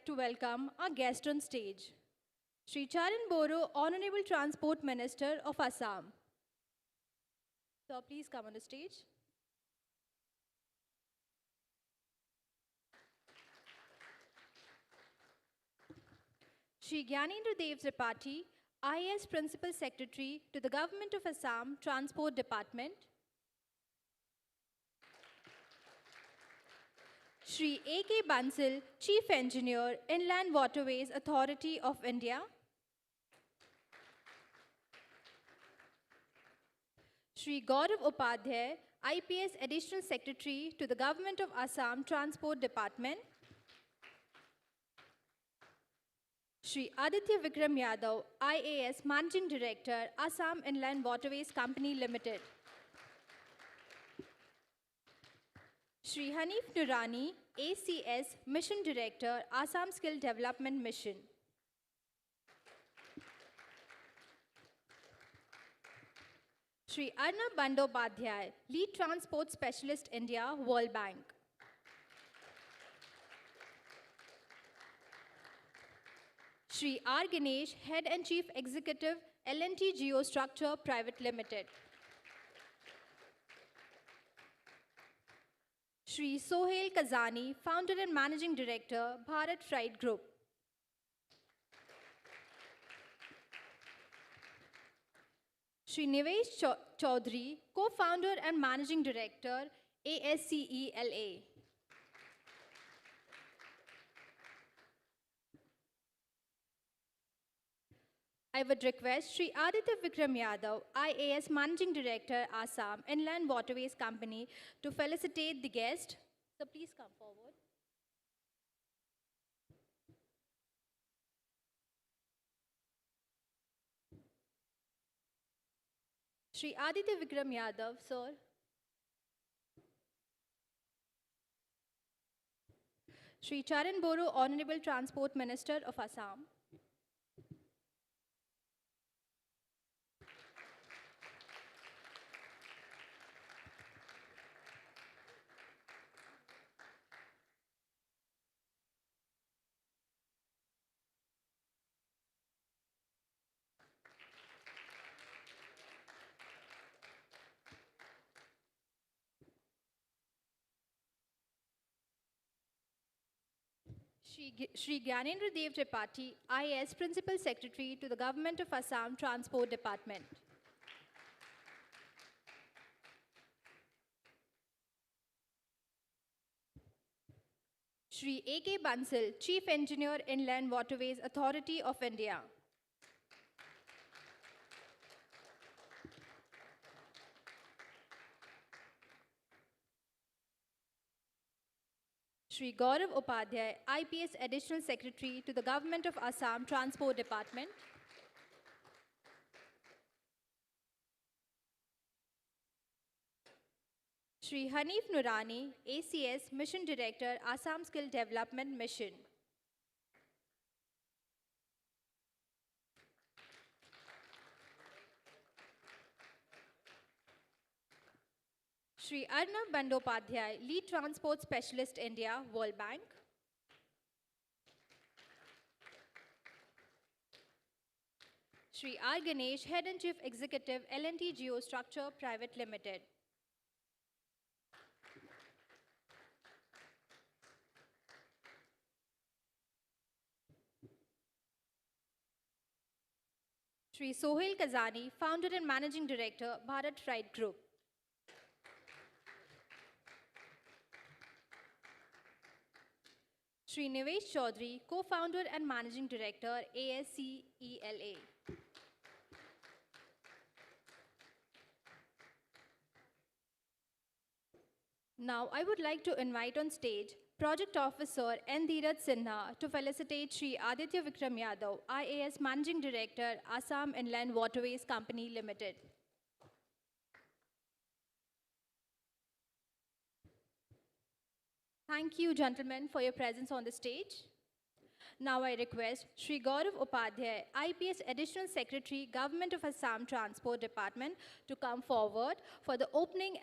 to welcome our guest on stage, Sri Charan Boro, Honorable Transport Minister of Assam. So please come on the stage. Sri Gyanendra Dev Tripathi, IAS Principal Secretary to the Government of Assam Transport Department. Sri A.K. Bansal, Chief Engineer, Inland Waterways Authority of India. Sri Gaurav Upadhyay, IPS Additional Secretary to the Government of Assam Transport Department. Sri Aditya Vikram Yadav, IAS Managing Director, Assam Inland Waterways Company Limited. Sri Hanif Nurani, ACS Mission Director, Assam Skill Development Mission. Sri Arnab Bandyopadhyay, Lead Transport Specialist India, World Bank. Sri R. Ganesh, Head and Chief Executive, L&T Geostructure Private Limited. Sri Sohail Kazani, Founder and Managing Director, Bharat Freight Group. Sri Nivesh Chaudhary, Co-Founder and Managing Director, ASCELA. I would request Sri Aditya Vikram Yadav, IAS Managing Director, Assam Inland Waterways Company, to felicitate the guest. So please come forward. Sri Aditya Vikram Yadav, sir. Sri Charan Boro, Honorable Transport Minister of Assam. Sri Gyanendra Dev Tripathi, IAS Principal Secretary to the Government of Assam Transport Department. Sri A.K. Bansal, Chief Engineer, Inland Waterways Authority of India. Sri Gaurav Upadhyay, IPS Additional Secretary to the Government of Assam Transport Department. Sri Hanif Nurani, ACS Mission Director, Assam Skill Development Mission. Sri Arnab Bandyopadhyay, Lead Transport Specialist India, World Bank. Sri R. Ganesh, Head and Chief Executive, L&T Geostructure Private Limited. Sri Sohail Kazani, Founder and Managing Director, Bharat Freight Group. Sri Nivesh Chaudhary, Co-Founder and Managing Director, ASCELA. Now, I would like to invite on stage Project Officer N. Dheeraj Sinha to felicitate Sri Aditya Vikram Yadav, IAS Managing Director, Assam Inland Waterways Company Limited. Thank you, gentlemen, for your presence on the stage. Now I request Sri Gaurav Upadhyay, IPS Additional Secretary, Government of Assam Transport Department, to come forward for the opening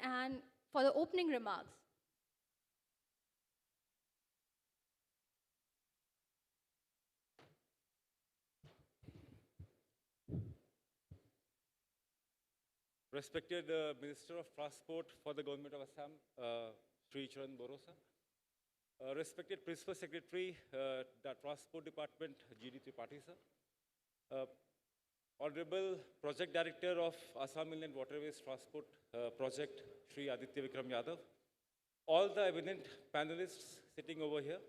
remarks. respected Minister of Transport for the Government of Assam, Sri Charan Borosa, respected Principal Secretary, the Transport Department, G.D. Tripathi sir, Honorable Project Director of Assam Inland Waterways Transport Project, Sri Aditya Vikram Yadav, all the eminent panelists sitting over here,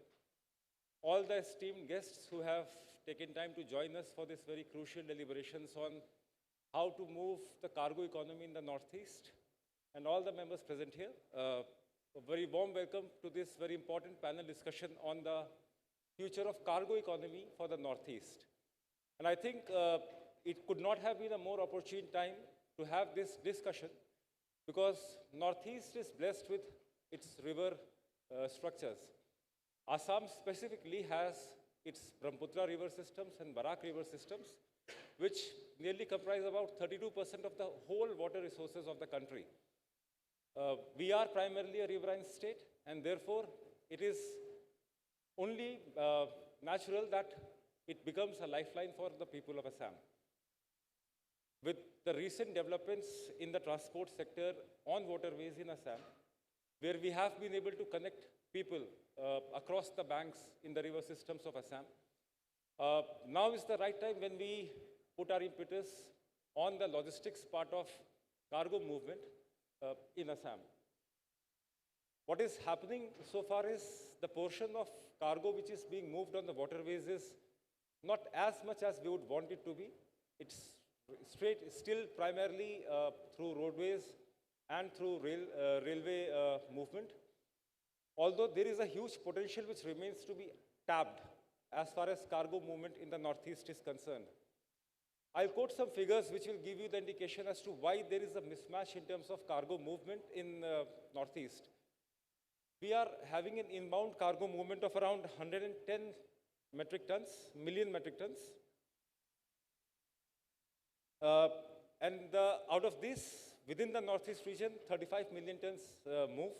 all the esteemed guests who have taken time to join us for this very crucial deliberations on how to move the cargo economy in the Northeast, and all the members present here. A very warm welcome to this very important panel discussion on the future of cargo economy for the Northeast. And I think it could not have been a more opportune time to have this discussion because Northeast is blessed with its river structures. Assam specifically has its Brahmaputra river systems and Barak river systems, which nearly comprise about 32% of the whole water resources of the country. We are primarily a riverine state, and therefore it is only natural that it becomes a lifeline for the people of Assam. With the recent developments in the transport sector on waterways in Assam, where we have been able to connect people across the banks in the river systems of Assam, now is the right time when we put our impetus on the logistics part of cargo movement in Assam. What is happening so far is the portion of cargo which is being moved on the waterways is not as much as we would want it to be. It's still primarily through roadways and through railway movement. Although there is a huge potential which remains to be tapped as far as cargo movement in the Northeast is concerned. I'll quote some figures which will give you the indication as to why there is a mismatch in terms of cargo movement in Northeast. We are having an inbound cargo movement of around 110 million metric tons. And out of this, within the Northeast region, 35 million tons move.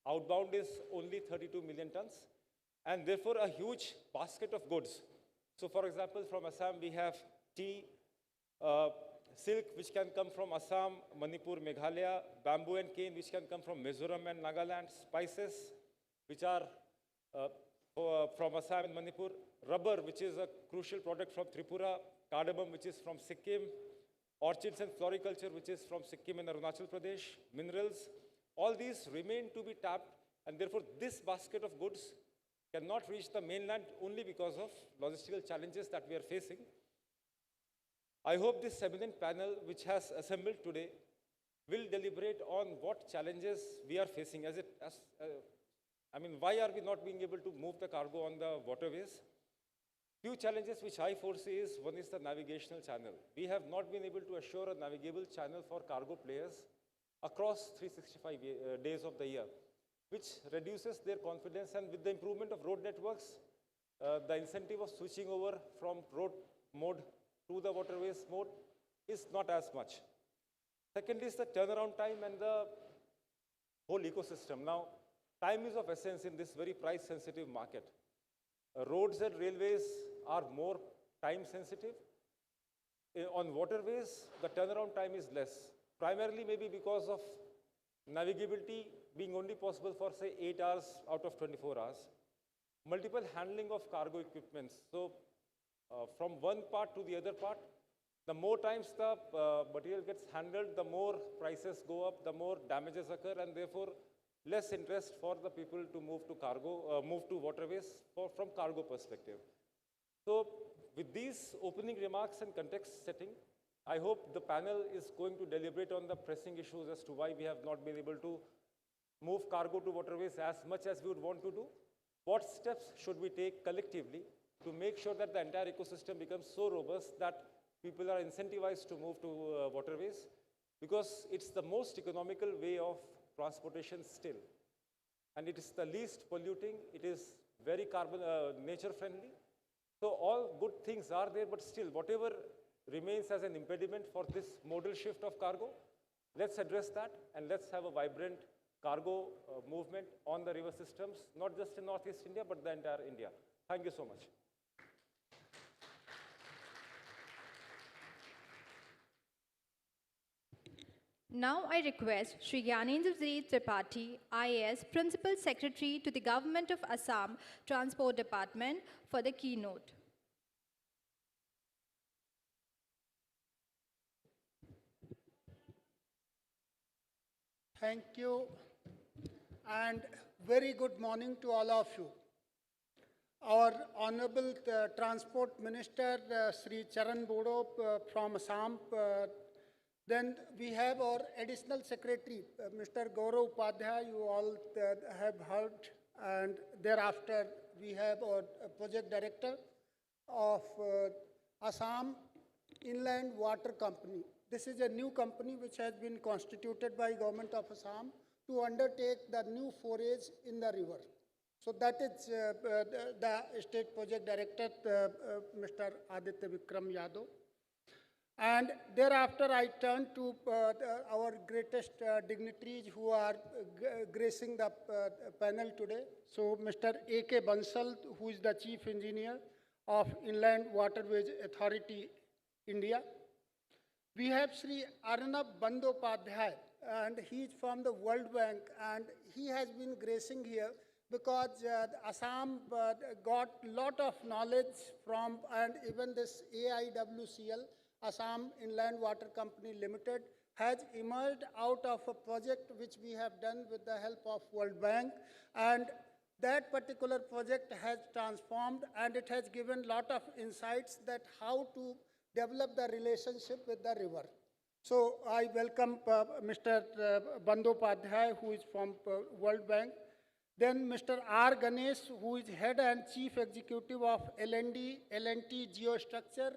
Outbound is only 32 million tons. And therefore, a huge basket of goods. So, for example, from Assam, we have tea, silk, which can come from Assam, Manipur, Meghalaya, bamboo and cane, which can come from Mizoram and Nagaland, spices, which are from Assam and Manipur, rubber, which is a crucial product from Tripura, cardamom, which is from Sikkim, orchids and floriculture, which is from Sikkim and Arunachal Pradesh, minerals. All these remain to be tapped, and therefore this basket of goods cannot reach the mainland only because of logistical challenges that we are facing. I hope this eminent panel, which has assembled today, will deliberate on what challenges we are facing. Why are we not being able to move the cargo on the waterways? Few challenges which I foresee is, one is the navigational channel. We have not been able to assure a navigable channel for cargo players across 365 days of the year, which reduces their confidence, and with the improvement of road networks, the incentive of switching over from road mode to the waterways mode is not as much. Second is the turnaround time and the whole ecosystem. Now, time is of essence in this very price-sensitive market. Roads and railways are more time-sensitive. On waterways, the turnaround time is less, primarily maybe because of navigability being only possible for, say, 8 hours out of 24 hours. Multiple handling of cargo equipments. So, from one part to the other part, the more times the material gets handled, the more prices go up, the more damages occur, and therefore less interest for the people to move to waterways from cargo perspective. So, with these opening remarks and context setting, I hope the panel is going to deliberate on the pressing issues as to why we have not been able to move cargo to waterways as much as we would want to do. What steps should we take collectively to make sure that the entire ecosystem becomes so robust that people are incentivized to move to waterways, because it's the most economical way of transportation still. And it is the least polluting, it is very nature friendly. So all good things are there, but still whatever remains as an impediment for this modal shift of cargo, let's address that, and let's have a vibrant cargo movement on the river systems, not just in Northeast India, but the entire India. Thank you so much. Now I request Shri Gyanendra Tripathi, IAS, Principal Secretary to the Government of Assam Transport Department for the keynote. Thank you, and very good morning to all of you. Our Honorable Transport Minister, Sri Charan Bodo from Assam. Then we have our Additional Secretary, Mr. Gaurav Upadhyay, you all have heard. And thereafter, we have our Project Director of Assam Inland Water Company. This is a new company which has been constituted by Government of Assam to undertake the new forays in the river. So that is the State Project Director, Mr. Aditya Vikram Yadav. And thereafter, I turn to our greatest dignitaries who are gracing the panel today. So Mr. A.K. Bansal, who is the Chief Engineer of Inland Waterways Authority, India. We have Sri Arnab Bandyopadhyay, and he is from the World Bank, and he has been gracing here because Assam got lot of knowledge from, and even this AIWCL, Assam Inland Water Company Limited, has emerged out of a project which we have done with the help of World Bank, and that particular project has transformed, and it has given lot of insights that how to develop the relationship with the river. So I welcome Mr. Bandyopadhyay, who is from World Bank. Then Mr. R. Ganesh, who is Head and Chief Executive of L&T Geostructure,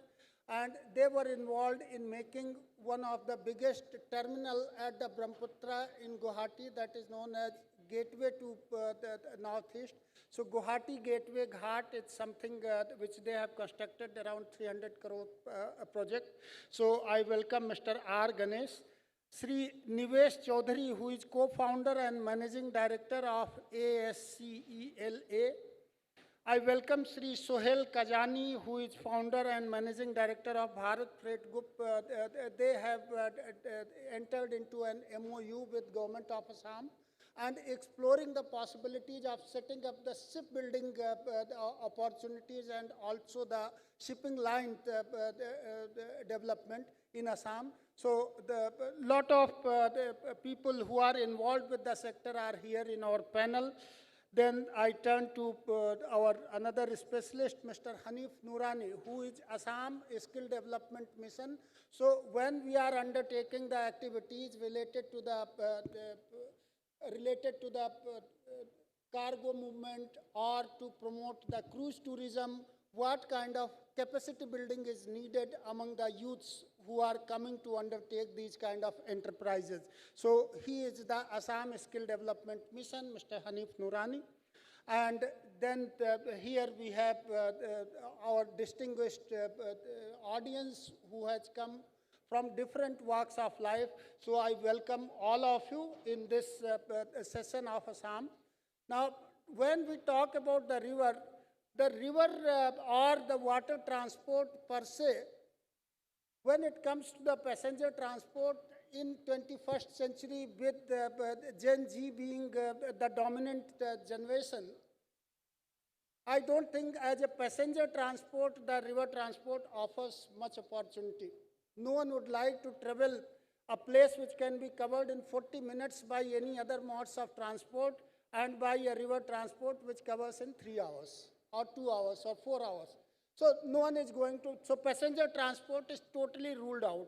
and they were involved in making one of the biggest terminal at the Brahmaputra in Guwahati, that is known as gateway to the northeast. So Guwahati Gateway Ghat is something which they have constructed around 300 crore project. So I welcome Mr. R. Ganesh. Sri Nivesh Chaudhary, who is co-founder and managing director of ASCELA. I welcome Sri Sohail Kajani, who is founder and managing director of Bharat Freight Group. They have entered into an MOU with Government of Assam and exploring the possibilities of setting up the shipbuilding opportunities and also the shipping line development in Assam. So the lot of the people who are involved with the sector are here in our panel. Then I turn to our another specialist, Mr. Hanif Noorani, who is Assam Skill Development Mission. So when we are undertaking the activities related to the cargo movement or to promote the cruise tourism, what kind of capacity building is needed among the youths who are coming to undertake these kind of enterprises. So he is the Assam Skill Development Mission, Mr. Hanif Noorani. And then here we have our distinguished audience who has come from different walks of life. So I welcome all of you in this session of Assam. Now, when we talk about the river or the water transport per se, when it comes to the passenger transport in 21st century with Gen Z being the dominant generation, I don't think as a passenger transport, the river transport offers much opportunity. No one would like to travel a place which can be covered in 40 minutes by any other modes of transport and by a river transport which covers in 3 hours or 2 hours or 4 hours. So no one is going to, so passenger transport is totally ruled out.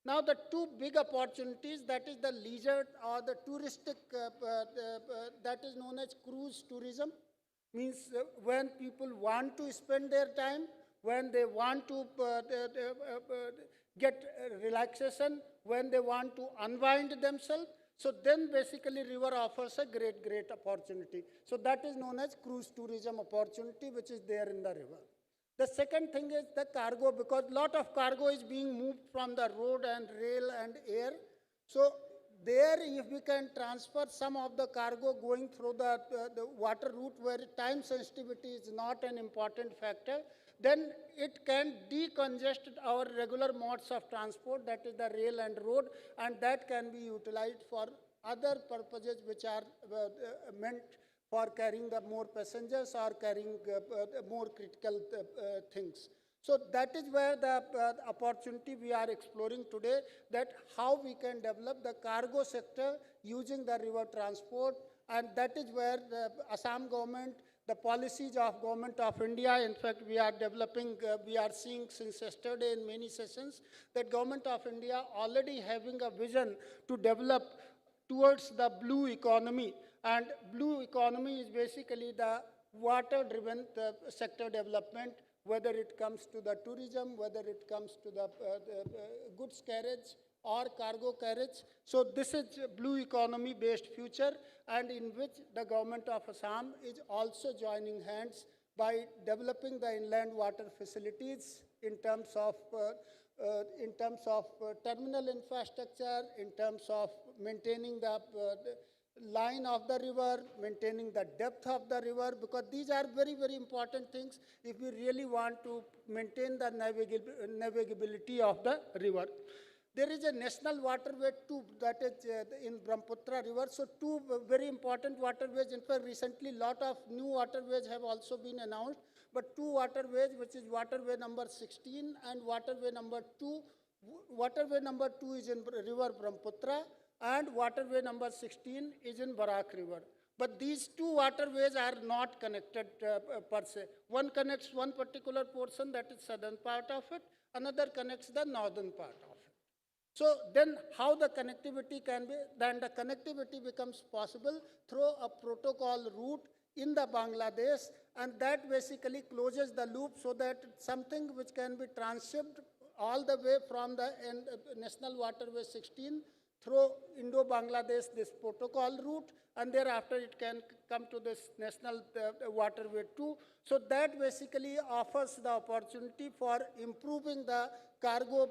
Now the two big opportunities, that is the leisure or the touristic, that is known as cruise tourism, means when people want to spend their time, when they want to get relaxation, when they want to unwind themselves. So then basically river offers a great opportunity. So that is known as cruise tourism opportunity which is there in the river. The second thing is the cargo, because lot of cargo is being moved from the road and rail and air. So there if we can transfer some of the cargo going through the water route where time sensitivity is not an important factor, then it can decongest our regular modes of transport, that is the rail and road, and that can be utilized for other purposes which are meant for carrying the more passengers or carrying more critical things. So that is where the opportunity we are exploring today, that how we can develop the cargo sector using the river transport, and that is where the Assam government, the policies of Government of India, in fact, we are developing, we are seeing since yesterday in many sessions, that Government of India already having a vision to develop towards the blue economy. And blue economy is basically the water-driven sector development, whether it comes to the tourism, whether it comes to the goods carriage or cargo carriage. So this is blue economy based future, and in which the government of Assam is also joining hands by developing the inland water facilities in terms of terminal infrastructure, in terms of maintaining the line of the river, maintaining the depth of the river, because these are very, very important things if we really want to maintain the navigability of the river. There is a national waterway too, that is in Brahmaputra river. So two very important waterways. In fact, recently lot of new waterways have also been announced, but two waterways, which is waterway number 16 and waterway number 2. Waterway number 2 is in river Brahmaputra, and waterway number 16 is in Barak river. But these two waterways are not connected per se. One connects one particular portion, that is southern part of it, another connects the northern part of it. So then how the connectivity can be, then the connectivity becomes possible through a protocol route in the Bangladesh, and that basically closes the loop so that something which can be transshipped all the way from the National Waterway 16 through Indo-Bangladesh, this protocol route, and thereafter it can come to this National Waterway 2. So that basically offers the opportunity for improving the cargo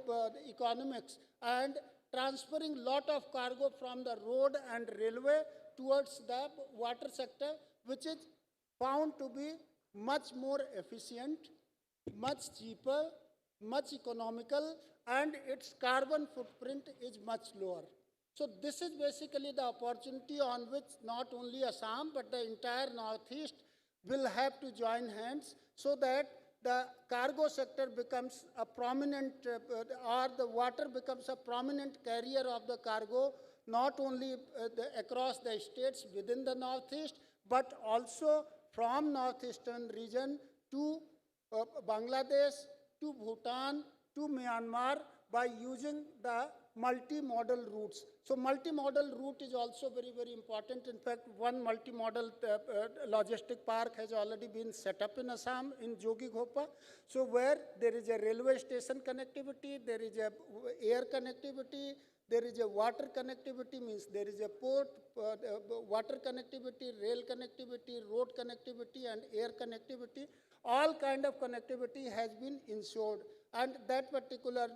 economics and transferring lot of cargo from the road and railway towards the water sector, which is found to be much more efficient, much cheaper, much economical, and its carbon footprint is much lower. So this is basically the opportunity on which not only Assam, but the entire Northeast will have to join hands so that the cargo sector becomes a prominent, or the water becomes a prominent carrier of the cargo, not only across the states within the Northeast, but also from Northeastern region to Bangladesh, to Bhutan, to Myanmar, by using the multimodal routes. So multimodal route is also very, very important. In fact, one multimodal logistic park has already been set up in Assam, in Jogighopa. So where there is a railway station connectivity, there is a air connectivity, there is a water connectivity, means there is a port, water connectivity, rail connectivity, road connectivity, and air connectivity. All kind of connectivity has been ensured. And that particular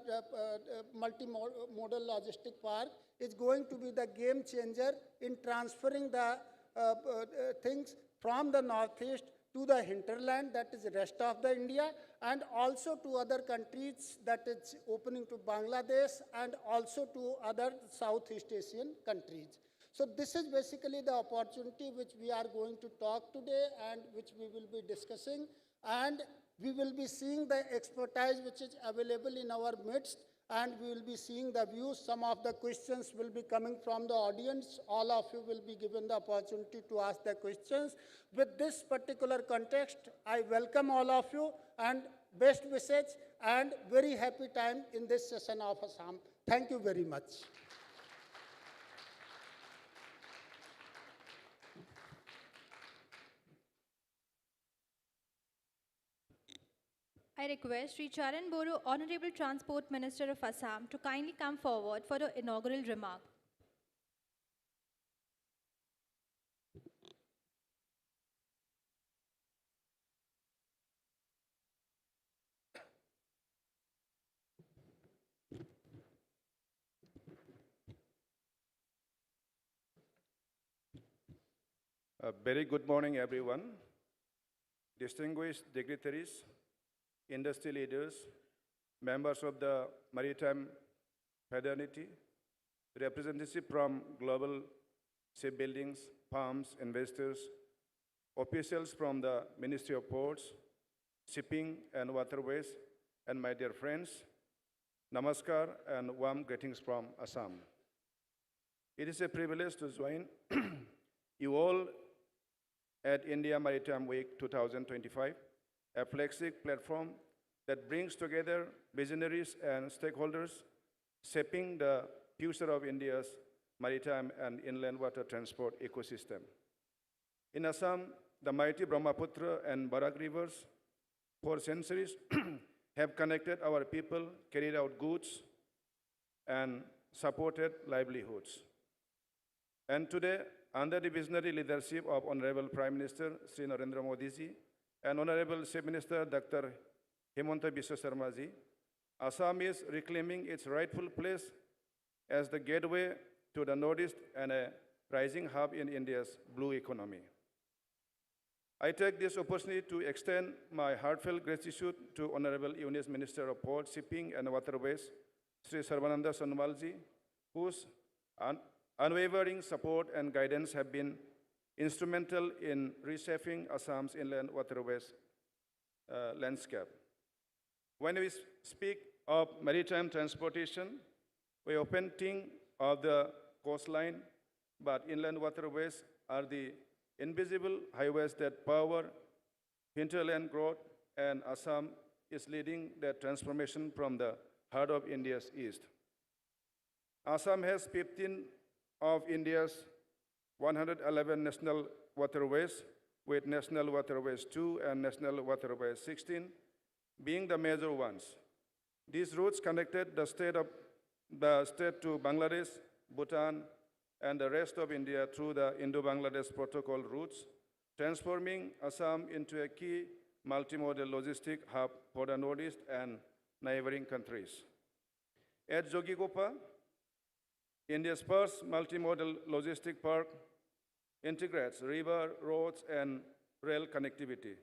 multimodal logistic park is going to be the game changer in transferring the things from the Northeast to the hinterland, that is the rest of the India, and also to other countries, that is opening to Bangladesh and also to other Southeast Asian countries. So this is basically the opportunity which we are going to talk today and which we will be discussing, and we will be seeing the expertise which is available in our midst, and we will be seeing the views. Some of the questions will be coming from the audience. All of you will be given the opportunity to ask the questions. With this particular context, I welcome all of you, and best wishes and very happy time in this session of Assam. Thank you very much. I request Sri Charan Boro, Honorable Transport Minister of Assam, to kindly come forward for the inaugural remark. A very good morning, everyone. Distinguished dignitaries, industry leaders, members of the Maritime fraternity, representatives from global shipbuildings, firms, investors, officials from the Ministry of Ports, Shipping and Waterways, and my dear friends, Namaskar and warm greetings from Assam. It is a privilege to join you all at India Maritime Week 2025, a flagship platform that brings together visionaries and stakeholders, shaping the future of India's maritime and inland water transport ecosystem. In Assam, the mighty Brahmaputra and Barak rivers for centuries have connected our people, carried out goods, and supported livelihoods. And today, under the visionary leadership of Honorable Prime Minister Sri Narendra Modi ji and Honorable Chief Minister Dr. Himanta Biswa Sarma ji, Assam is reclaiming its rightful place as the gateway to the Northeast and a rising hub in India's blue economy. I take this opportunity to extend my heartfelt gratitude to Honorable Union Minister of Ports, Shipping and Waterways, Sri Sarvananda Sonowal ji, whose unwavering support and guidance have been instrumental in reshaping Assam's inland waterways landscape. When we speak of maritime transportation, we often think of the coastline, but inland waterways are the invisible highways that power hinterland growth, and Assam is leading that transformation from the heart of India's east. Assam has 15 of India's 111 national waterways, with National Waterways 2 and National Waterways 16 being the major ones. These routes connected the state to Bangladesh, Bhutan, and the rest of India through the Indo-Bangladesh Protocol routes, transforming Assam into a key multimodal logistic hub for the Northeast and neighboring countries. At Jogigopa, India's first multimodal logistic park integrates river, roads, and rail connectivity,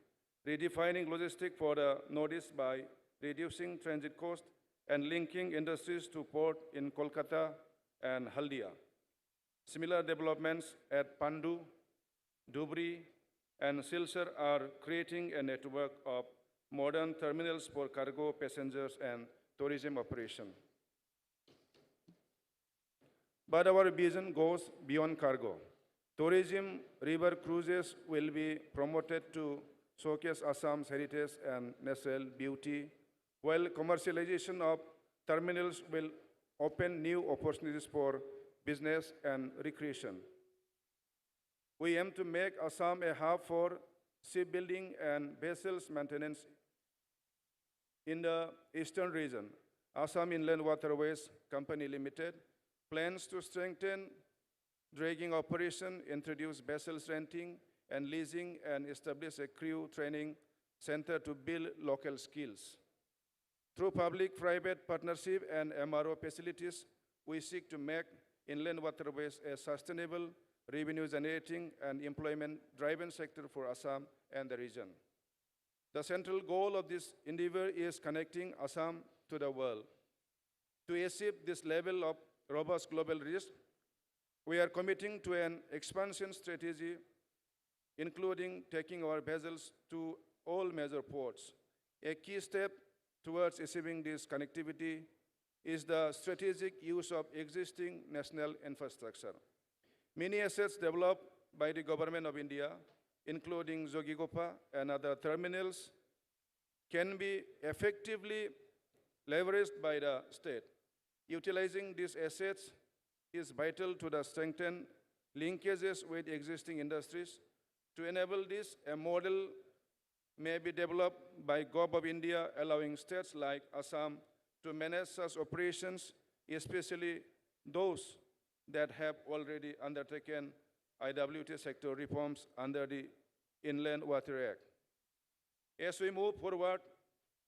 redefining logistics for the Northeast by reducing transit costs and linking industries to port in Kolkata and Haldia. Similar developments at Pandu, Dhubri, and Silchar are creating a network of modern terminals for cargo, passengers, and tourism operation. But our vision goes beyond cargo. Tourism, river cruises will be promoted to showcase Assam's heritage and natural beauty, while commercialization of terminals will open new opportunities for business and recreation. We aim to make Assam a hub for shipbuilding and vessels maintenance in the eastern region. Assam Inland Waterways Company Limited plans to strengthen dragging operation, introduce vessels renting and leasing, and establish a crew training center to build local skills. Through public-private partnership and MRO facilities, we seek to make inland waterways a sustainable, revenue-generating, and employment-driven sector for Assam and the region. The central goal of this endeavor is connecting Assam to the world. To achieve this level of robust global reach, we are committing to an expansion strategy, including taking our vessels to all major ports. A key step towards achieving this connectivity is the strategic use of existing national infrastructure. Many assets developed by the government of India, including Jogigopa and other terminals, can be effectively leveraged by the state. Utilizing these assets is vital to the strengthen linkages with existing industries. To enable this, a model may be developed by Gov of India, allowing states like Assam to manage such operations, especially those that have already undertaken IWT sector reforms under the Inland Water Act. As we move forward,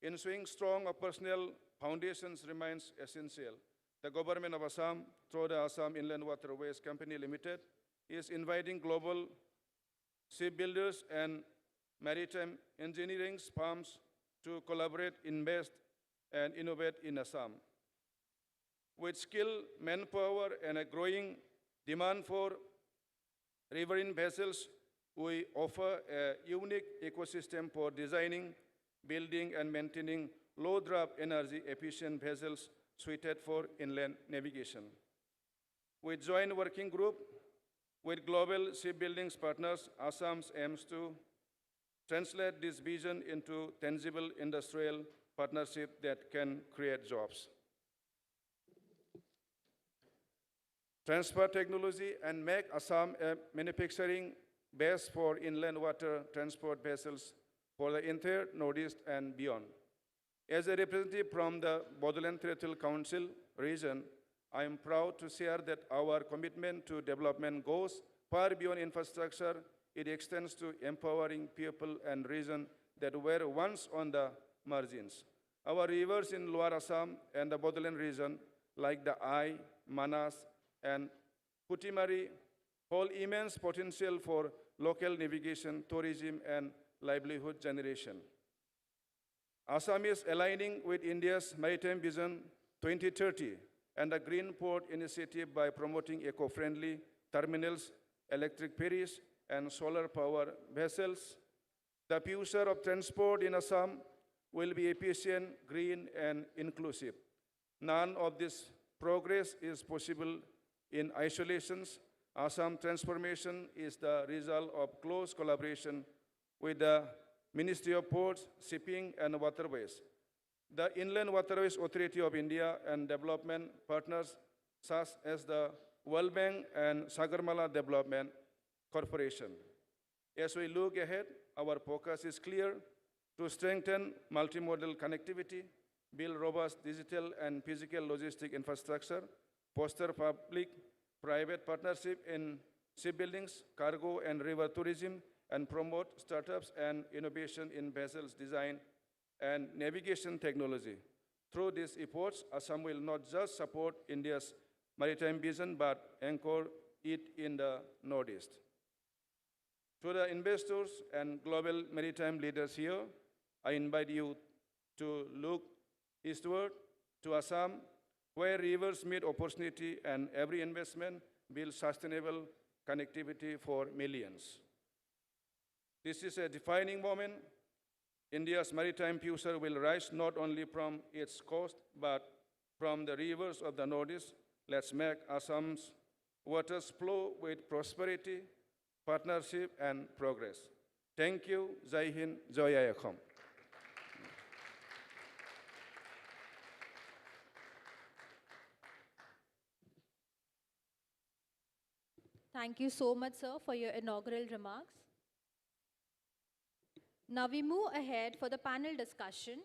ensuring strong operational foundations remains essential. The government of Assam, through the Assam Inland Waterways Company Limited, is inviting global shipbuilders and maritime engineering firms to collaborate, invest, and innovate in Assam. With skilled manpower and a growing demand for riverine vessels, we offer a unique ecosystem for designing, building, and maintaining low-draft energy-efficient vessels suited for inland navigation. With joint working group with global shipbuilding partners, Assam aims to translate this vision into tangible industrial partnership that can create jobs. Transfer technology and make Assam a manufacturing base for inland water transport vessels for the entire Northeast and beyond. As a representative from the Bodoland Territorial Council region, I am proud to share that our commitment to development goes far beyond infrastructure. It extends to empowering people and regions that were once on the margins. Our rivers in Lower Assam and the Bodoland region, like the Ai, Manas, and Putimari, hold immense potential for local navigation, tourism, and livelihood generation. Assam is aligning with India's Maritime Vision 2030 and the Green Port Initiative by promoting eco-friendly terminals, electric ferries, and solar power vessels. The future of transport in Assam will be efficient, green, and inclusive. None of this progress is possible in isolation. Assam transformation is the result of close collaboration with the Ministry of Ports, Shipping, and Waterways, the Inland Waterways Authority of India, and development partners such as the World Bank and Sagarmala Development Corporation. As we look ahead, our focus is clear: to strengthen multimodal connectivity, build robust digital and physical logistic infrastructure, foster public-private partnership in shipbuildings, cargo and river tourism, and promote startups and innovation in vessels design and navigation technology. Through these efforts, Assam will not just support India's maritime vision, but anchor it in the Northeast. To the investors and global maritime leaders here, I invite you to look eastward to Assam, where rivers meet opportunity and every investment builds sustainable connectivity for millions. This is a defining moment. India's maritime future will rise not only from its coast, but from the rivers of the Northeast. Let's make Assam's waters flow with prosperity, partnership, and progress. Thank you. Jai Hind, Jai Assam. Thank you so much, sir, for your inaugural remarks. Now we move ahead for the panel discussion.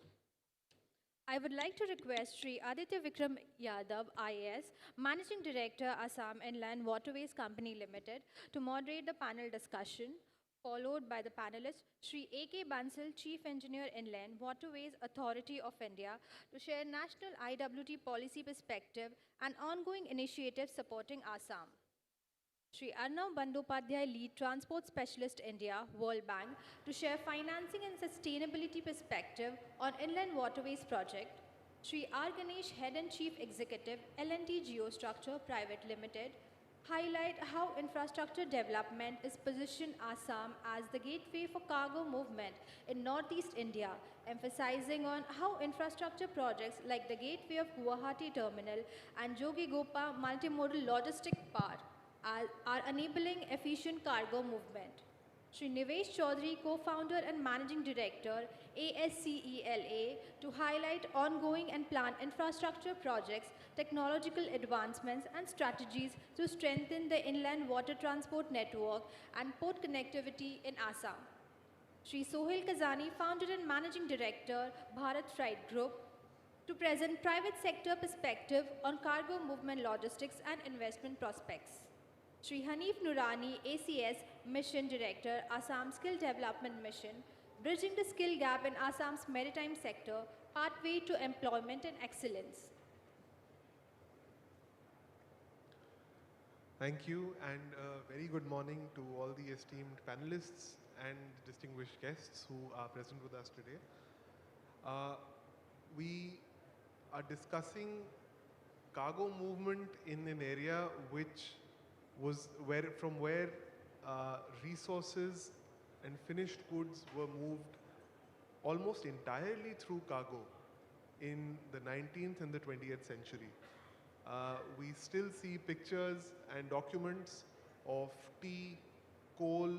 I would like to request Sri Aditya Vikram Yadav, IAS, Managing Director, Assam Inland Waterways Company Limited, to moderate the panel discussion, followed by the panelists Sri A.K. Bansal, Chief Engineer, Inland Waterways Authority of India, to share national IWT policy perspective and ongoing initiatives supporting Assam. Sri Arnav Bandyopadhyay, Lead Transport Specialist India, World Bank, to share financing and sustainability perspective on Inland Waterways Project. Sri R. Ganesh, Head and Chief Executive, L&T Geostructure Private Limited, highlight how infrastructure development is positioned Assam as the gateway for cargo movement in Northeast India, emphasizing on how infrastructure projects like the Gateway of Guwahati Terminal and Jogigopa Multimodal Logistic Park are enabling efficient cargo movement. Sri Nivesh Chaudhary, Co-founder and Managing Director, ASCELA, to highlight ongoing and planned infrastructure projects, technological advancements, and strategies to strengthen the inland water transport network and port connectivity in Assam. Sri Sohail Kazani, Founder and Managing Director, Bharat Freight Group, to present private sector perspective on cargo movement logistics and investment prospects. Sri Hanif Nurani, ACS Mission Director, Assam Skill Development Mission, bridging the skill gap in Assam's maritime sector, pathway to employment and excellence. Thank you, and a very good morning to all the esteemed panelists and distinguished guests who are present with us today. Uh, we are discussing cargo movement in an area which was from where resources and finished goods were moved almost entirely through cargo in the 19th and the 20th century. We still see pictures and documents of tea, coal,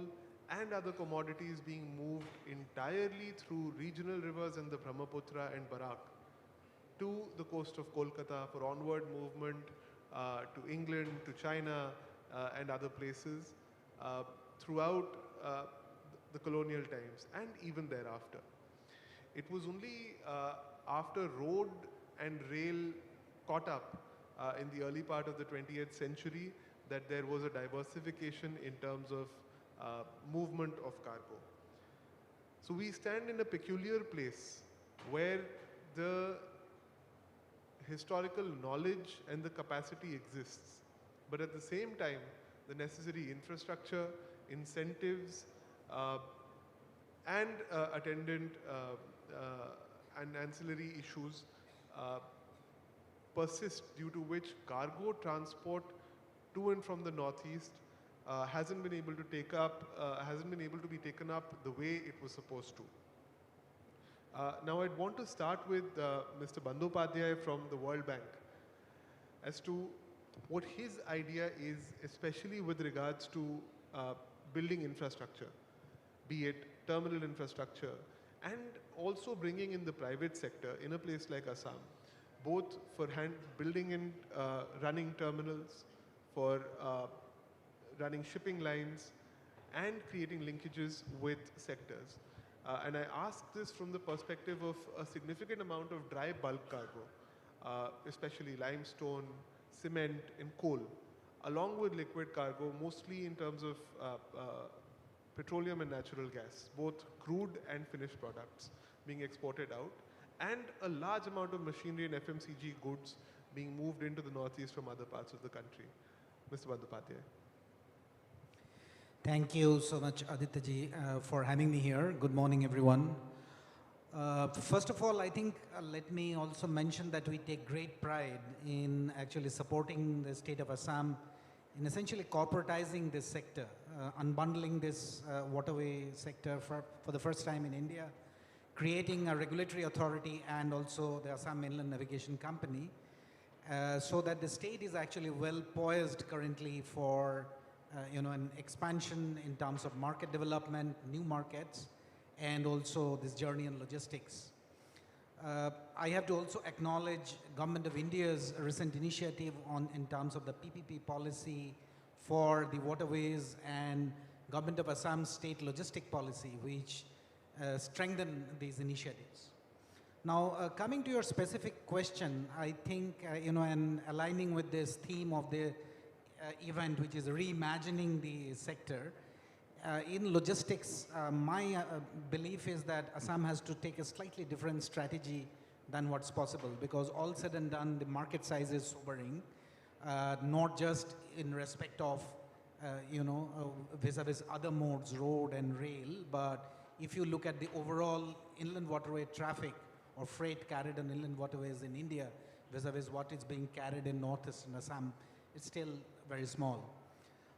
and other commodities being moved entirely through regional rivers in the Brahmaputra and Barak to the coast of Kolkata for onward movement to England, to China, and other places throughout the colonial times and even thereafter. It was only after road and rail caught up in the early part of the 20th century that there was a diversification in terms of movement of cargo. So we stand in a peculiar place where the historical knowledge and the capacity exists, but at the same time, the necessary infrastructure, incentives, and attendant and ancillary issues persist, due to which cargo transport to and from the northeast hasn't been able to be taken up the way it was supposed to. Now I'd want to start with Mr. Bandyopadhyay from the World Bank as to what his idea is, especially with regards to building infrastructure, be it terminal infrastructure, and also bringing in the private sector in a place like Assam, both for building and running terminals, for running shipping lines, and creating linkages with sectors. And I ask this from the perspective of a significant amount of dry bulk cargo, especially limestone, cement, and coal, along with liquid cargo, mostly in terms of petroleum and natural gas, both crude and finished products being exported out, and a large amount of machinery and FMCG goods being moved into the northeast from other parts of the country. Mr. Bandyopadhyay. Thank you so much, Aditya for having me here. Good morning, everyone. First of all, I think let me also mention that we take great pride in actually supporting the state of Assam in essentially corporatizing this sector, unbundling this waterway sector for the first time in India, creating a regulatory authority and also the Assam Inland Navigation Company, so that the state is actually well poised currently for an expansion in terms of market development, new markets, and also this journey in logistics. I have to also acknowledge Government of India's recent initiative in terms of the PPP policy for the waterways and Government of Assam's state logistic policy, which strengthen these initiatives. Now, coming to your specific question, I think, and aligning with this theme of the event, which is reimagining the sector. In logistics, my belief is that Assam has to take a slightly different strategy than what's possible, because all said and done, the market size is sobering, not just in respect of, vis-a-vis other modes, road and rail, but if you look at the overall inland waterway traffic or freight carried on inland waterways in India, vis-a-vis what is being carried in northeastern Assam, it's still very small.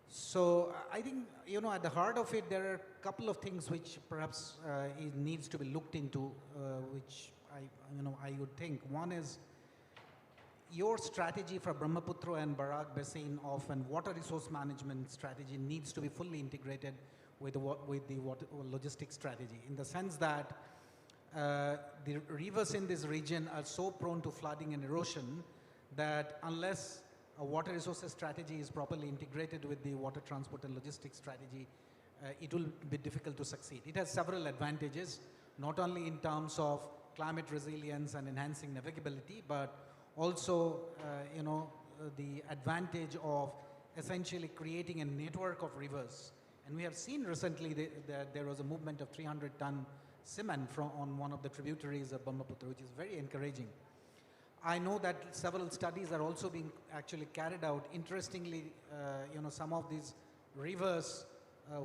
So I think, at the heart of it, there are a couple of things which perhaps it needs to be looked into, which I would think. One is your strategy for Brahmaputra and Barak Basin of and water resource management strategy needs to be fully integrated with the water logistics strategy, in the sense that the rivers in this region are so prone to flooding and erosion that unless a water resources strategy is properly integrated with the water transport and logistics strategy, it will be difficult to succeed. It has several advantages, not only in terms of climate resilience and enhancing navigability, but also, the advantage of essentially creating a network of rivers. And we have seen recently that there was a movement of 300-ton cement on one of the tributaries of Brahmaputra, which is very encouraging. I know that several studies are also being actually carried out. Interestingly, some of these rivers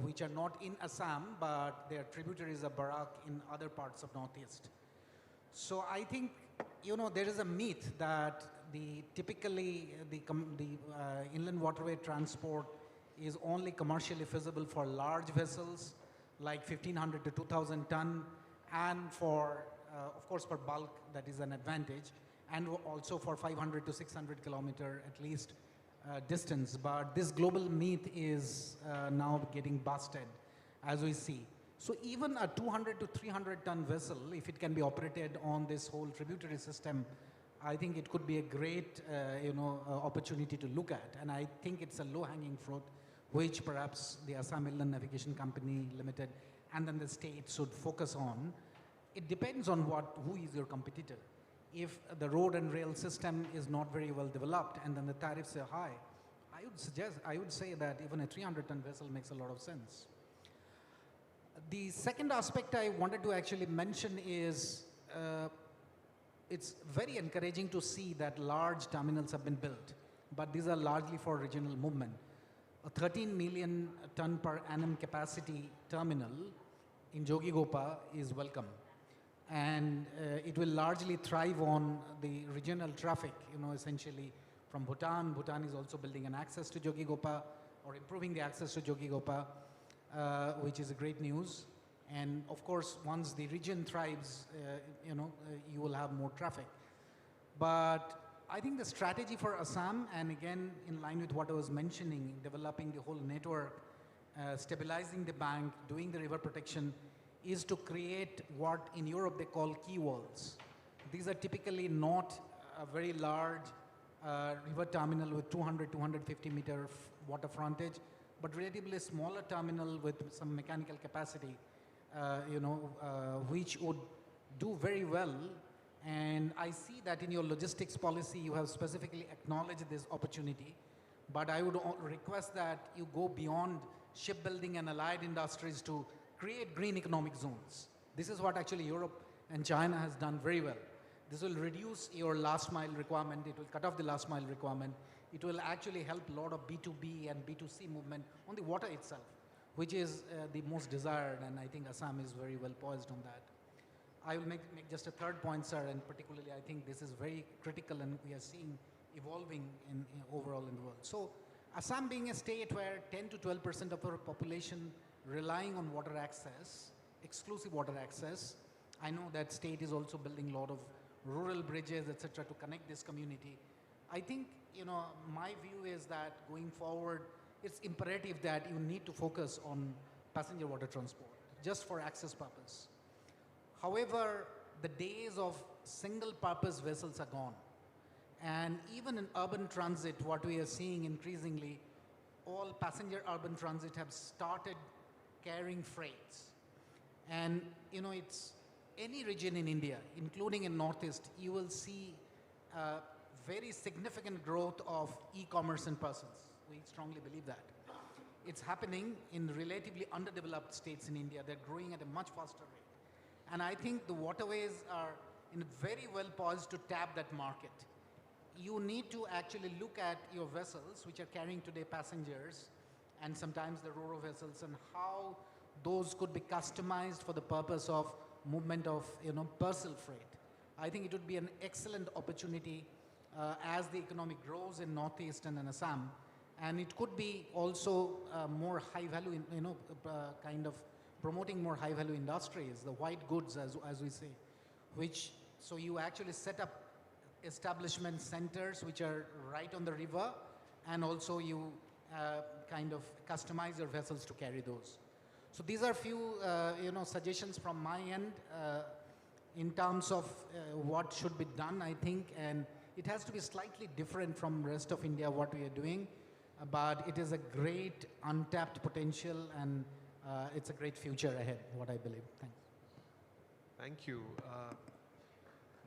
which are not in Assam, but they are tributaries of Barak in other parts of Northeast. So I think, there is a myth that typically the inland waterway transport is only commercially feasible for large vessels like 1500 to 2000 ton, and for, of course, for bulk that is an advantage, and also for 500 to 600 kilometer at least distance. But this global myth is now getting busted as we see. So even a 200 to 300 ton vessel, if it can be operated on this whole tributary system, I think it could be a great, opportunity to look at. And I think it's a low-hanging fruit, which perhaps the Assam Inland Navigation Company Limited and then the state should focus on. It depends on who is your competitor. If the road and rail system is not very well developed and then the tariffs are high, I would say that even a 300-ton vessel makes a lot of sense. The second aspect I wanted to actually mention is it's very encouraging to see that large terminals have been built, but these are largely for regional movement. A 13 million ton per annum capacity terminal in Jogigopa is welcome. And it will largely thrive on the regional traffic, essentially from Bhutan. Bhutan is also building an access to Jogigopa or improving the access to Jogigopa, which is a great news. And of course, once the region thrives, you will have more traffic. But I think the strategy for Assam, and again, in line with what I was mentioning, developing the whole network, stabilizing the bank, doing the river protection, is to create what in Europe they call quay walls. These are typically not a very large river terminal with 200, 250 meter water frontage, but relatively smaller terminal with some mechanical capacity, which would do very well. And I see that in your logistics policy, you have specifically acknowledged this opportunity. But I would request that you go beyond shipbuilding and allied industries to create green economic zones. This is what actually Europe and China has done very well. This will reduce your last mile requirement. It will cut off the last mile requirement. It will actually help a lot of B2B and B2C movement on the water itself, which is the most desired, and I think Assam is very well poised on that. I will make just a third point, sir, and particularly I think this is very critical and we are seeing evolving in overall in the world. So Assam being a state where 10 to 12% of our population relying on water access, exclusive water access, I know that state is also building a lot of rural bridges, etc., to connect this community. I think, my view is that going forward, it's imperative that you need to focus on passenger water transport, just for access purpose. However, the days of single-purpose vessels are gone. And even in urban transit, what we are seeing increasingly, all passenger urban transit have started carrying freights. And, it's any region in India, including in Northeast, you will see very significant growth of e-commerce in persons. We strongly believe that. It's happening in relatively underdeveloped states in India. They're growing at a much faster rate. And I think the waterways are very well poised to tap that market. You need to actually look at your vessels, which are carrying today passengers, and sometimes the ro-ro vessels, and how those could be customized for the purpose of movement of, parcel freight. I think it would be an excellent opportunity as the economy grows in Northeast and in Assam. And it could be also more high value, kind of promoting more high value industries, the white goods as we say, so you actually set up establishment centers which are right on the river, and also you kind of customize your vessels to carry those. So these are few, suggestions from my end in terms of what should be done, I think, and it has to be slightly different from rest of India, what we are doing, but it is a great untapped potential, and it's a great future ahead, what I believe. Thanks. Thank you.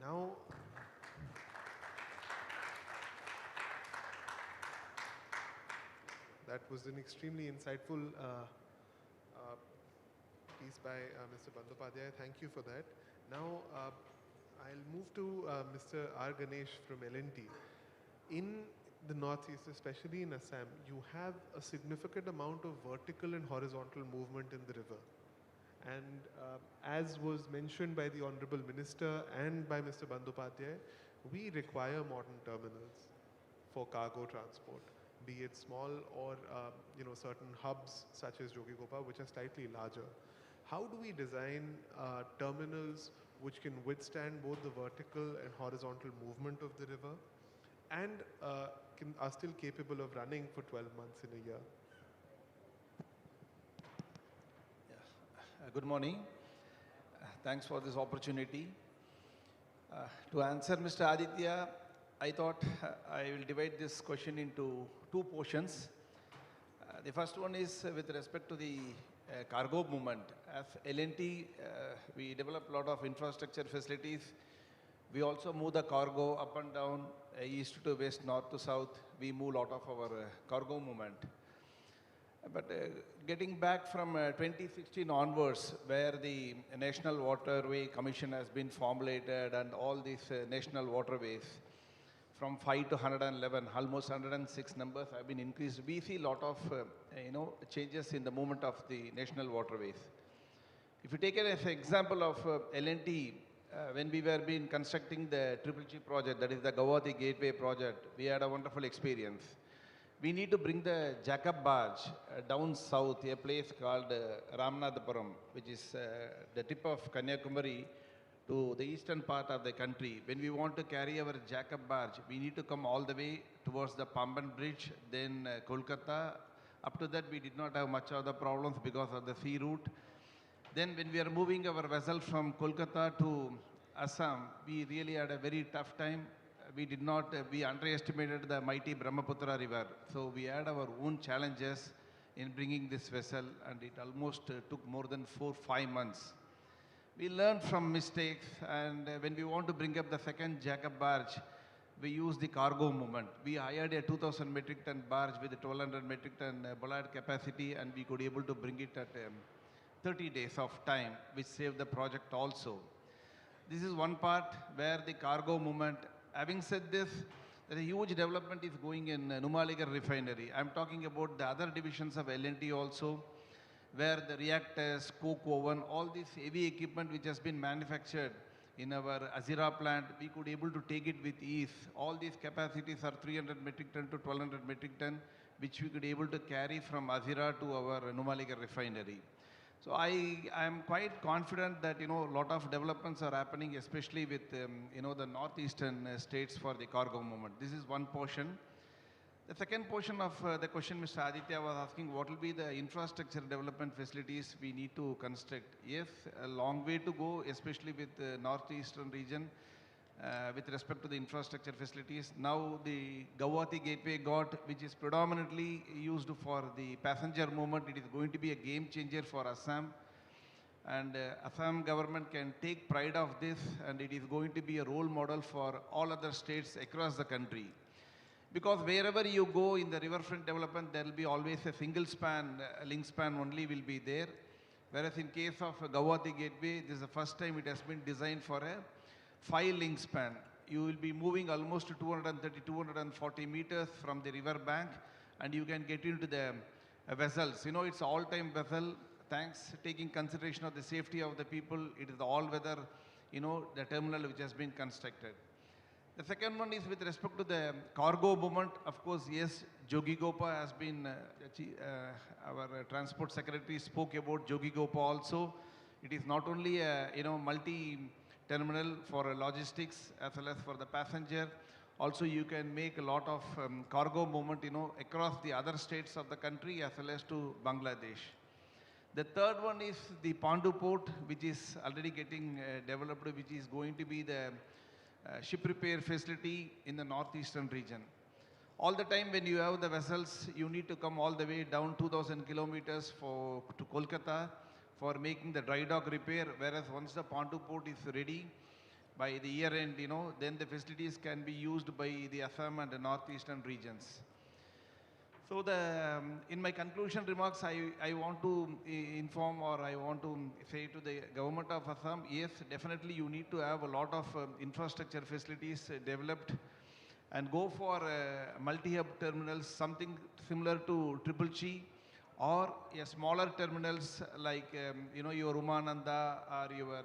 Now, that was an extremely insightful piece by Mr. Bandyopadhyay. Thank you for that. Now, I'll move to Mr. R. Ganesh from L&T. In the Northeast, especially in Assam, you have a significant amount of vertical and horizontal movement in the river. And as was mentioned by the Honorable Minister and by Mr. Bandyopadhyay, we require modern terminals for cargo transport, be it small or certain hubs such as Jogikopa, which are slightly larger. How do we design terminals which can withstand both the vertical and horizontal movement of the river and are still capable of running for 12 months in a year? Good morning. Thanks for this opportunity. To answer Mr. Aditya, I thought I will divide this question into two portions. The first one is with respect to the cargo movement. As L&T, we develop a lot of infrastructure facilities. We also move the cargo up and down, east to west, north to south. We move a lot of our cargo movement. But getting back from 2016 onwards, where the National Waterway Commission has been formulated and all these national waterways, from 5 to 111, almost 106 numbers have been increased. We see a lot of changes in the movement of the national waterways. If you take it as an example of L&T, when we were been constructing the Triple G project, that is the Guwahati Gateway project, we had a wonderful experience. We need to bring the Jacob barge down south, a place called Ramanathapuram, which is the tip of Kanyakumari to the eastern part of the country. When we want to carry our Jacob barge, we need to come all the way towards the Pamban Bridge, then Kolkata. Up to that, we did not have much of the problems because of the sea route. Then when we are moving our vessel from Kolkata to Assam, we really had a very tough time. We underestimated the mighty Brahmaputra river. So we had our own challenges in bringing this vessel, and it almost took more than 4-5 months. We learned from mistakes, and when we want to bring up the second Jacob barge, we use the cargo movement. We hired a 2,000 metric ton barge with a 1,200 metric ton bollard capacity, and we could able to bring it at 30 days of time, which saved the project also. This is one part where the cargo movement. Having said this, there is a huge development is going in Numaligarh refinery. I'm talking about the other divisions of L&T also, where the reactors, coke oven, all this heavy equipment which has been manufactured in our Azira plant, we could able to take it with ease. All these capacities are 300 metric ton to 1,200 metric ton, which we could able to carry from Azira to our Numaligarh refinery. So I am quite confident that, a lot of developments are happening, especially with, the northeastern states for the cargo movement. This is one portion. The second portion of the question Mr. Aditya was asking, what will be the infrastructure development facilities we need to construct? Yes, a long way to go, especially with the northeastern region. With respect to the infrastructure facilities. Now the Guwahati Gateway Ghat, which is predominantly used for the passenger movement, it is going to be a game changer for Assam. And Assam government can take pride of this, and it is going to be a role model for all other states across the country. Because wherever you go in the riverfront development, there will be always a single span, a link span only will be there. Whereas in case of Guwahati Gateway, this is the first time it has been designed for a 5-link span. You will be moving almost 230, 240 meters from the river bank, and you can get into the vessels. It's all-time vessel. Thanks, taking consideration of the safety of the people, it is the all-weather, the terminal which has been constructed. The second one is with respect to the cargo movement. Of course, yes, Jogikopa has been, our transport secretary spoke about Jogikopa also. It is not only a, multi-terminal for logistics as well as for the passenger. Also, you can make a lot of cargo movement, across the other states of the country as well as to Bangladesh. The third one is the Pandu port, which is already getting developed, which is going to be the ship repair facility in the northeastern region. All the time when you have the vessels, you need to come all the way down 2,000 kilometers to Kolkata for making the dry dock repair, whereas once the Pandu port is ready, by the year end, then the facilities can be used by the Assam and the northeastern regions. So in my conclusion remarks, I want to inform, or I want to say to the government of Assam, yes, definitely you need to have a lot of infrastructure facilities developed and go for multi-hub terminals, something similar to Triple G, or a smaller terminals like your Umananda or your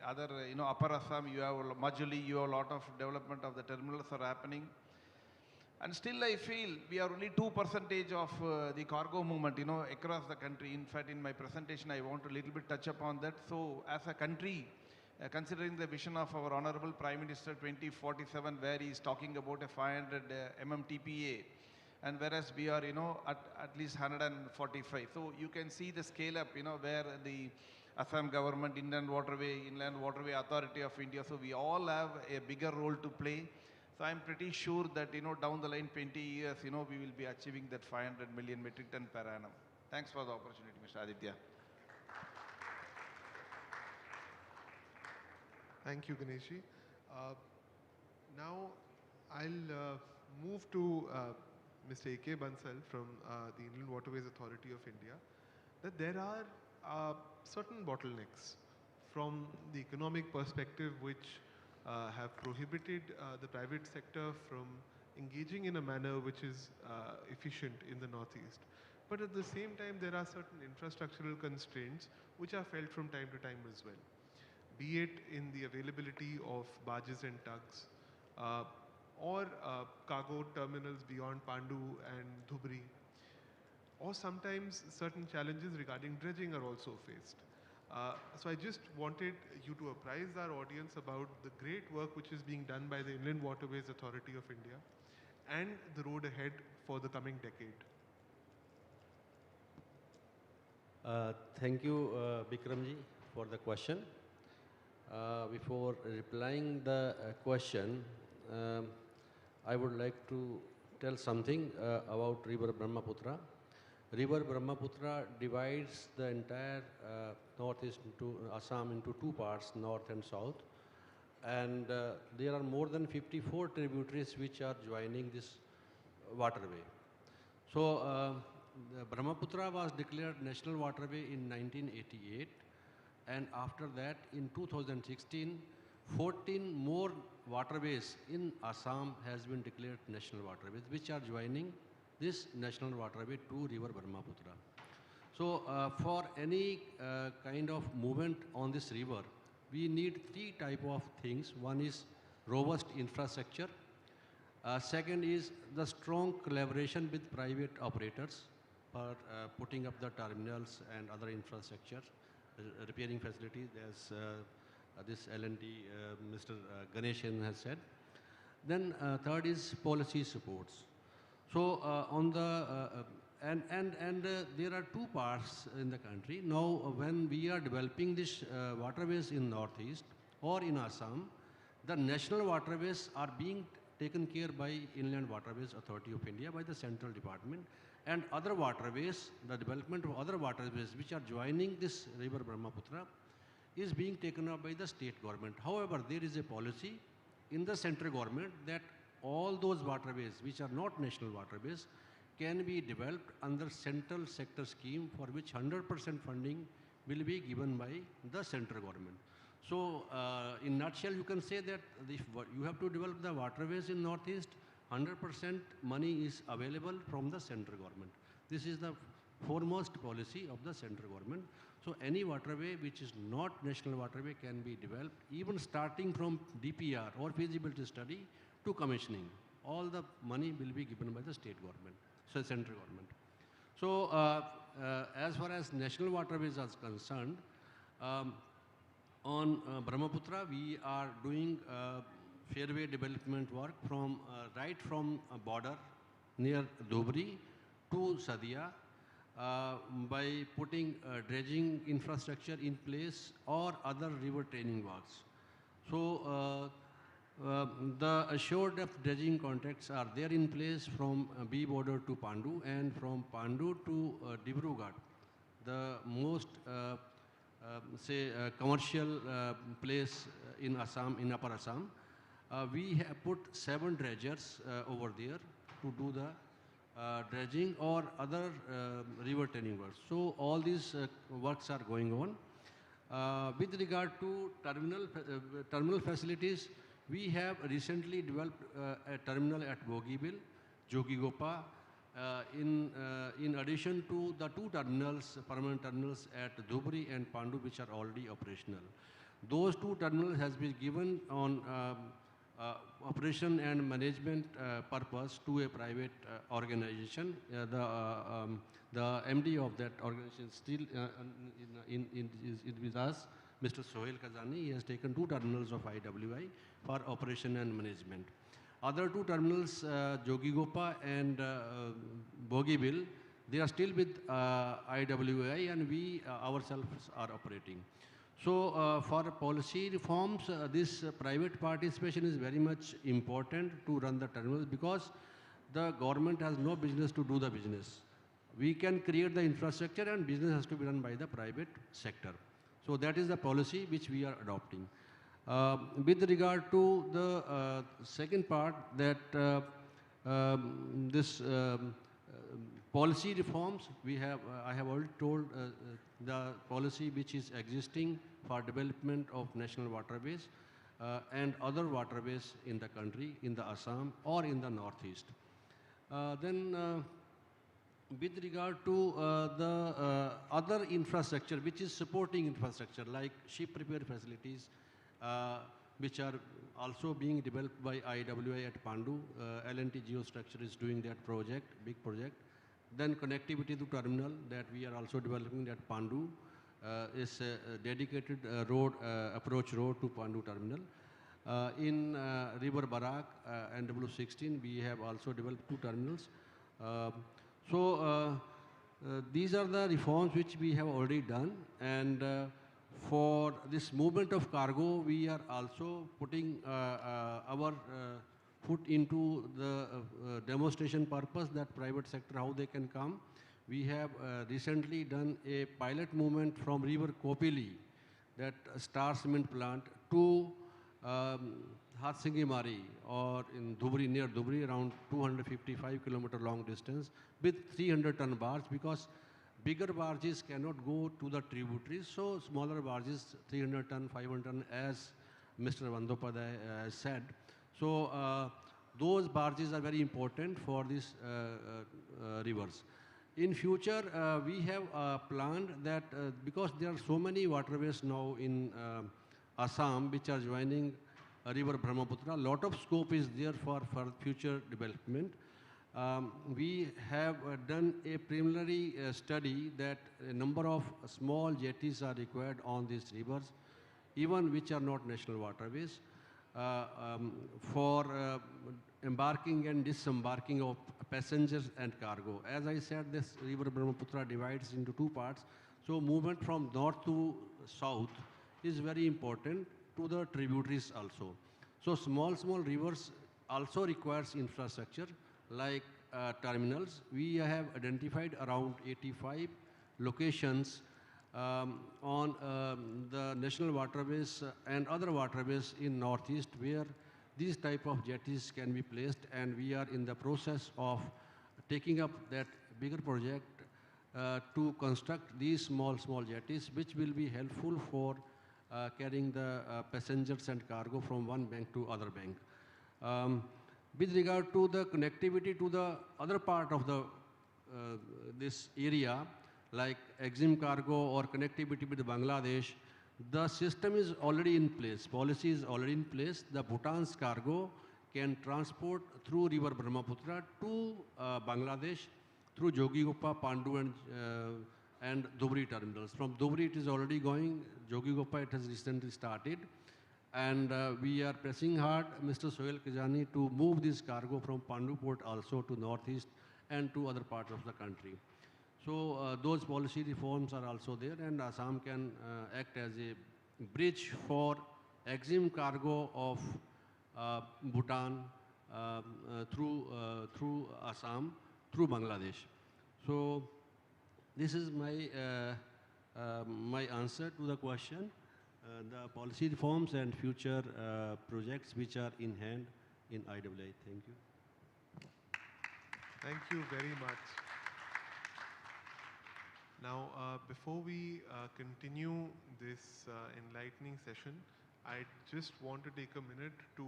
other Upper Assam, you have Majuli, you have a lot of development of the terminals are happening. And still I feel we are only 2% of the cargo movement, across the country. In fact, in my presentation, I want to little bit touch upon that. So as a country, considering the vision of our Honorable Prime Minister 2047, where he is talking about a 500 MMTPA, and whereas we are, at least 145. So you can see the scale up, where the Assam government, Inland Waterway Authority of India, so we all have a bigger role to play. So I'm pretty sure that, down the line 20 years, we will be achieving that 500 million metric ton per annum. Thanks for the opportunity, Mr. Aditya. Thank you, Ganeshi. Now I'll move to Mr. A.K. Bansal from the Inland Waterways Authority of India, that there are certain bottlenecks from the economic perspective which have prohibited the private sector from engaging in a manner which is efficient in the Northeast. But at the same time, there are certain infrastructural constraints which are felt from time to time as well, be it in the availability of barges and tugs, or cargo terminals beyond Pandu and Dhubri, or sometimes certain challenges regarding dredging are also faced. So I just wanted you to apprise our audience about the great work which is being done by the Inland Waterways Authority of India and the road ahead for the coming decade. Thank you, Bikramji, for the question. Before replying the question, I would like to tell something about River Brahmaputra. River Brahmaputra divides the entire northeast into Assam into two parts, north and south. And there are more than 54 tributaries which are joining this waterway. So the Brahmaputra was declared national waterway in 1988. And after that, in 2016, 14 more waterways in Assam has been declared national waterways, which are joining this national waterway to River Brahmaputra. So for any kind of movement on this river, we need three type of things. One is robust infrastructure. Second is the strong collaboration with private operators for putting up the terminals and other infrastructure, repairing facilities, as this L&D Mr. Ganeshan has said. Then third is policy supports. So on the there are two parts in the country. Now when we are developing these waterways in Northeast or in Assam, the national waterways are being taken care by Inland Waterways Authority of India, by the central department, and other waterways, the development of other waterways which are joining this river Brahmaputra is being taken up by the state government. However, there is a policy in the central government that all those waterways which are not national waterways can be developed under central sector scheme, for which 100% funding will be given by the central government. So in nutshell, you can say that if you have to develop the waterways in Northeast, 100% money is available from the central government. This is the foremost policy of the central government. So any waterway which is not national waterway can be developed, even starting from DPR or feasibility study to commissioning. All the money will be given by the state government, so central government. So as far as national waterways are concerned, on Brahmaputra, we are doing fairway development work from right from a border near Dhubri to Sadia by putting dredging infrastructure in place or other river training works. So the assured depth dredging contracts are there in place from B border to Pandu, and from Pandu to Dibrugarh, the most commercial place in Assam, in Upper Assam. We have put 7 dredgers over there to do the dredging or other river training works. So all these works are going on. With regard to terminal facilities, we have recently developed a terminal at Bogibil, Jogigopa, in addition to the two terminals, permanent terminals at Dhubri and Pandu, which are already operational. Those two terminals has been given on operation and management purpose to a private organization. The MD of that organization still is with us, Mr. Sohail Kazani. He has taken two terminals of IWI for operation and management. Other two terminals, Jogigopa and Bogeyville, they are still with IWI, and we ourselves are operating. So for policy reforms, this private participation is very much important to run the terminals, because the government has no business to do the business. We can create the infrastructure, and business has to be run by the private sector. So that is the policy which we are adopting. With regard to the second part, that this policy reforms, I have already told the policy which is existing for development of national waterways and other waterways in the country, in the Assam or in the Northeast. With regard to the other infrastructure, which is supporting infrastructure, like ship repair facilities, which are also being developed by IWI at Pandu. L&T Geostructure is doing that project, big project. Then connectivity to terminal that we are also developing at Pandu is a dedicated approach road to Pandu terminal. In River Barak, NW16, we have also developed two terminals. These are the reforms which we have already done, and for this movement of cargo, we are also putting our foot into the demonstration purpose that private sector, how they can come. We have recently done a pilot movement from River Kopili, that Star Cement plant, to Hatsingi Mari, or in Dhubri, near Dhubri, around 255-kilometer long distance, with 300-ton barge, because bigger barges cannot go to the tributaries, so smaller barges, 300-ton, 500-ton, as Mr. Vandopadhyay has said. So those barges are very important for these rivers. In future, we have planned that because there are so many waterways now in Assam which are joining River Brahmaputra, a lot of scope is there for future development. We have done a preliminary study that a number of small jetties are required on these rivers, even which are not national waterways, for embarking and disembarking of passengers and cargo. As I said, this River Brahmaputra divides into two parts. So movement from north to south is very important to the tributaries also. So small rivers also requires infrastructure like terminals. We have identified around 85 locations on the national waterways and other waterways in Northeast where these type of jetties can be placed, and we are in the process of taking up that bigger project to construct these small jetties, which will be helpful for carrying the passengers and cargo from one bank to other bank. With regard to the connectivity to the other part of the this area, like EXIM cargo or connectivity with Bangladesh, the system is already in place. Policy is already in place. The Bhutan's cargo can transport through River Brahmaputra to Bangladesh through Jogigopa, Pandu, and Dhubri terminals. From Dhubri, it is already going. Jogigopa, it has recently started. And we are pressing hard, Mr. Sohail Kazani, to move this cargo from Pandu port also to Northeast and to other parts of the country. So those policy reforms are also there, and Assam can act as a bridge for EXIM cargo of Bhutan through Assam, through Bangladesh. So this is my my answer to the question. The policy reforms and future projects which are in hand in IWA. Thank you. Thank you very much. Now, before we continue this enlightening session, I just want to take a minute to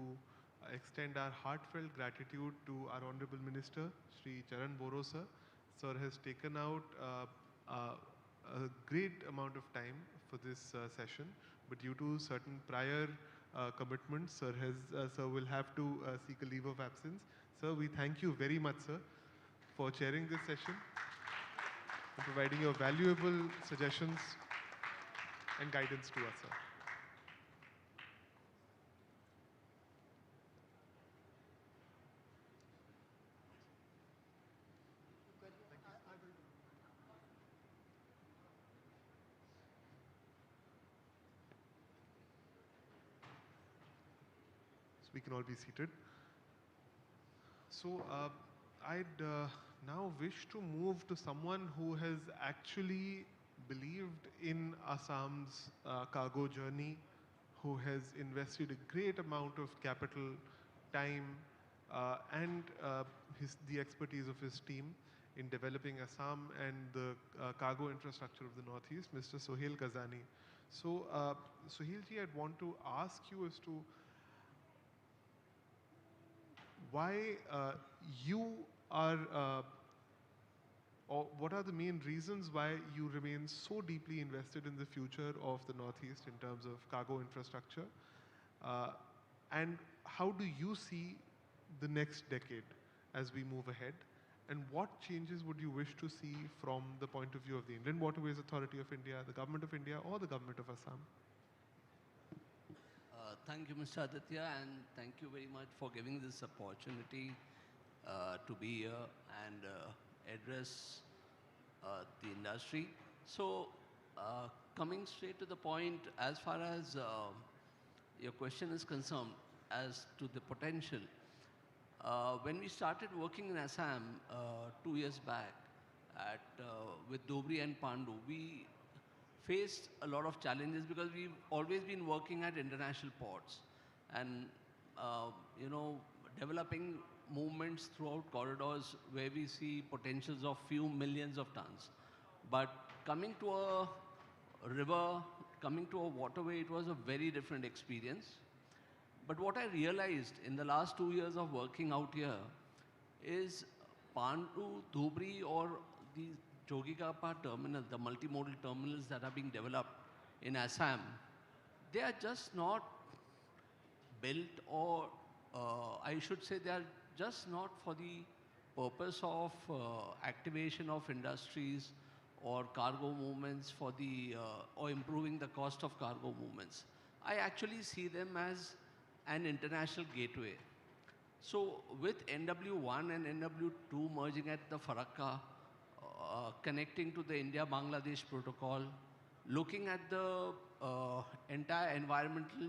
extend our heartfelt gratitude to our Honorable Minister, Shri Charan Boro sir. Sir has taken out a great amount of time for this session, but due to certain prior commitments, sir will have to seek a leave of absence. Sir, we thank you very much, sir, for chairing this session and providing your valuable suggestions and guidance to us, sir. So we can all be seated. So I'd now wish to move to someone who has actually believed in Assam's cargo journey, who has invested a great amount of capital, time, and the expertise of his team in developing Assam and the cargo infrastructure of the Northeast, Mr. Sohail Kazani. So, Sohailji, I'd want to ask you as to why you are, or what are the main reasons why you remain so deeply invested in the future of the Northeast in terms of cargo infrastructure? And how do you see the next decade as we move ahead? And what changes would you wish to see from the point of view of the Inland Waterways Authority of India, the Government of India, or the Government of Assam? Thank you, Mr. Aditya, and thank you very much for giving this opportunity to be here and address the industry. So, coming straight to the point, as far as your question is concerned, as to the potential, when we started working in Assam 2 years back with Dobri and Pandu, we faced a lot of challenges because we've always been working at international ports and developing movements throughout corridors where we see potentials of few millions of tons. But coming to a river, coming to a waterway, it was a very different experience. But what I realized in the last 2 years of working out here is Pandu, Dhubri, or the Jogikapa terminal, the multimodal terminals that are being developed in Assam, they are just not built, or I should say they are just not for the purpose of activation of industries or cargo movements for the or improving the cost of cargo movements. I actually see them as an international gateway. So with NW1 and NW2 merging at the Farakka, connecting to the India-Bangladesh protocol, looking at the entire environmental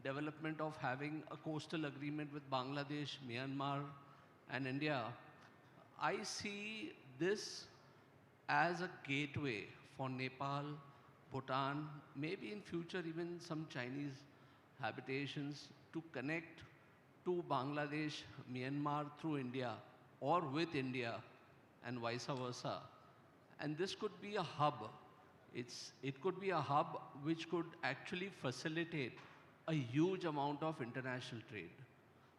development of having a coastal agreement with Bangladesh, Myanmar, and India, I see this as a gateway for Nepal, Bhutan, maybe in future even some Chinese habitations to connect to Bangladesh, Myanmar through India or with India and vice versa. And this could be a hub. It could be a hub which could actually facilitate a huge amount of international trade.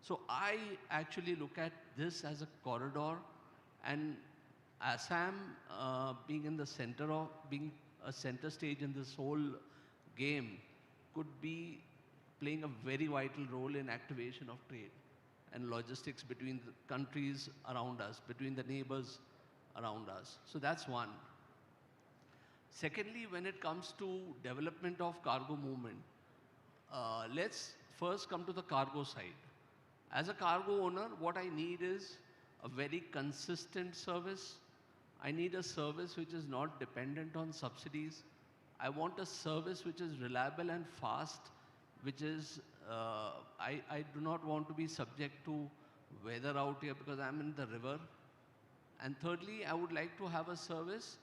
So I actually look at this as a corridor, and Assam being in the center of, being a center stage in this whole game could be playing a very vital role in activation of trade and logistics between the countries around us, between the neighbors around us. So that's one. Secondly, when it comes to development of cargo movement, let's first come to the cargo side. As a cargo owner, what I need is a very consistent service. I need a service which is not dependent on subsidies. I want a service which is reliable and fast, which is, I do not want to be subject to weather out here because I'm in the river. And thirdly, I would like to have a service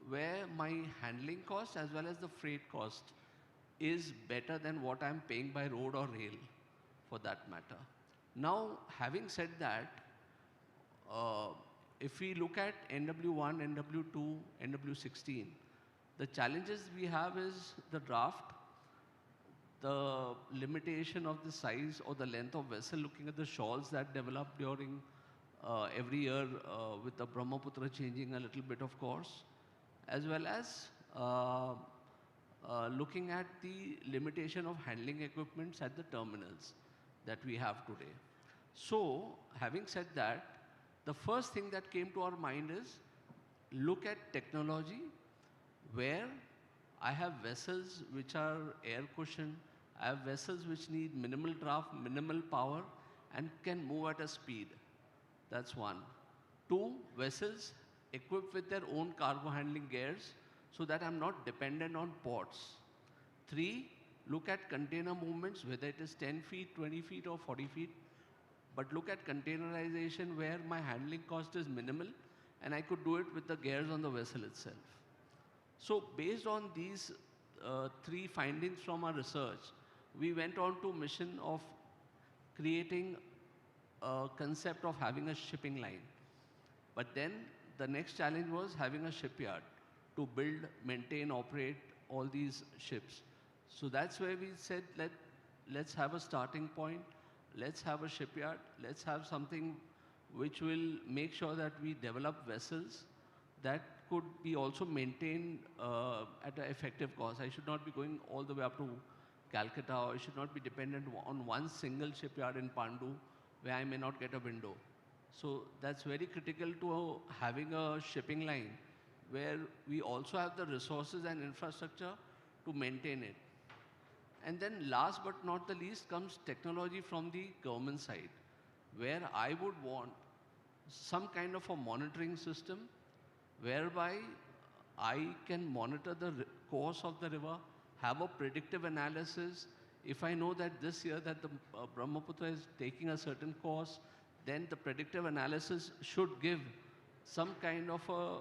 where my handling cost as well as the freight cost is better than what I'm paying by road or rail, for that matter. Now, having said that, if we look at NW1, NW2, NW16, the challenges we have is the draft. the limitation of the size or the length of vessel, looking at the shawls that develop during every year with the Brahmaputra changing a little bit of course, as well as looking at the limitation of handling equipments at the terminals that we have today. So, having said that, the first thing that came to our mind is look at technology where I have vessels which are air cushioned, I have vessels which need minimal draft, minimal power, and can move at a speed. That's one. Two, vessels equipped with their own cargo handling gears so that I'm not dependent on ports. Three, look at container movements, whether it is 10 feet, 20 feet, or 40 feet. But look at containerization where my handling cost is minimal and I could do it with the gears on the vessel itself. So based on these three findings from our research, we went on to mission of creating a concept of having a shipping line. But then the next challenge was having a shipyard to build, maintain, operate all these ships. So that's where we said, let's have a starting point, let's have a shipyard, let's have something which will make sure that we develop vessels that could be also maintained at an effective cost. I should not be going all the way up to Calcutta, or I should not be dependent on one single shipyard in Pandu where I may not get a window. So that's very critical to having a shipping line where we also have the resources and infrastructure to maintain it. And then last but not the least comes technology from the government side, where I would want some kind of a monitoring system whereby I can monitor the course of the river, have a predictive analysis. If I know that this year that the Brahmaputra is taking a certain course, then the predictive analysis should give some kind of a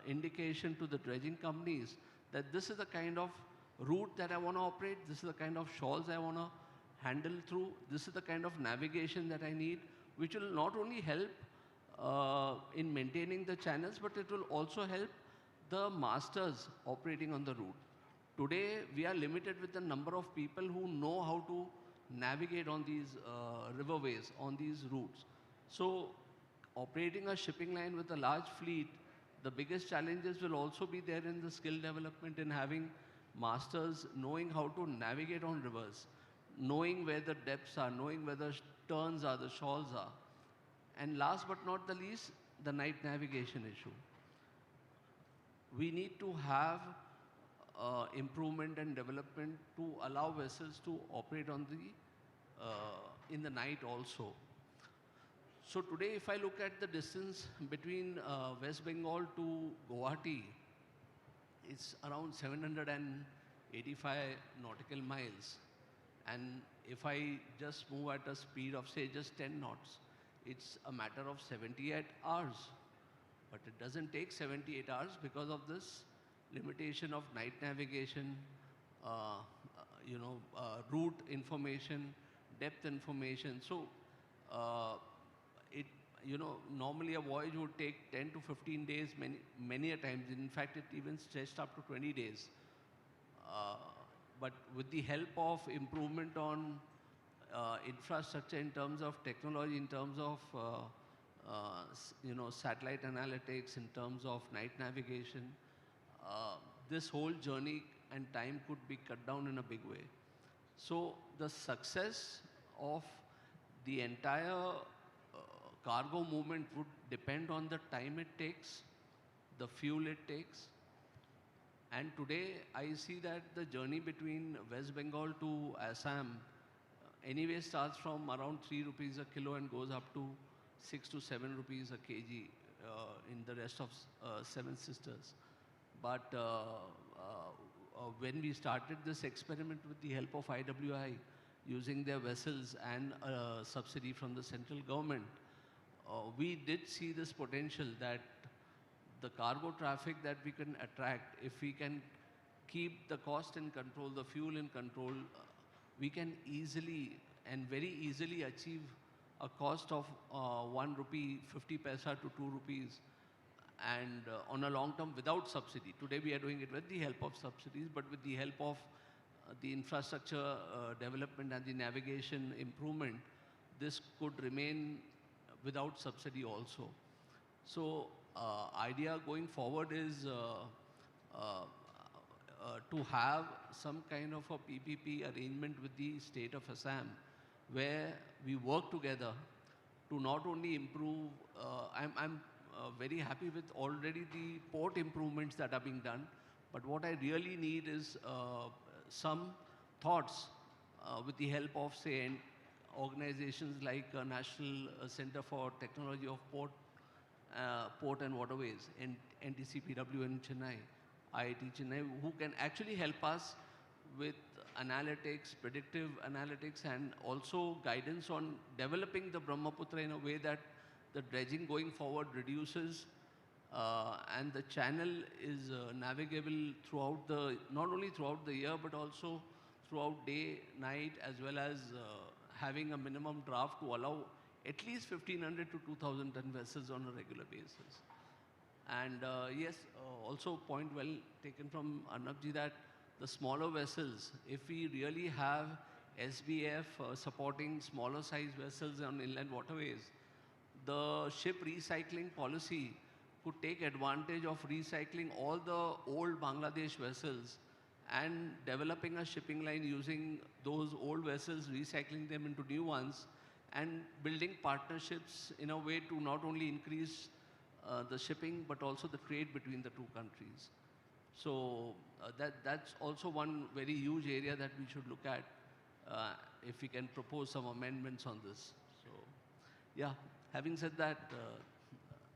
indication to the dredging companies that this is the kind of route that I want to operate, this is the kind of shawls I want to handle through, this is the kind of navigation that I need, which will not only help in maintaining the channels, but it will also help the masters operating on the route. Today, we are limited with the number of people who know how to navigate on these riverways, on these routes. So, operating a shipping line with a large fleet, the biggest challenges will also be there in the skill development in having masters knowing how to navigate on rivers, knowing where the depths are, knowing where the turns are, the shawls are. And last but not the least, the night navigation issue. We need to have improvement and development to allow vessels to operate on the in the night also. So today, if I look at the distance between West Bengal to Guwahati, it's around 785 nautical miles. And if I just move at a speed of say just 10 knots, it's a matter of 78 hours. But it doesn't take 78 hours because of this limitation of night navigation, route information, depth information. So, normally a voyage would take 10 to 15 days, many a times. In fact, it even stretched up to 20 days. But with the help of improvement on infrastructure in terms of technology, in terms of satellite analytics, in terms of night navigation, this whole journey and time could be cut down in a big way. So the success of the entire cargo movement would depend on the time it takes, the fuel it takes. And today I see that the journey between West Bengal to Assam anyway starts from around 3 rupees a kilo and goes up to 6 to 7 rupees a kg in the rest of Seven Sisters. But when we started this experiment with the help of IWI, using their vessels and a subsidy from the central government, we did see this potential that the cargo traffic that we can attract, if we can keep the cost in control, the fuel in control, we can easily and very easily achieve a cost of 1 rupee 50 paisa to 2 rupees, and on a long term without subsidy. Today we are doing it with the help of subsidies, but with the help of the infrastructure development and the navigation improvement, this could remain without subsidy also. So idea going forward is to have some kind of a PPP arrangement with the state of Assam, where we work together to not only improve, I'm very happy with already the port improvements that are being done, but what I really need is some thoughts with the help of, say, organizations like National Center for Technology of Port and Waterways, and NTCPW in Chennai, IIT Chennai, who can actually help us with analytics, predictive analytics, and also guidance on developing the Brahmaputra in a way that the dredging going forward reduces and the channel is navigable throughout the, not only throughout the year, but also throughout day, night, as well as having a minimum draft to allow at least 1,500 to 2,000 ton vessels on a regular basis. And yes, also point well taken from Arnabji that the smaller vessels, if we really have SBF supporting smaller size vessels on inland waterways, the ship recycling policy could take advantage of recycling all the old Bangladesh vessels and developing a shipping line using those old vessels, recycling them into new ones, and building partnerships in a way to not only increase the shipping, but also the trade between the two countries. So that's also one very huge area that we should look at if we can propose some amendments on this. So yeah, having said that,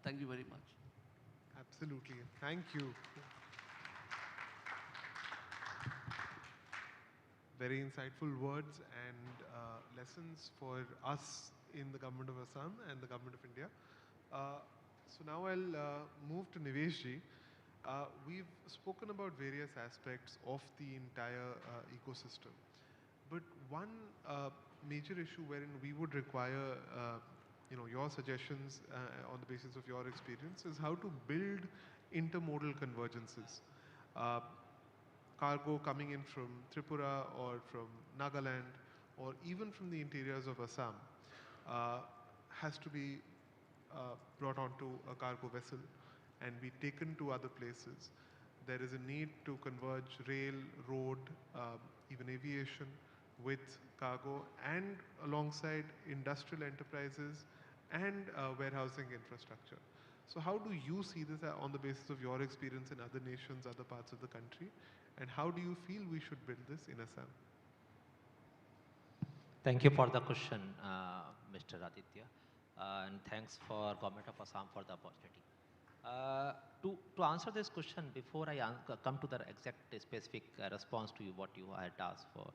thank you very much. Absolutely. Thank you. Very insightful words and lessons for us in the government of Assam and the government of India. So now I'll move to Niveshji. We've spoken about various aspects of the entire ecosystem, but one major issue wherein we would require your suggestions on the basis of your experience is how to build intermodal convergences. Cargo coming in from Tripura or from Nagaland or even from the interiors of Assam has to be brought onto a cargo vessel and be taken to other places. There is a need to converge rail, road, even aviation with cargo and alongside industrial enterprises and warehousing infrastructure. So how do you see this on the basis of your experience in other nations, other parts of the country? And how do you feel we should build this in Assam? Thank you for the question, Mr. Aditya. And thanks for Government of Assam for the opportunity. To answer this question, before I come to the exact specific response to you, what you had asked for,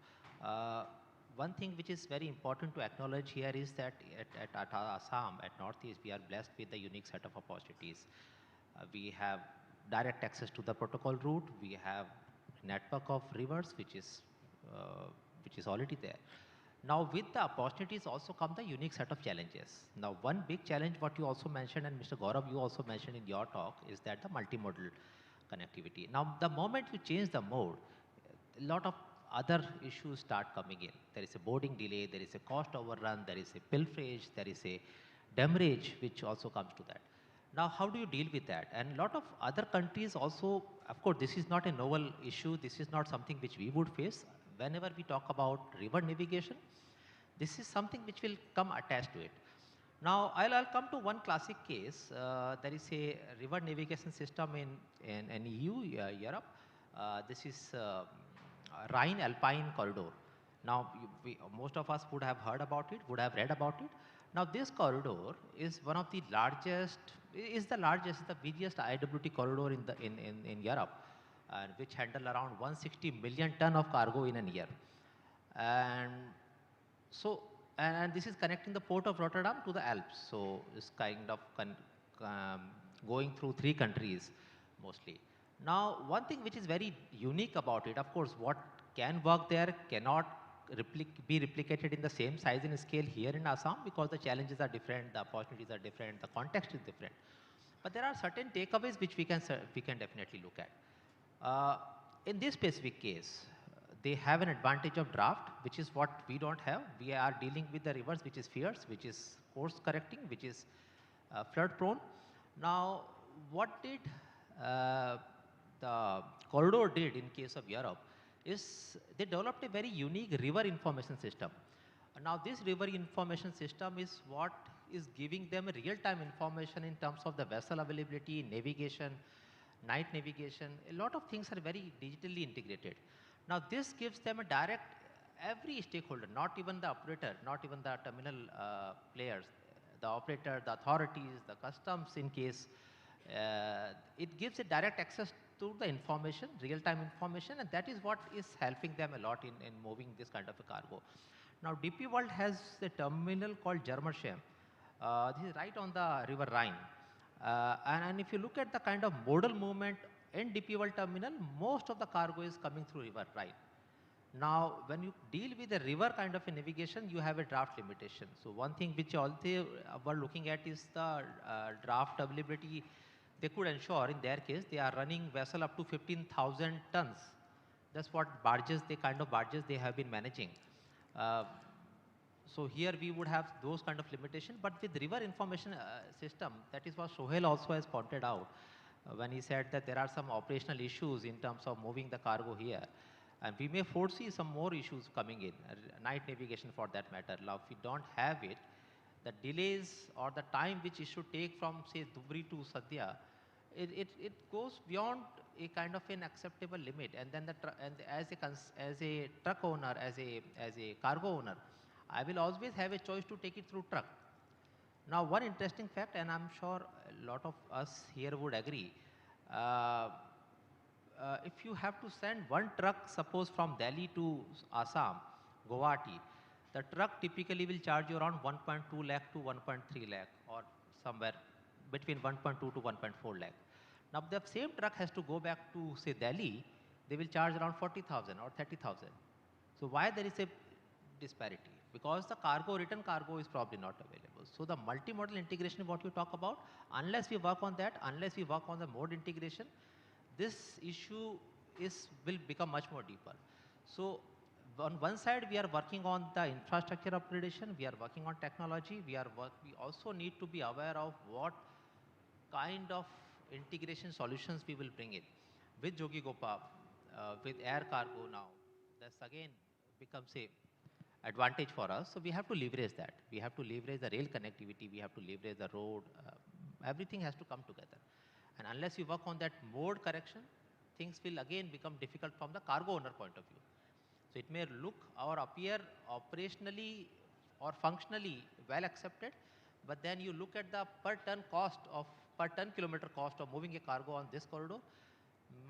one thing which is very important to acknowledge here is that at Assam, at Northeast, we are blessed with a unique set of opportunities. We have direct access to the protocol route. We have network of rivers, which is already there. Now, with the opportunities also come the unique set of challenges. Now, one big challenge, what you also mentioned, and Mr. Gaurav, you also mentioned in your talk, is that the multimodal connectivity. Now, the moment you change the mode, a lot of other issues start coming in. There is a boarding delay, there is a cost overrun, there is a pilferage, there is a demurrage, which also comes to that. Now, how do you deal with that? And a lot of other countries also, of course, this is not a novel issue. This is not something which we would face. Whenever we talk about river navigation, this is something which will come attached to it. Now, I'll come to one classic case. There is a river navigation system in EU, Europe. This is Rhine-Alpine corridor. Now, most of us would have heard about it, would have read about it. Now, this corridor is one of the largest, the busiest IWT corridor in Europe, which handle around 160 million ton of cargo in a year. And so, and this is connecting the port of Rotterdam to the Alps. So, it's kind of going through 3 countries mostly. Now, one thing which is very unique about it, of course, what can work there cannot be replicated in the same size and scale here in Assam, because the challenges are different, the opportunities are different, the context is different. But there are certain takeaways which we can definitely look at. In this specific case, they have an advantage of draft, which is what we don't have. We are dealing with the rivers, which is fierce, which is course correcting, which is flood prone. Now, what did the corridor did in case of Europe is they developed a very unique river information system. Now, this river information system is what is giving them real-time information in terms of the vessel availability, navigation, night navigation. A lot of things are very digitally integrated. Now, this gives them a direct, every stakeholder, not even the operator, not even the terminal players, the operator, the authorities, the customs in case, it gives a direct access to the information, real-time information, and that is what is helping them a lot in moving this kind of a cargo. Now, DP World has a terminal called Germersheim. This is right on the river Rhine. And if you look at the kind of modal movement in DP World terminal, most of the cargo is coming through river Rhine. Now, when you deal with a river kind of a navigation, you have a draft limitation. So, one thing which all they were looking at is the draft availability. They could ensure in their case, they are running vessel up to 15,000 tons. That's what barges, the kind of barges they have been managing. So here we would have those kind of limitation, but with river information system, that is what Sohail also has pointed out when he said that there are some operational issues in terms of moving the cargo here. And we may foresee some more issues coming in, night navigation for that matter. Now, if we don't have it, the delays or the time which it should take from, say, Dhubri to Sadhya, it goes beyond a kind of an acceptable limit. And then as a truck owner, as a cargo owner, I will always have a choice to take it through truck. Now, one interesting fact, and I'm sure a lot of us here would agree, if you have to send one truck, suppose from Delhi to Assam, Guwahati, the truck typically will charge you around 1.2 lakh to 1.3 lakh, or somewhere between 1.2 to 1.4 lakh. Now, the same truck has to go back to, say, Delhi, they will charge around 40,000 or 30,000. So, why there is a disparity? Because the cargo, return cargo is probably not available. So, the multimodal integration what you talk about, unless we work on that, unless we work on the mode integration, this issue will become much more deeper. So, on one side, we are working on the infrastructure upgradation, we are working on technology, we also need to be aware of what kind of integration solutions we will bring in. With Jogigopa, with air cargo now, that's again becomes a advantage for us. So, we have to leverage that. We have to leverage the rail connectivity, we have to leverage the road, everything has to come together. And unless you work on that mode correction, things will again become difficult from the cargo owner point of view. So, it may look or appear operationally or functionally well accepted, but then you look at the per ton kilometer cost of moving a cargo on this corridor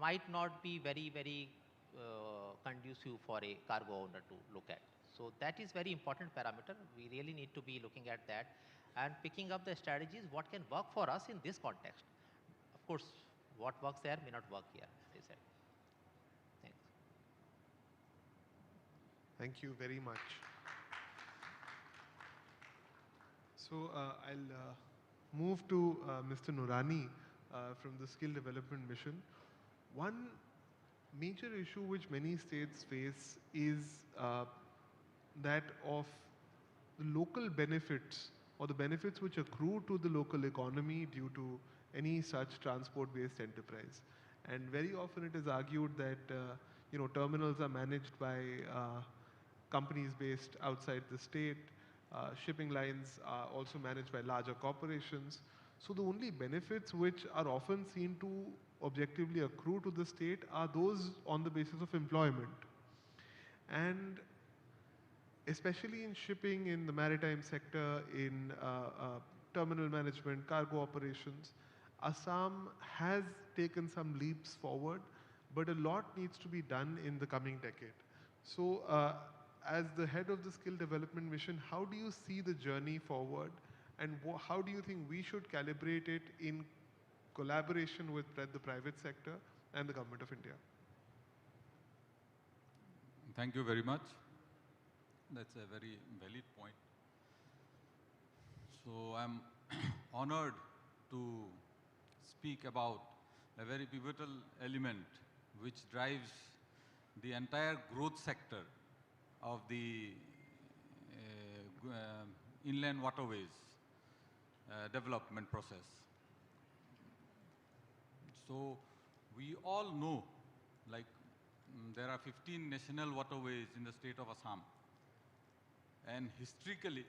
might not be very, very conducive for a cargo owner to look at. So, that is very important parameter. We really need to be looking at that and picking up the strategies, what can work for us in this context. Of course, what works there may not work here, they said. Thanks. Thank you very much. So I'll move to Mr. Nurani from the Skill Development Mission. One major issue which many states face is that of the local benefits or the benefits which accrue to the local economy due to any such transport-based enterprise. And very often it is argued that terminals are managed by companies based outside the state. Shipping lines are also managed by larger corporations. So the only benefits which are often seen to objectively accrue to the state are those on the basis of employment. And especially in shipping, in the maritime sector, in terminal management, cargo operations, Assam has taken some leaps forward, but a lot needs to be done in the coming decade. So as the head of the Skill Development Mission, how do you see the journey forward, and how do you think we should calibrate it in collaboration with the private sector and the Government of India? Thank you very much. That's a very valid point. So I'm honored to speak about a very pivotal element which drives the entire growth sector of the inland waterways development process. So we all know, like there are 15 national waterways in the state of Assam. And historically,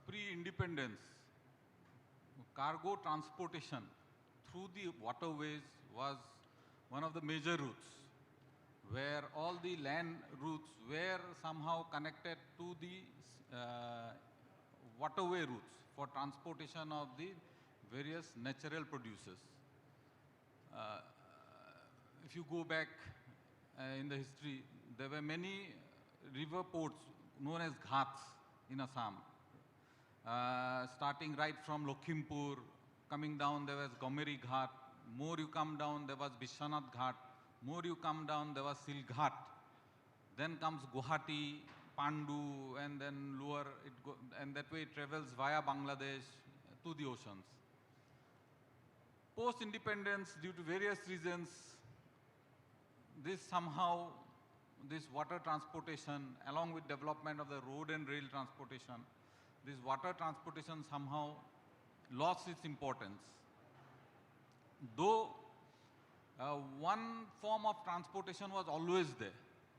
pre-independence, cargo transportation through the waterways was one of the major routes, where all the land routes were somehow connected to the waterway routes for transportation of the various natural producers. If you go back in the history, there were many river ports known as ghats in Assam. Starting right from Lakhimpur, coming down there was Gomeri Ghat. More you come down, there was Vishwanath Ghat. More you come down, there was Silghat. Then comes Guwahati, Pandu, and then lower, and that way it travels via Bangladesh to the oceans. Post-independence, due to various reasons, this water transportation, along with development of the road and rail transportation, this water transportation somehow lost its importance. Though one form of transportation was always there,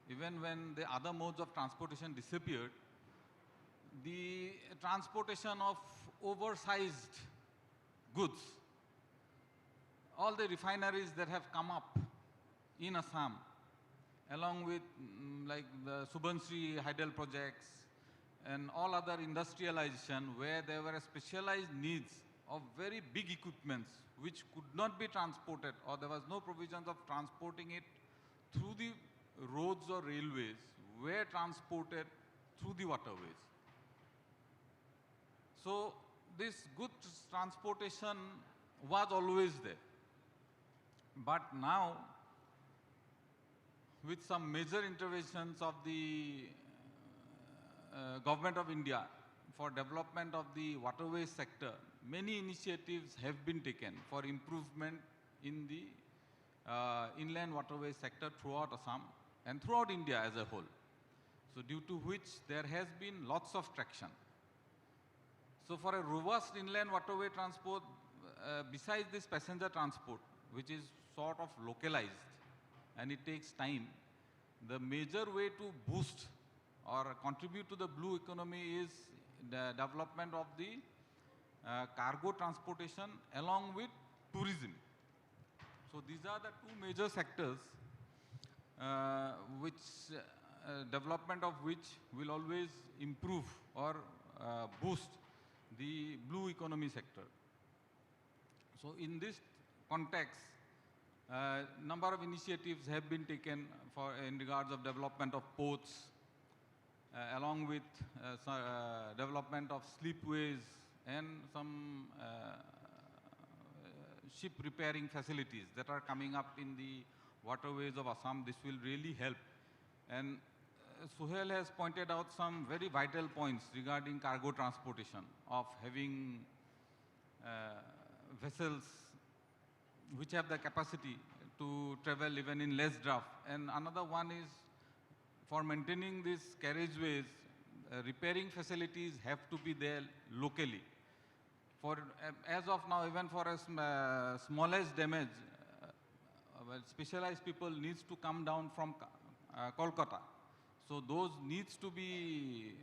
even when the other modes of transportation disappeared, the transportation of oversized goods, all the refineries that have come up in Assam, along with like the Subansiri Hydel projects and all other industrialization where there were specialized needs of very big equipments which could not be transported, or there was no provisions of transporting it through the roads or railways, were transported through the waterways. So this goods transportation was always there. But now, with some major interventions of the Government of India for development of the waterway sector, many initiatives have been taken for improvement in the inland waterway sector throughout Assam and throughout India as a whole. So due to which there has been lots of traction. So for a robust inland waterway transport, besides this passenger transport, which is sort of localized and it takes time, the major way to boost or contribute to the blue economy is the development of the cargo transportation along with tourism. So these are the two major sectors development of which will always improve or boost the blue economy sector. So in this context, number of initiatives have been taken in regards of development of ports, along with development of slipways and some ship repairing facilities that are coming up in the waterways of Assam. This will really help. And Suhail has pointed out some very vital points regarding cargo transportation, of having vessels which have the capacity to travel even in less draft. And another one is, for maintaining these carriageways, repairing facilities have to be there locally. For as of now, even for a smallest damage, specialized people needs to come down from Kolkata. So those needs to be,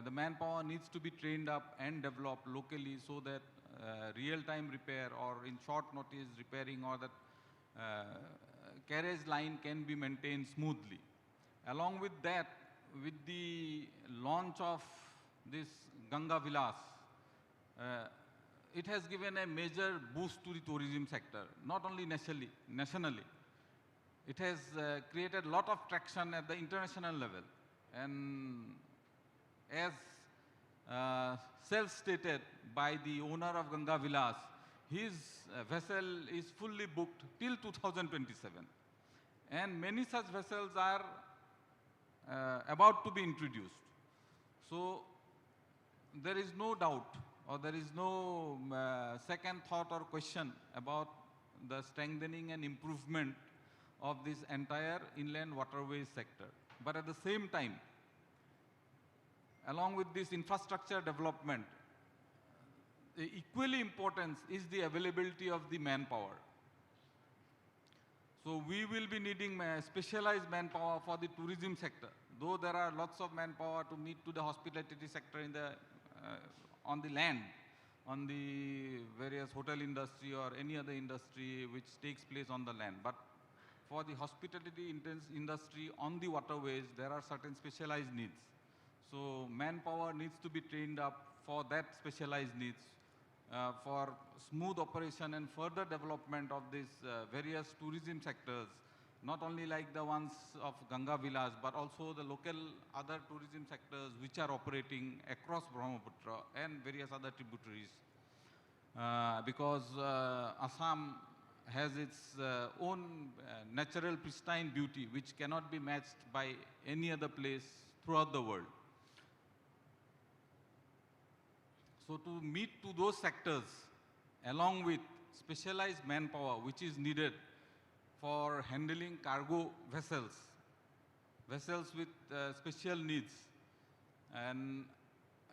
the manpower needs to be trained up and developed locally so that real-time repair or in short notice repairing or that carriage line can be maintained smoothly. Along with that, with the launch of this Ganga Vilas, it has given a major boost to the tourism sector, not only nationally. It has created a lot of traction at the international level. And as self-stated by the owner of Ganga Vilas, his vessel is fully booked till 2027. And many such vessels are about to be introduced. So there is no doubt or there is no second thought or question about the strengthening and improvement of this entire inland waterways sector. But at the same time, along with this infrastructure development, the equally importance is the availability of the manpower. So we will be needing specialized manpower for the tourism sector. Though there are lots of manpower to meet to the hospitality sector in the, on the land, on the various hotel industry or any other industry which takes place on the land. But for the hospitality industry on the waterways, there are certain specialized needs. So manpower needs to be trained up for that specialized needs, for smooth operation and further development of these various tourism sectors, not only like the ones of Ganga Vilas, but also the local other tourism sectors which are operating across Brahmaputra and various other tributaries. Because Assam has its own natural pristine beauty which cannot be matched by any other place throughout the world. So to meet to those sectors, along with specialized manpower which is needed for handling cargo vessels, vessels with special needs, and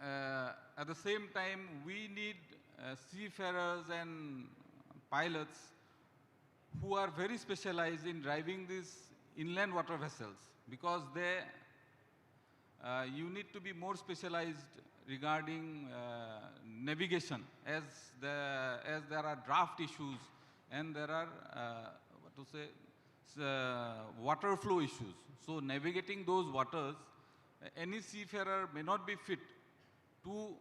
at the same time we need seafarers and pilots who are very specialized in driving these inland water vessels, because they you need to be more specialized regarding navigation, as there are draft issues and there are water flow issues. So navigating those waters, any seafarer may not be fit to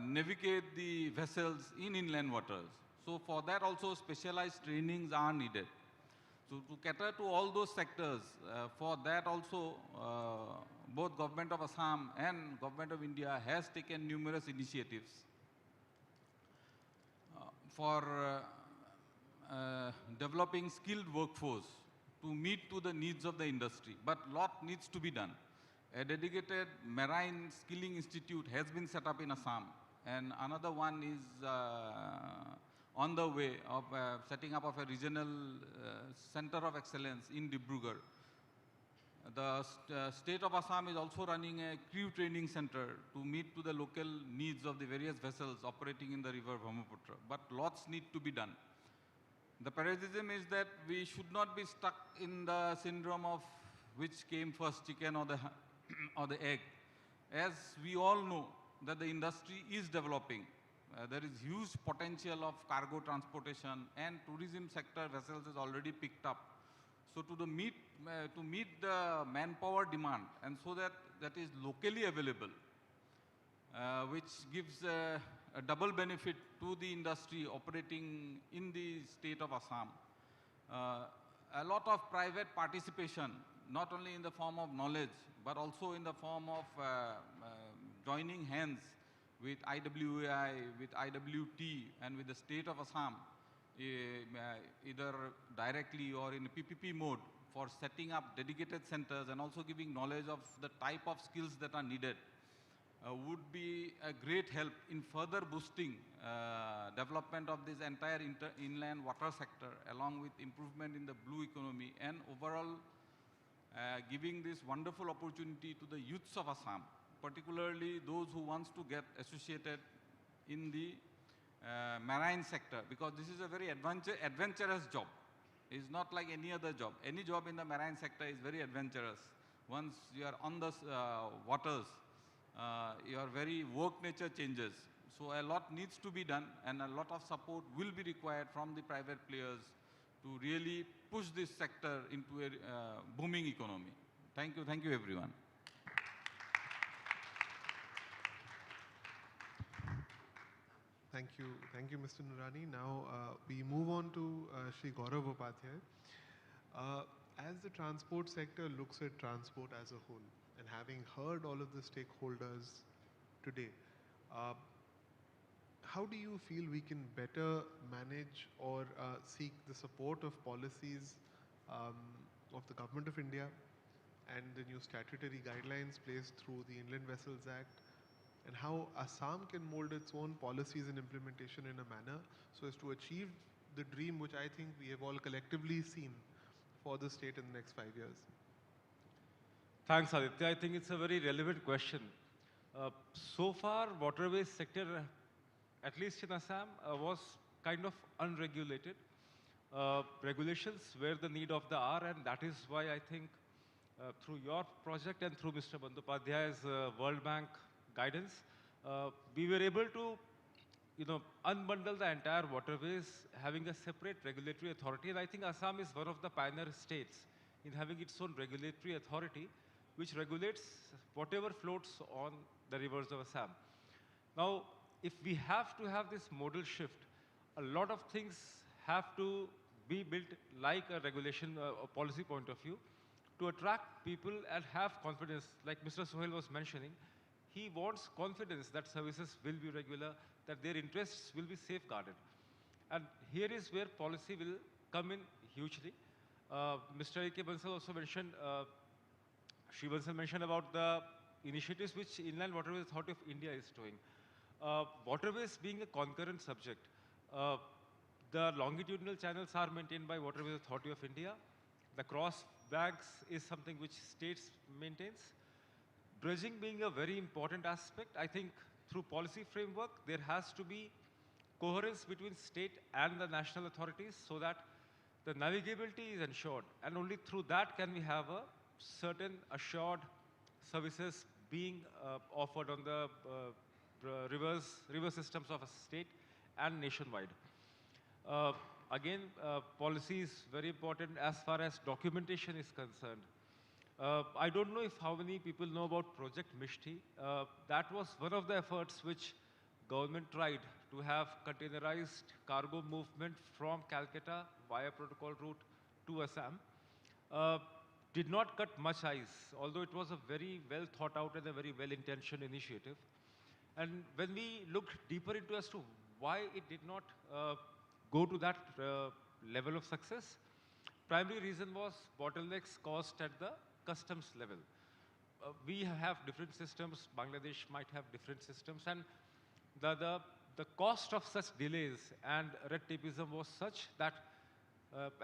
navigate the vessels in inland waters. So for that also specialized trainings are needed. So to cater to all those sectors, for that also both Government of Assam and Government of India has taken numerous initiatives for developing skilled workforce to meet to the needs of the industry. But lot needs to be done. A dedicated marine skilling institute has been set up in Assam, and another one is on the way of setting up of a regional center of excellence in Dibrugarh. The state of Assam is also running a crew training center to meet to the local needs of the various vessels operating in the river Brahmaputra. But lots need to be done. The parallelism is that we should not be stuck in the syndrome of which came first, chicken or the, or the egg. As we all know that the industry is developing, there is huge potential of cargo transportation, and tourism sector vessels is already picked up. So to meet the manpower demand, and so that is locally available, which gives a double benefit to the industry operating in the state of Assam. A lot of private participation, not only in the form of knowledge, but also in the form of joining hands with IWAI, with IWT, and with the state of Assam, either directly or in PPP mode, for setting up dedicated centers and also giving knowledge of the type of skills that are needed, would be a great help in further boosting development of this entire inland water sector, along with improvement in the blue economy, and overall giving this wonderful opportunity to the youths of Assam, particularly those who wants to get associated in the marine sector, because this is a very adventurous job. It's not like any other job. Any job in the marine sector is very adventurous. Once you are on the waters, your very work nature changes. So a lot needs to be done, and a lot of support will be required from the private players to really push this sector into a booming economy. Thank you everyone. Thank you, Mr. Nurani. Now we move on to Shri Gaurav Upadhyay. As the transport sector looks at transport as a whole, and having heard all of the stakeholders today, how do you feel we can better manage or seek the support of policies of the Government of India and the new statutory guidelines placed through the Inland Vessels Act, and how Assam can mold its own policies and implementation in a manner so as to achieve the dream which I think we have all collectively seen for the state in the next 5 years? Thanks, Aditya. I think it's a very relevant question. So far, waterways sector, at least in Assam, was kind of unregulated. Regulations were the need of the hour, and that is why I think through your project and through Mr. Bandyopadhyay's World Bank guidance, we were able to unbundle the entire waterways, having a separate regulatory authority. And I think Assam is one of the pioneer states in having its own regulatory authority, which regulates whatever floats on the rivers of Assam. Now, if we have to have this modal shift, a lot of things have to be built like a regulation or policy point of view to attract people and have confidence. Like Mr. Sohail was mentioning, he wants confidence that services will be regular, that their interests will be safeguarded. And here is where policy will come in hugely. Mr. A.K. Bansal also mentioned, Shri Bansal mentioned about the initiatives which Inland Waterways Authority of India is doing. Waterways being a concurrent subject, the longitudinal channels are maintained by Waterways Authority of India. The cross banks is something which states maintains. Dredging being a very important aspect, I think through policy framework, there has to be coherence between state and the national authorities so that the navigability is ensured. And only through that can we have a certain assured services being offered on the river systems of a state and nationwide. Again, policy is very important as far as documentation is concerned. I don't know if how many people know about Project Mishti. That was one of the efforts which government tried to have containerized cargo movement from Calcutta via protocol route to Assam. Did not cut much ice, although it was a very well thought out and a very well intentioned initiative. And when we looked deeper into as to why it did not go to that level of success, primary reason was bottlenecks caused at the customs level. We have different systems, Bangladesh might have different systems, and the cost of such delays and red tapeism was such that,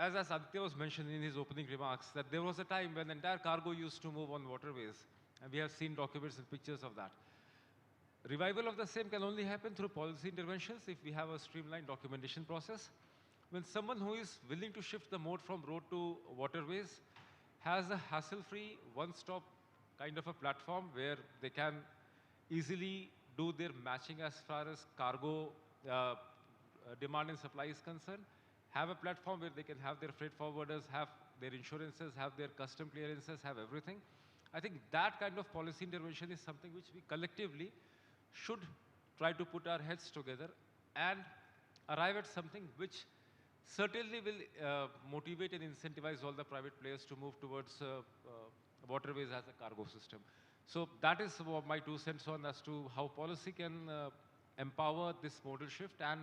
as Aditya was mentioning in his opening remarks, that there was a time when the entire cargo used to move on waterways, and we have seen documents and pictures of that. Revival of the same can only happen through policy interventions if we have a streamlined documentation process. When someone who is willing to shift the mode from road to waterways has a hassle-free, one-stop kind of a platform where they can easily do their matching as far as cargo demand and supply is concerned, have a platform where they can have their freight forwarders, have their insurances, have their custom clearances, have everything. I think that kind of policy intervention is something which we collectively should try to put our heads together and arrive at something which certainly will motivate and incentivize all the private players to move towards waterways as a cargo system. So that is my 2 cents on as to how policy can empower this modal shift and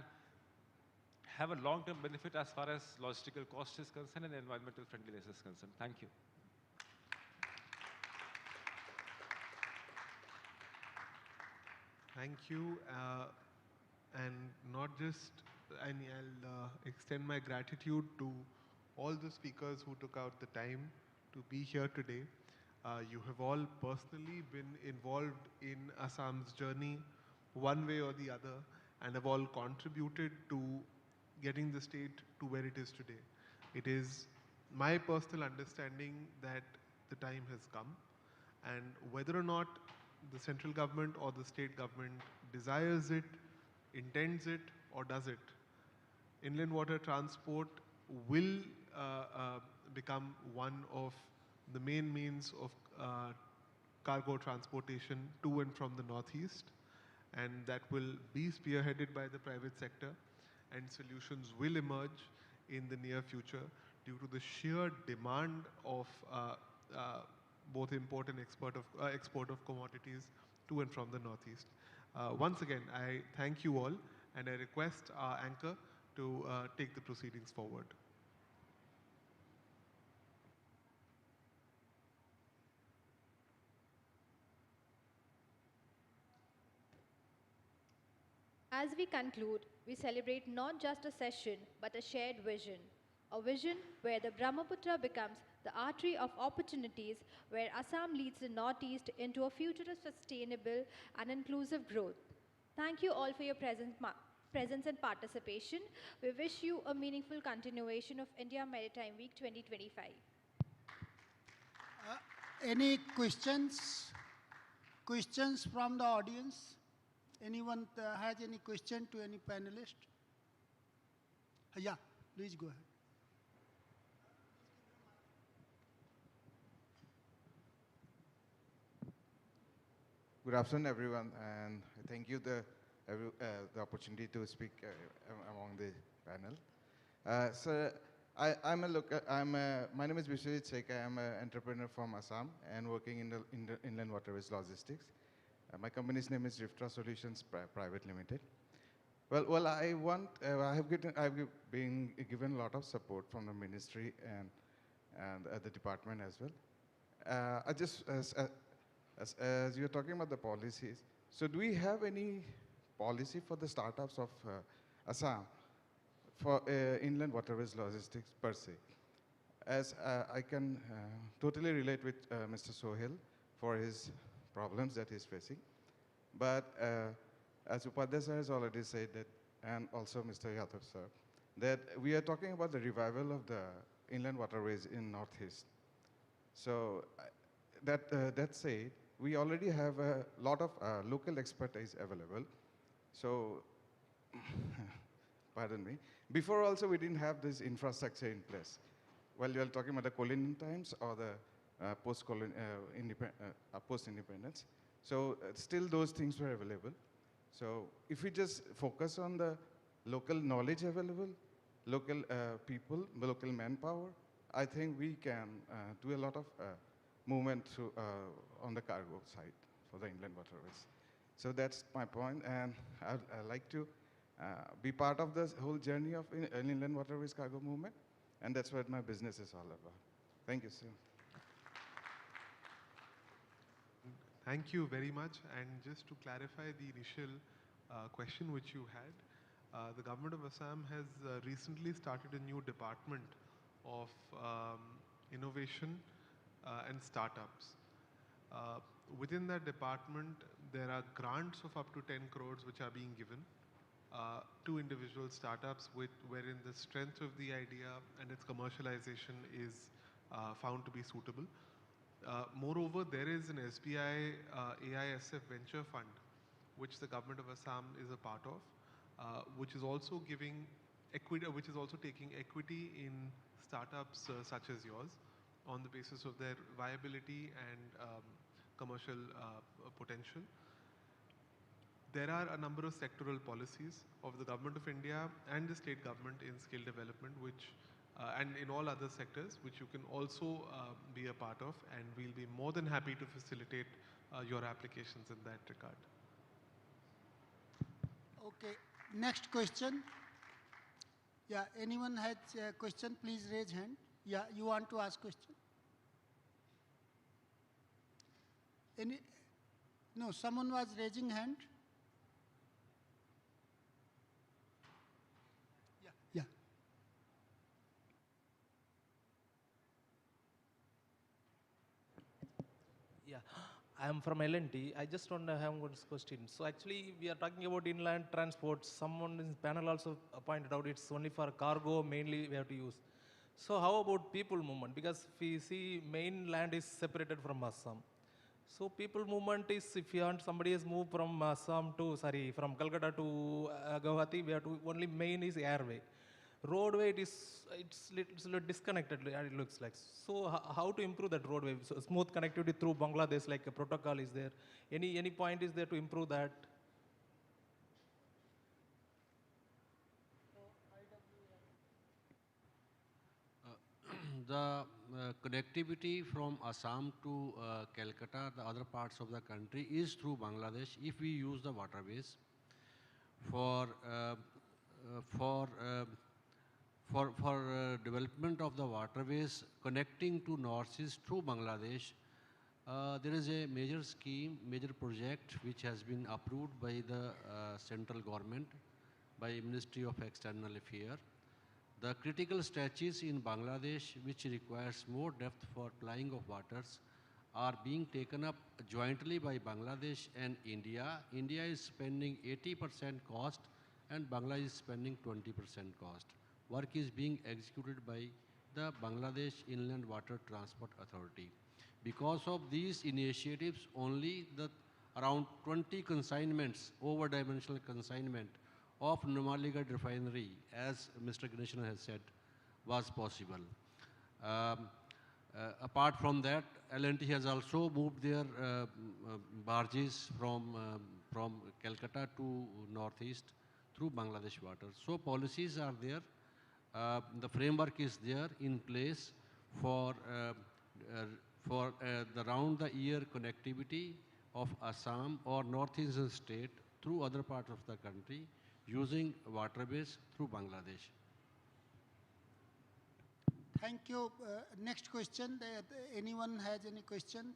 have a long-term benefit as far as logistical cost is concerned and environmental friendliness is concerned. Thank you. Thank you. And not just, I'll extend my gratitude to all the speakers who took out the time to be here today. You have all personally been involved in Assam's journey one way or the other and have all contributed to getting the state to where it is today. It is my personal understanding that the time has come, and whether or not the central government or the state government desires it, intends it, or does it, inland water transport will become one of the main means of cargo transportation to and from the northeast, and that will be spearheaded by the private sector, and solutions will emerge in the near future due to the sheer demand of both import and export of commodities to and from the northeast. Once again, I thank you all, and I request our anchor to take the proceedings forward. As we conclude, we celebrate not just a session, but a shared vision. A vision where the Brahmaputra becomes the artery of opportunities, where Assam leads the Northeast into a future of sustainable and inclusive growth. Thank you all for your presence and participation. We wish you a meaningful continuation of India Maritime Week 2025. Any questions? Questions from the audience? Anyone has any question to any panelist? Yeah, please go ahead. Good afternoon, everyone, and thank you the opportunity to speak among the panel. My name is Vishwajit Sheikh. I am an entrepreneur from Assam and working in the inland waterways logistics. My company's name is Riftra Solutions Private Limited. I've been given a lot of support from the ministry and the department as well. As you're talking about the policies, so do we have any policy for the startups of Assam for inland waterways logistics per se? As I can totally relate with Mr. Sohail for his problems that he's facing. But as Upadhyay sir has already said that, and also Mr. Yadav sir, that we are talking about the revival of the inland waterways in Northeast. So that said, we already have a lot of local expertise available. So, pardon me, before also we didn't have this infrastructure in place. While you are talking about the colonial times or the post-independence. So still those things were available. So if we just focus on the local knowledge available, local people, local manpower, I think we can do a lot of movement on the cargo side for the inland waterways. So that's my point, and I'd like to be part of this whole journey of inland waterways cargo movement, and that's what my business is all about. Thank you, sir. Thank you very much. And just to clarify the initial question which you had, the government of Assam has recently started a new department of innovation and startups. Within that department, there are grants of up to 10 crores which are being given to individual startups wherein the strength of the idea and its commercialization is found to be suitable. Moreover, there is an SBI AISF venture fund which the government of Assam is a part of, which is also giving equity, which is also taking equity in startups such as yours on the basis of their viability and commercial potential. There are a number of sectoral policies of the Government of India and the state government in skill development, which and in all other sectors, which you can also be a part of, and we'll be more than happy to facilitate your applications in that regard. Okay, next question. Yeah, anyone has a question, please raise hand. Yeah, you want to ask question? No, someone was raising hand. Yeah. Yeah, I am from L&T. I just want to have one question. So actually, we are talking about inland transport. Someone in the panel also pointed out it's only for cargo, mainly we have to use. So how about people movement? Because we see mainland is separated from Assam. So people movement is, if you want somebody has moved from from Calcutta to Guwahati, we have to, only main is airway. Roadway, it's little disconnected, it looks like. So how to improve that roadway? So smooth connectivity through Bangladesh, like a protocol is there. Any point is there to improve that? The connectivity from Assam to Calcutta, the other parts of the country, is through Bangladesh if we use the waterways for development of the waterways connecting to Northeast through Bangladesh. There is a major scheme, major project which has been approved by the central government, by Ministry of External Affairs. The critical stretches in Bangladesh, which requires more depth for plying of waters, are being taken up jointly by Bangladesh and India. India is spending 80% cost and Bangladesh is spending 20% cost. Work is being executed by the Bangladesh Inland Water Transport Authority. Because of these initiatives, only the around 20 consignments, over-dimensional consignment of Numaligarh refinery, as Mr. Ganeshan has said, was possible. Apart from that, L&T has also moved their barges from Calcutta to northeast through Bangladesh water. So policies are there. The framework is there in place for the round-the-year connectivity of Assam or northeastern state through other parts of the country using waterways through Bangladesh. Thank you. Next question. Anyone has any question?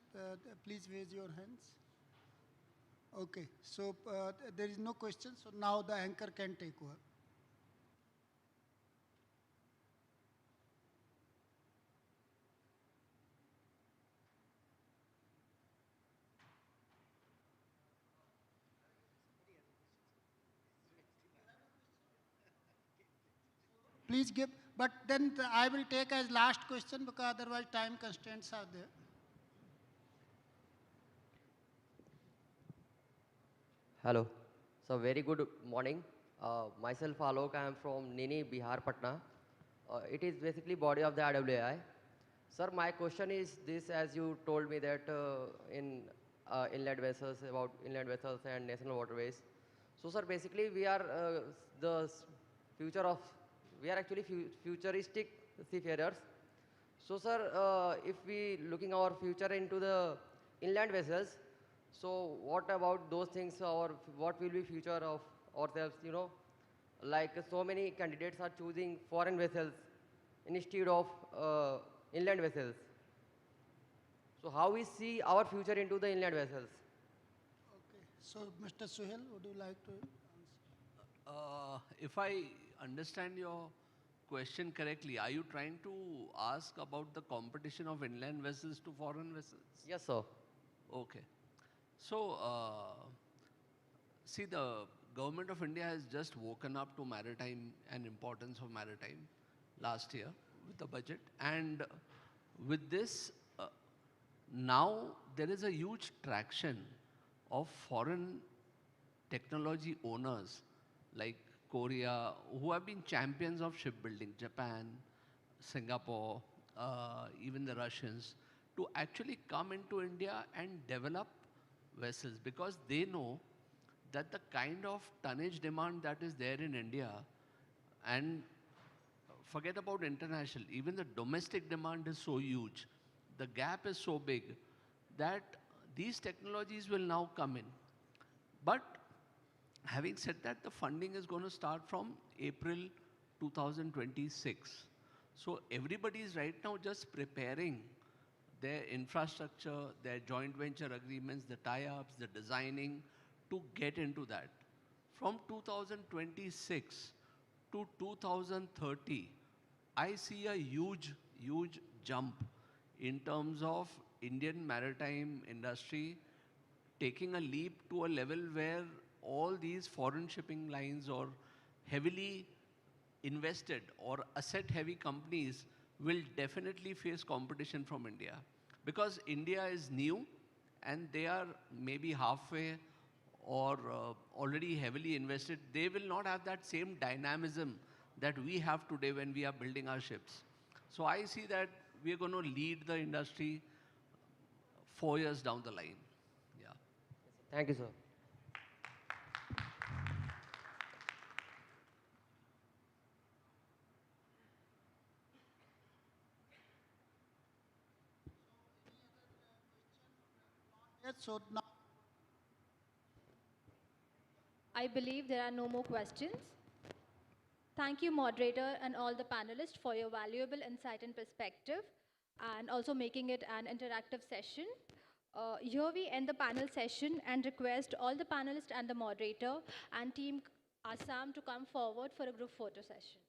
Please raise your hands. Okay. So there is no question. So now the anchor can take over. Please give, but then I will take as last question because otherwise time constraints are there. Hello. So very good morning. Myself Alok, I am from Nini, Bihar, Patna. It is basically body of the IWI. Sir, my question is this: as you told me that in inland vessels, about inland vessels and national waterways. So, sir, basically we are the future of, we are actually futuristic seafarers. So, sir, if we looking our future into the inland vessels, so what about those things, or what will be future of ourselves, you know? Like so many candidates are choosing foreign vessels instead of inland vessels. So how we see our future into the inland vessels? Okay. So, Mr. Suhail, would you like to answer? If I understand your question correctly, are you trying to ask about the competition of inland vessels to foreign vessels? Yes, sir. Okay. So, see, the government of India has just woken up to maritime and importance of maritime last year with the budget. And with this, now there is a huge traction of foreign technology owners like Korea, who have been champions of shipbuilding, Japan, Singapore, even the Russians, to actually come into India and develop vessels because they know that the kind of tonnage demand that is there in India, and forget about international, even the domestic demand is so huge, the gap is so big that these technologies will now come in. But having said that, the funding is going to start from April 2026. So everybody is right now just preparing their infrastructure, their joint venture agreements, the tie-ups, the designing to get into that. From 2026 to 2030, I see a huge, huge jump in terms of Indian maritime industry taking a leap to a level where all these foreign shipping lines or heavily invested or asset-heavy companies will definitely face competition from India. Because India is new and they are maybe halfway or already heavily invested. They will not have that same dynamism that we have today when we are building our ships. So I see that we are going to lead the industry 4 years down the line. Yeah. Thank you, sir. Yes, so now I believe there are no more questions. Thank you, moderator, and all the panelists for your valuable insight and perspective, and also making it an interactive session. Here we end the panel session and request all the panelists and the moderator and team Assam to come forward for a group photo session.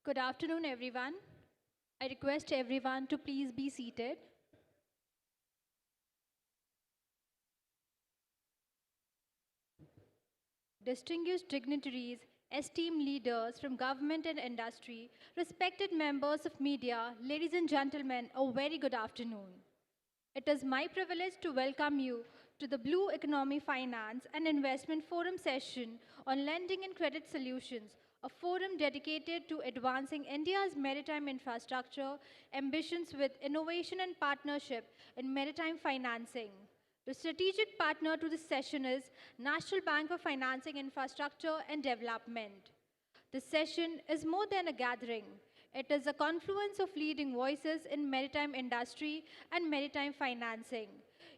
Good afternoon, everyone. I request everyone to please be seated. Distinguished dignitaries, esteemed leaders from government and industry, respected members of media, ladies and gentlemen, a very good afternoon. It is my privilege to welcome you to the Blue Economy Finance and Investment Forum session on Lending and Credit Solutions, a forum dedicated to advancing India's maritime infrastructure ambitions with innovation and partnership in maritime financing. The strategic partner to this session is National Bank for Financing Infrastructure and Development. This session is more than a gathering. It is a confluence of leading voices in maritime industry and maritime financing.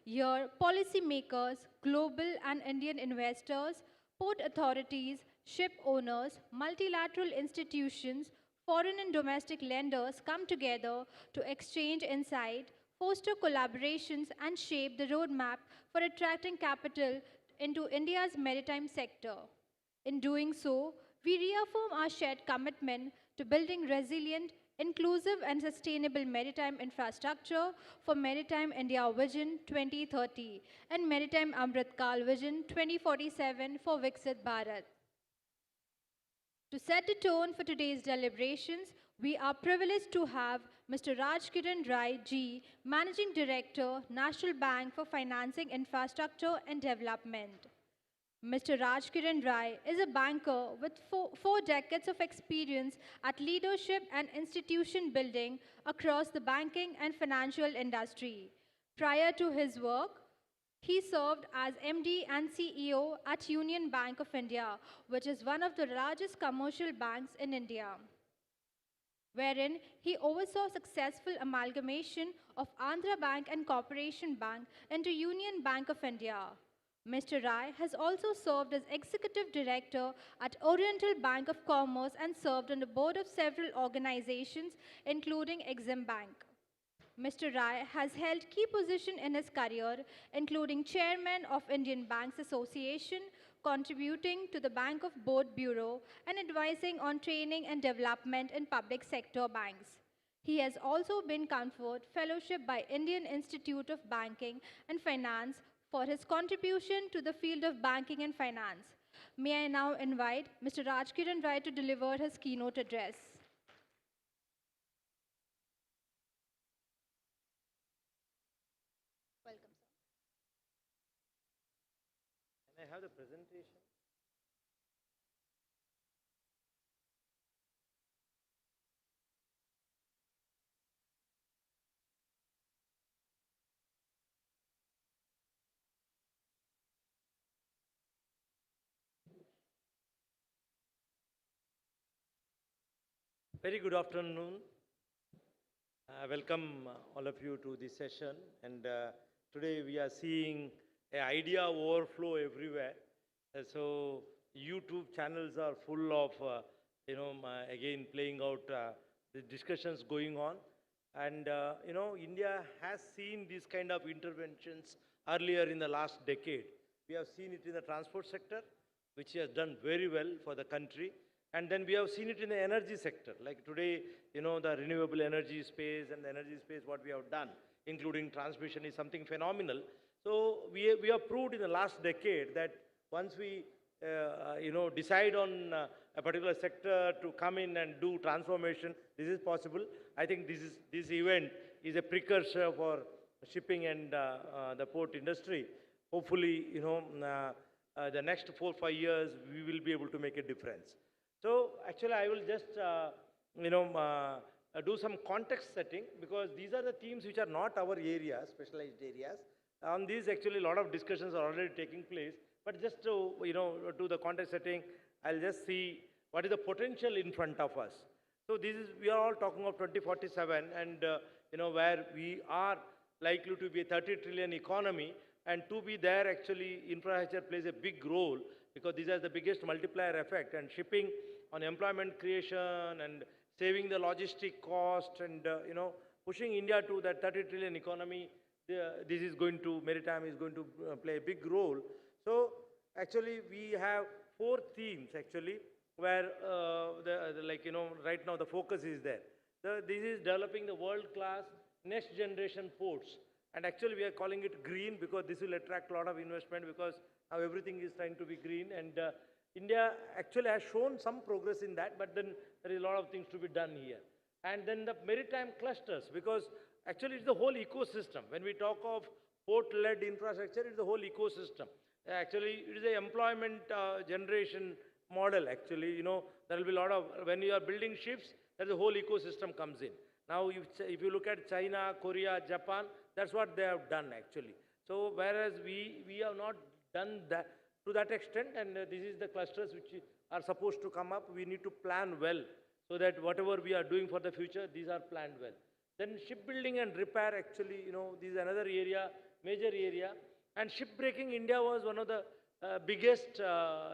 Here, policymakers, global and Indian investors, port authorities, ship owners, multilateral institutions, foreign and domestic lenders come together to exchange insight, foster collaborations, and shape the roadmap for attracting capital into India's maritime sector. In doing so, we reaffirm our shared commitment to building resilient, inclusive, and sustainable maritime infrastructure for Maritime India Vision 2030 and Maritime Amrit Kal Vision 2047 for Viksit Bharat. To set the tone for today's deliberations, we are privileged to have Mr. Raj Kiran Rai Ji, Managing Director, National Bank for Financing Infrastructure and Development. Mr. Raj Kiran Rai is a banker with four decades of experience at leadership and institution building across the banking and financial industry. Prior to his work, he served as MD and CEO at Union Bank of India, which is one of the largest commercial banks in India, wherein he oversaw successful amalgamation of Andhra Bank and Corporation Bank into Union Bank of India. Mr. Rai has also served as Executive Director at Oriental Bank of Commerce and served on the board of several organizations, including Exim Bank. Mr. Rai has held key positions in his career, including Chairman of Indian Banks Association, contributing to the Bank of Board Bureau, and advising on training and development in public sector banks. He has also been conferred fellowship by Indian Institute of Banking and Finance for his contribution to the field of banking and finance. May I now invite Mr. Raj Kiran Rai to deliver his keynote address. Welcome, sir. Can I have the presentation? Very good afternoon. Welcome all of you to this session. And today we are seeing an idea overflow everywhere. So YouTube channels are full of, again playing out the discussions going on. And, India has seen these kind of interventions earlier in the last decade. We have seen it in the transport sector, which has done very well for the country. And then we have seen it in the energy sector. Like today, the renewable energy space and the energy space, what we have done, including transmission, is something phenomenal. So we have proved in the last decade that once we, decide on a particular sector to come in and do transformation, this is possible. I think this event is a precursor for shipping and the port industry. Hopefully, the next 4 or 5 years, we will be able to make a difference. So actually, I will just, do some context setting, because these are the themes which are not our areas, specialized areas. On these, actually, a lot of discussions are already taking place. But just to, do the context setting, I'll just see what is the potential in front of us. So we are all talking of 2047, and, where we are likely to be a 30 trillion economy. And to be there, actually, infrastructure plays a big role, because these are the biggest multiplier effect. And shipping on employment creation and saving the logistic cost and, pushing India to that 30 trillion economy, Maritime is going to play a big role. So actually, we have 4 themes, actually. where right now the focus is there. This is developing the world-class next generation ports. And actually we are calling it green because this will attract a lot of investment because now everything is trying to be green. And India actually has shown some progress in that, but then there is a lot of things to be done here. And then the maritime clusters, because actually it's the whole ecosystem. When we talk of port-led infrastructure, it's the whole ecosystem. Actually, it is an employment generation model, actually. There will be a lot of, when you are building ships, that the whole ecosystem comes in. Now, if you look at China, Korea, Japan, that's what they have done, actually. So, whereas we have not done that to that extent, and this is the clusters which are supposed to come up, we need to plan well so that whatever we are doing for the future, these are planned well. Then shipbuilding and repair, actually, this is another area, major area. And shipbreaking, India was one of the biggest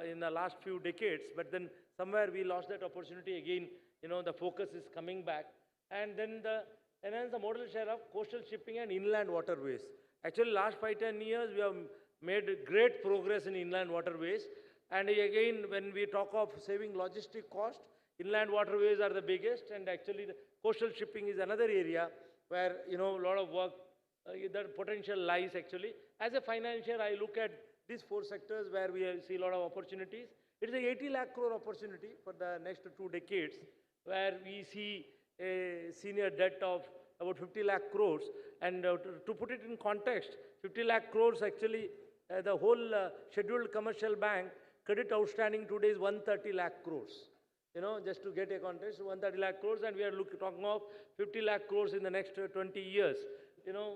in the last few decades, but then somewhere we lost that opportunity again. The focus is coming back. And then enhance the modal share of coastal shipping and inland waterways. Actually, last 5-10 years, we have made great progress in inland waterways. And again, when we talk of saving logistic cost, inland waterways are the biggest, and actually the coastal shipping is another area where, a lot of work, that potential lies actually. As a financier, I look at these 4 sectors where we see a lot of opportunities. It is a 80 lakh crore opportunity for the next 2 decades, where we see a senior debt of about 50 lakh crores. And to put it in context, 50 lakh crores actually, the whole scheduled commercial bank credit outstanding today is 130 lakh crores. Just to get a context, 130 lakh crores, and we are talking of 50 lakh crores in the next 20 years.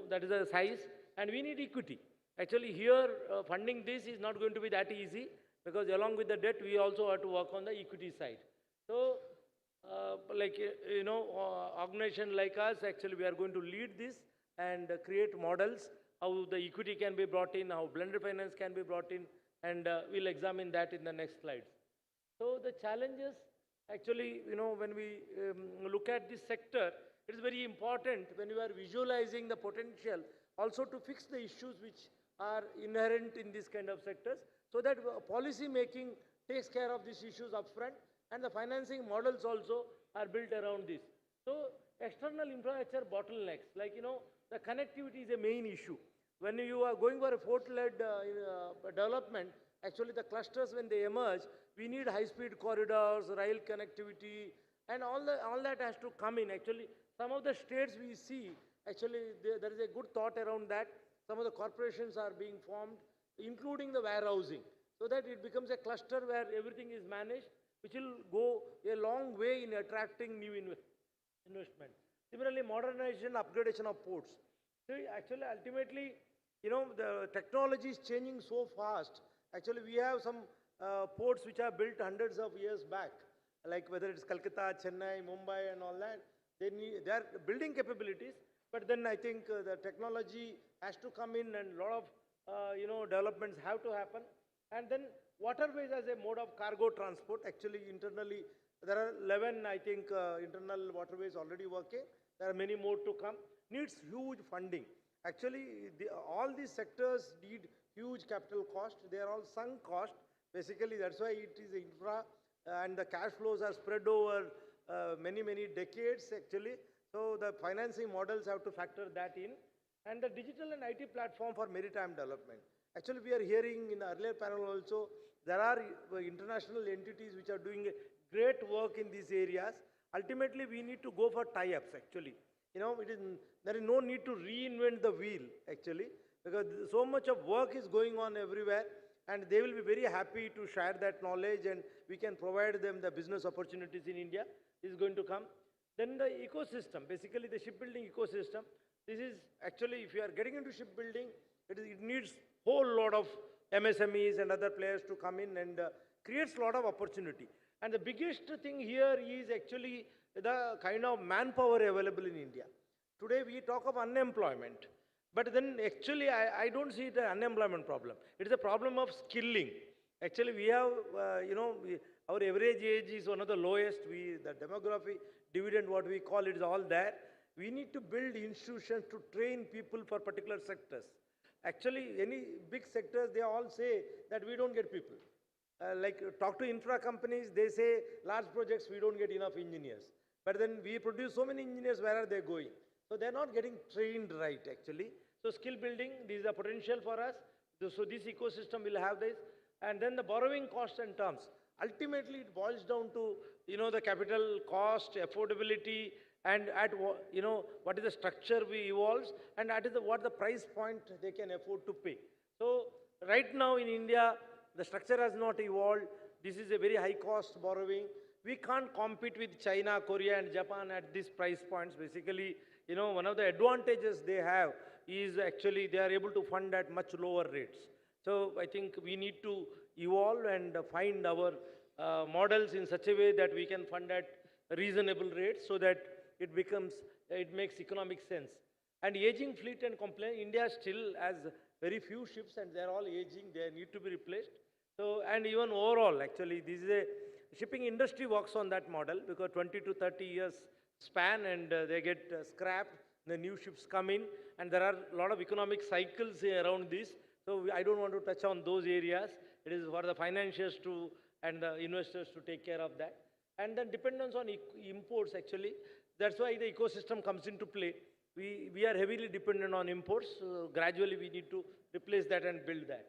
That is the size, and we need equity. Actually, here, funding this is not going to be that easy, because along with the debt, we also have to work on the equity side. So, organization like us, actually, we are going to lead this and create models, how the equity can be brought in, how blended finance can be brought in, and we'll examine that in the next slides. So the challenges, actually, when we look at this sector, it is very important when you are visualizing the potential also to fix the issues which are inherent in this kind of sectors, so that policy making takes care of these issues upfront, and the financing models also are built around this. So external infrastructure bottlenecks, the connectivity is a main issue. When you are going for a port-led development, actually the clusters, when they emerge, we need high-speed corridors, rail connectivity, and all that has to come in. Actually, some of the states we see, actually there is a good thought around that. Some of the corporations are being formed, including the warehousing, so that it becomes a cluster where everything is managed, which will go a long way in attracting new investment. Similarly, modernization, upgradation of ports. So actually, ultimately, the technology is changing so fast. Actually, we have some ports which are built hundreds of years back, like whether it's Calcutta, Chennai, Mumbai, and all that. They are building capabilities, but then I think the technology has to come in, and a lot of developments have to happen. And then waterways as a mode of cargo transport. Actually, internally, there are 11, I think, internal waterways already working. There are many more to come. Needs huge funding. Actually, all these sectors need huge capital cost. They are all sunk cost. Basically, that's why it is infra, and the cash flows are spread over many decades, actually. So the financing models have to factor that in. And the digital and IT platform for maritime development. Actually, we are hearing in the earlier panel also, there are international entities which are doing great work in these areas. Ultimately, we need to go for tie-ups, actually. There is no need to reinvent the wheel, actually, because so much of work is going on everywhere, and they will be very happy to share that knowledge, and we can provide them the business opportunities in India. This is going to come. Then the ecosystem, basically the shipbuilding ecosystem. This is actually, if you are getting into shipbuilding, it needs whole lot of MSMEs and other players to come in, and creates a lot of opportunity. And the biggest thing here is actually the kind of manpower available in India. Today we talk of unemployment, but then actually I don't see it as an unemployment problem. It is a problem of skilling. Actually, we have, our average age is one of the lowest. The demography dividend, what we call it, is all there. We need to build institutions to train people for particular sectors. Actually, any big sectors, they all say that we don't get people. like talk to infra companies, they say large projects we don't get enough engineers. But then we produce so many engineers, where are they going? So they're not getting trained right actually. So skill building, this is a potential for us. So this ecosystem will have this. And then the borrowing cost and terms. Ultimately it boils down to, the capital cost, affordability, and what is the structure we evolves, and that is what the price point they can afford to pay. So right now in India, the structure has not evolved. This is a very high cost borrowing. We can't compete with China, Korea, and Japan at these price points. Basically, one of the advantages they have is actually they are able to fund at much lower rates. So I think we need to evolve and find our models in such a way that we can fund at reasonable rates so that it makes economic sense. And aging fleet and complaint, India still has very few ships and they're all aging, they need to be replaced. So, and even overall, actually, this is a shipping industry works on that model because 20 to 30 years span and they get scrapped, the new ships come in, and there are a lot of economic cycles around this. So I don't want to touch on those areas. It is for the financiers and the investors to take care of that. And then dependence on imports actually, that's why the ecosystem comes into play. We are heavily dependent on imports, so gradually we need to replace that and build that.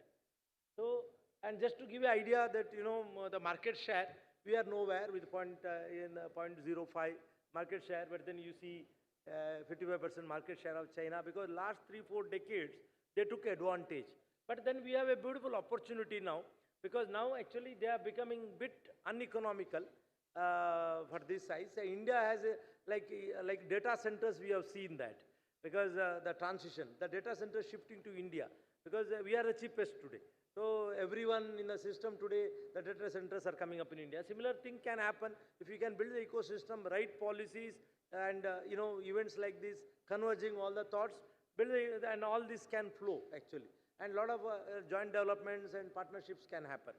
So, and just to give you an idea that, the market share, we are nowhere with 0.05 market share, but then you see 55% market share of China because last 3-4 decades, they took advantage. But then we have a beautiful opportunity now because now actually they are becoming bit uneconomical for this size. India has like data centers, we have seen that because the transition, the data centers shifting to India because we are the cheapest today. So everyone in the system today, the data centers are coming up in India. Similar thing can happen if you can build the ecosystem, right policies, and events like this, converging all the thoughts, and all this can flow actually. And a lot of joint developments and partnerships can happen.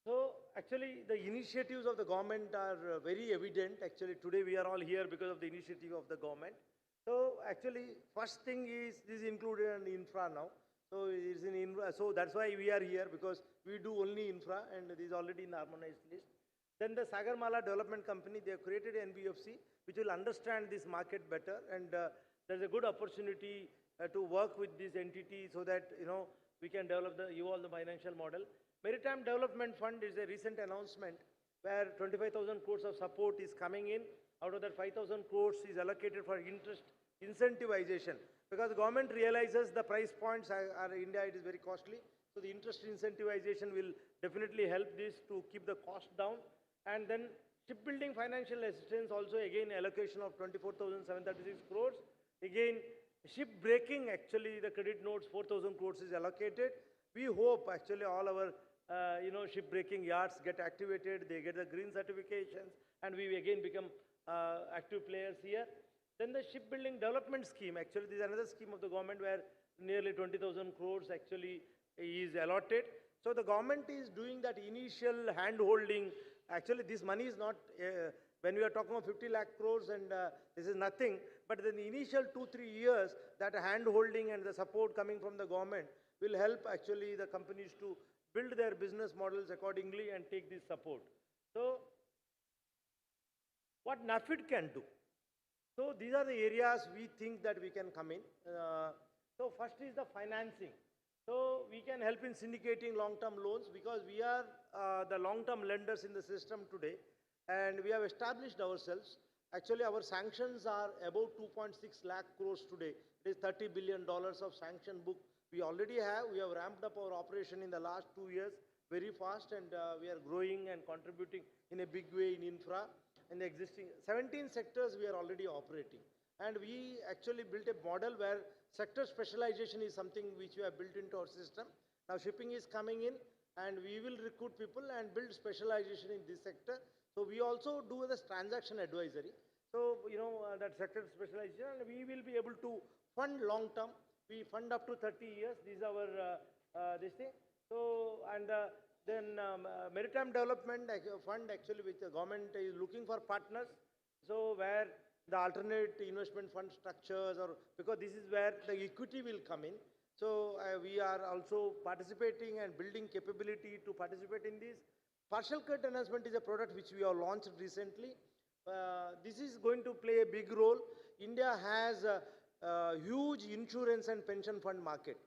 So actually the initiatives of the government are very evident. Actually today we are all here because of the initiative of the government. So actually first thing is this is included in infra now. So it's in infra, so that's why we are here because we do only infra and this is already in the harmonized list. Then the Sagarmala Development Company, they have created an NBFC which will understand this market better, and there's a good opportunity to work with this entity so that we can evolve the financial model. Maritime Development Fund is a recent announcement where 25,000 crores of support is coming in. Out of that 5,000 crores is allocated for interest incentivization because the government realizes the price points are in India, it is very costly. So the interest incentivization will definitely help this to keep the cost down. And then shipbuilding financial assistance also again allocation of 24,736 crores. Again, ship breaking actually the credit notes 4,000 crores is allocated. We hope actually all our ship breaking yards get activated, they get the green certifications, and we again become active players here. Then the shipbuilding development scheme, actually this is another scheme of the government where nearly 20,000 crores actually is allotted. So the government is doing that initial hand holding. Actually this money is not, when we are talking of 50 lakh crores and this is nothing, but in the initial 2-3 years that hand holding and the support coming from the government will help actually the companies to build their business models accordingly and take this support. So what NAFID can do? So these are the areas we think that we can come in. So first is the financing. So we can help in syndicating long-term loans because we are the long-term lenders in the system today and we have established ourselves. Actually our sanctions are about 2.6 lakh crores today. It is $30 billion of sanction book we already have. We have ramped up our operation in the last 2 years very fast and we are growing and contributing in a big way in infra. In the existing 17 sectors we are already operating, and we actually built a model where sector specialization is something which we have built into our system. Now shipping is coming in and we will recruit people and build specialization in this sector. So we also do this transaction advisory. So that sector specialization, and we will be able to fund long term. We fund up to 30 years. This is our this thing. So and then Maritime Development Fund actually which the government is looking for partners. So where the alternate investment fund structures, or because this is where the equity will come in. So we are also participating and building capability to participate in this. Partial cut enhancement is a product which we have launched recently. This is going to play a big role. India has a huge insurance and pension fund market,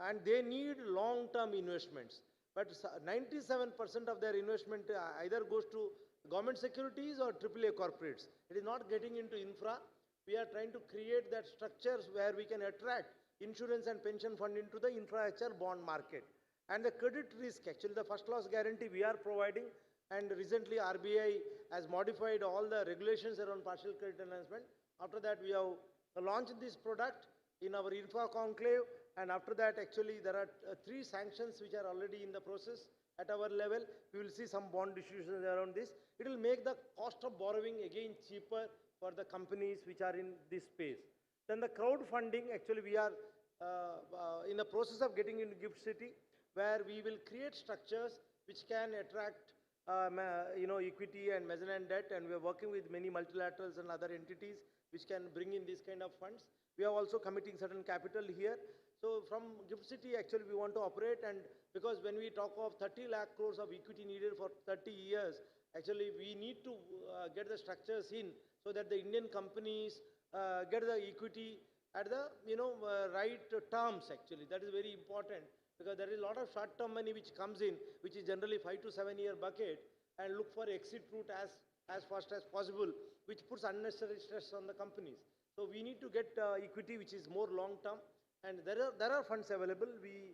and they need long-term investments. But 97% of their investment either goes to government securities or AAA corporates. It is not getting into infra. We are trying to create that structures where we can attract insurance and pension fund into the infrastructure bond market. And the credit risk, actually the first loss guarantee we are providing, and recently RBI has modified all the regulations around partial credit enhancement. After that we have launched this product in our infra conclave, and after that actually there are 3 sanctions which are already in the process at our level. We will see some bond distributions around this. It will make the cost of borrowing again cheaper for the companies which are in this space. Then the crowdfunding, actually we are in the process of getting into Gift City, where we will create structures which can attract equity and mezzanine debt, and we are working with many multilaterals and other entities which can bring in these kind of funds. We are also committing certain capital here. So from Gift City, actually we want to operate, and because when we talk of 30 lakh crores of equity needed for 30 years, actually we need to get the structures in so that the Indian companies get the equity at the right terms. Actually that is very important, because there is a lot of short-term money which comes in, which is generally 5 to 7 year bucket, and look for exit route as fast as possible, which puts unnecessary stress on the companies. So we need to get equity which is more long-term, and there are funds available. We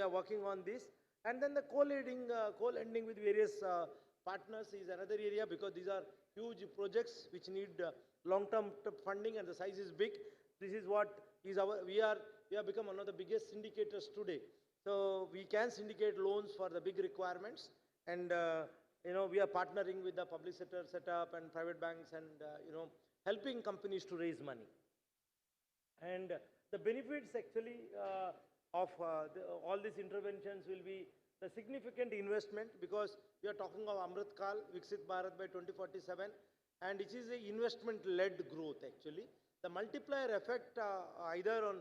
are working on this, and then the co-lending with various partners is another area, because these are huge projects which need long-term funding, and the size is big. This is what is we have become one of the biggest syndicators today. So we can syndicate loans for the big requirements, and we are partnering with the public sector setup and private banks, and helping companies to raise money. And the benefits actually of all these interventions will be the significant investment, because we are talking of Amrit Kal, Viksit Bharat by 2047, and it is an investment-led growth actually. The multiplier effect either on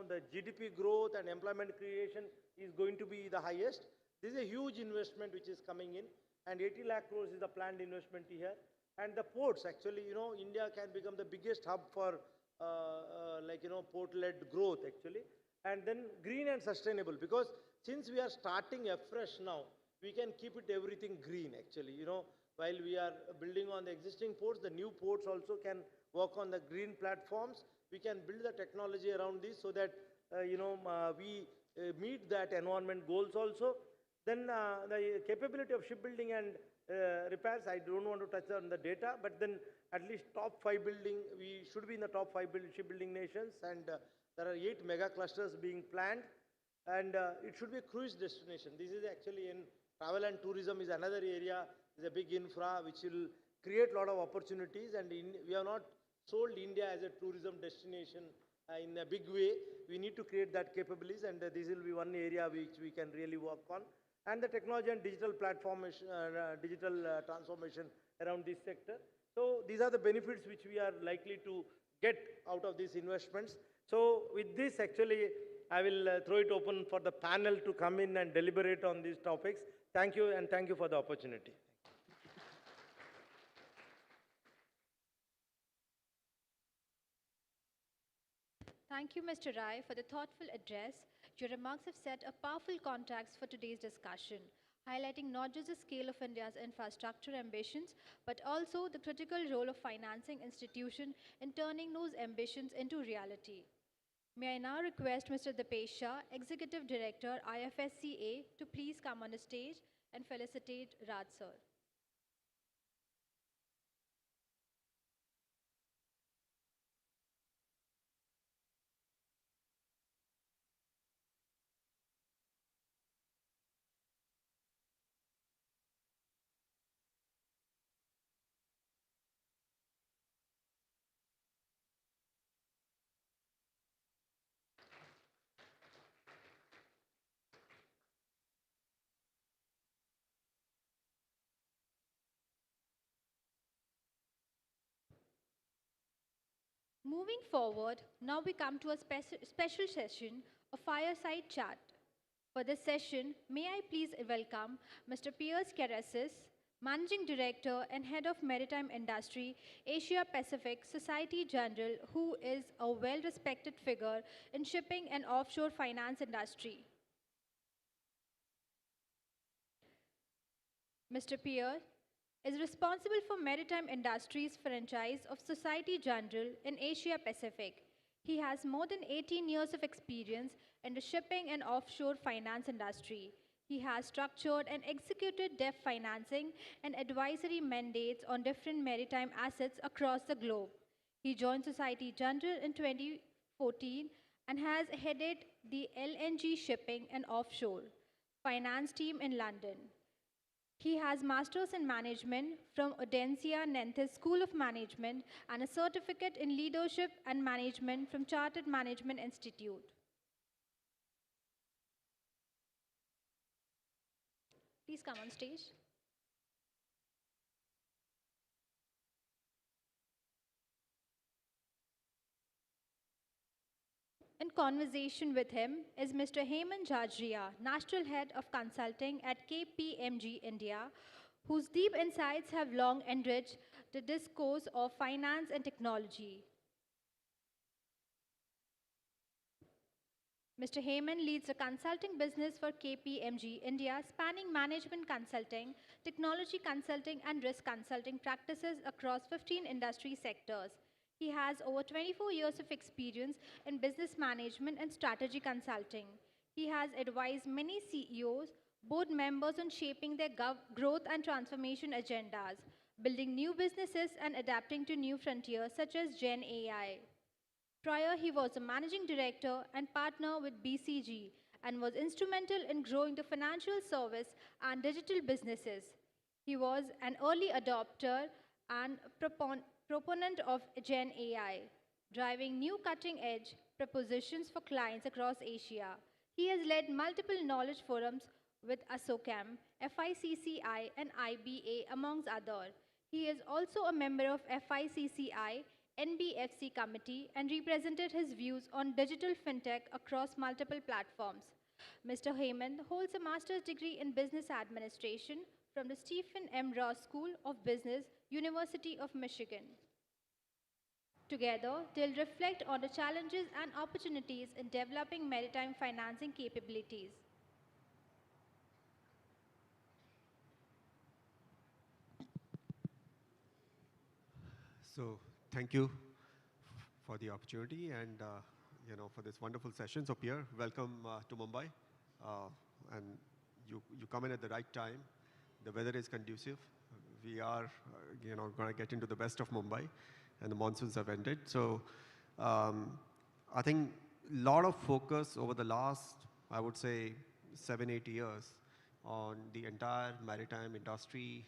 the GDP growth and employment creation is going to be the highest. This is a huge investment which is coming in, and 80 lakh crores is the planned investment here. And the ports, actually, India can become the biggest hub for port-led growth actually. And then green and sustainable, because since we are starting afresh now, we can keep it everything green actually. While we are building on the existing ports, the new ports also can work on the green platforms. We can build the technology around this so that we meet that environment goals also. Then the capability of shipbuilding and repairs, I don't want to touch on the data, but then at least top 5 building, we should be in the top 5 shipbuilding nations, and there are 8 mega clusters being planned, and it should be a cruise destination. This is actually in travel and tourism is another area, is a big infra which will create a lot of opportunities, and we have not sold India as a tourism destination in a big way. We need to create that capabilities, and this will be one area which we can really work on. And the technology and digital digital transformation around this sector. So these are the benefits which we are likely to get out of these investments. So with this, actually, I will throw it open for the panel to come in and deliberate on these topics. Thank you, and thank you for the opportunity. Thank you, Mr. Rai, for the thoughtful address. Your remarks have set a powerful context for today's discussion, highlighting not just the scale of India's infrastructure ambitions, but also the critical role of financing institutions in turning those ambitions into reality. May I now request Mr. Dipesh Shah, Executive Director, IFSCA, to please come on the stage and felicitate Raj sir. Moving forward, now we come to a special session, a fireside chat. For this session, may I please welcome Mr. Piers Keresis, Managing Director and Head of Maritime Industry, Asia Pacific Society General, who is a well-respected figure in shipping and offshore finance industry. Mr. Piers is responsible for Maritime Industries franchise of Society General in Asia Pacific. He has more than 18 years of experience in the shipping and offshore finance industry. He has structured and executed debt financing and advisory mandates on different maritime assets across the globe. He joined Society General in 2014 and has headed the LNG shipping and offshore finance team in London. He has Masters in Management from Audencia Nantes School of Management and a certificate in Leadership and Management from Chartered Management Institute. Please come on stage. In conversation with him is Mr. Hemant Jajria, National Head of Consulting at KPMG India, whose deep insights have long enriched the discourse of finance and technology. Mr. Hemant leads a consulting business for KPMG India, spanning management consulting, technology consulting, and risk consulting practices across 15 industry sectors. He has over 24 years of experience in business management and strategy consulting. He has advised many CEOs, board members on shaping their growth and transformation agendas, building new businesses and adapting to new frontiers such as Gen AI. Prior, he was a managing director and partner with BCG and was instrumental in growing the financial service and digital businesses. He was an early adopter and proponent of Gen AI, driving new cutting-edge propositions for clients across Asia. He has led multiple knowledge forums with ASSOCHAM, FICCI, and IBA, amongst others. He is also a member of FICCI, NBFC committee and represented his views on digital fintech across multiple platforms. Mr. Hemant holds a master's degree in business administration from the Stephen M. Ross School of Business, University of Michigan. Together, they'll reflect on the challenges and opportunities in developing maritime financing capabilities. So, thank you for the opportunity and for this wonderful session. So, Pierre, welcome to Mumbai, and you come in at the right time. The weather is conducive. We are going to get into the best of Mumbai, and the monsoons have ended. So, I think a lot of focus over the last, I would say, 7-8 years on the entire maritime industry,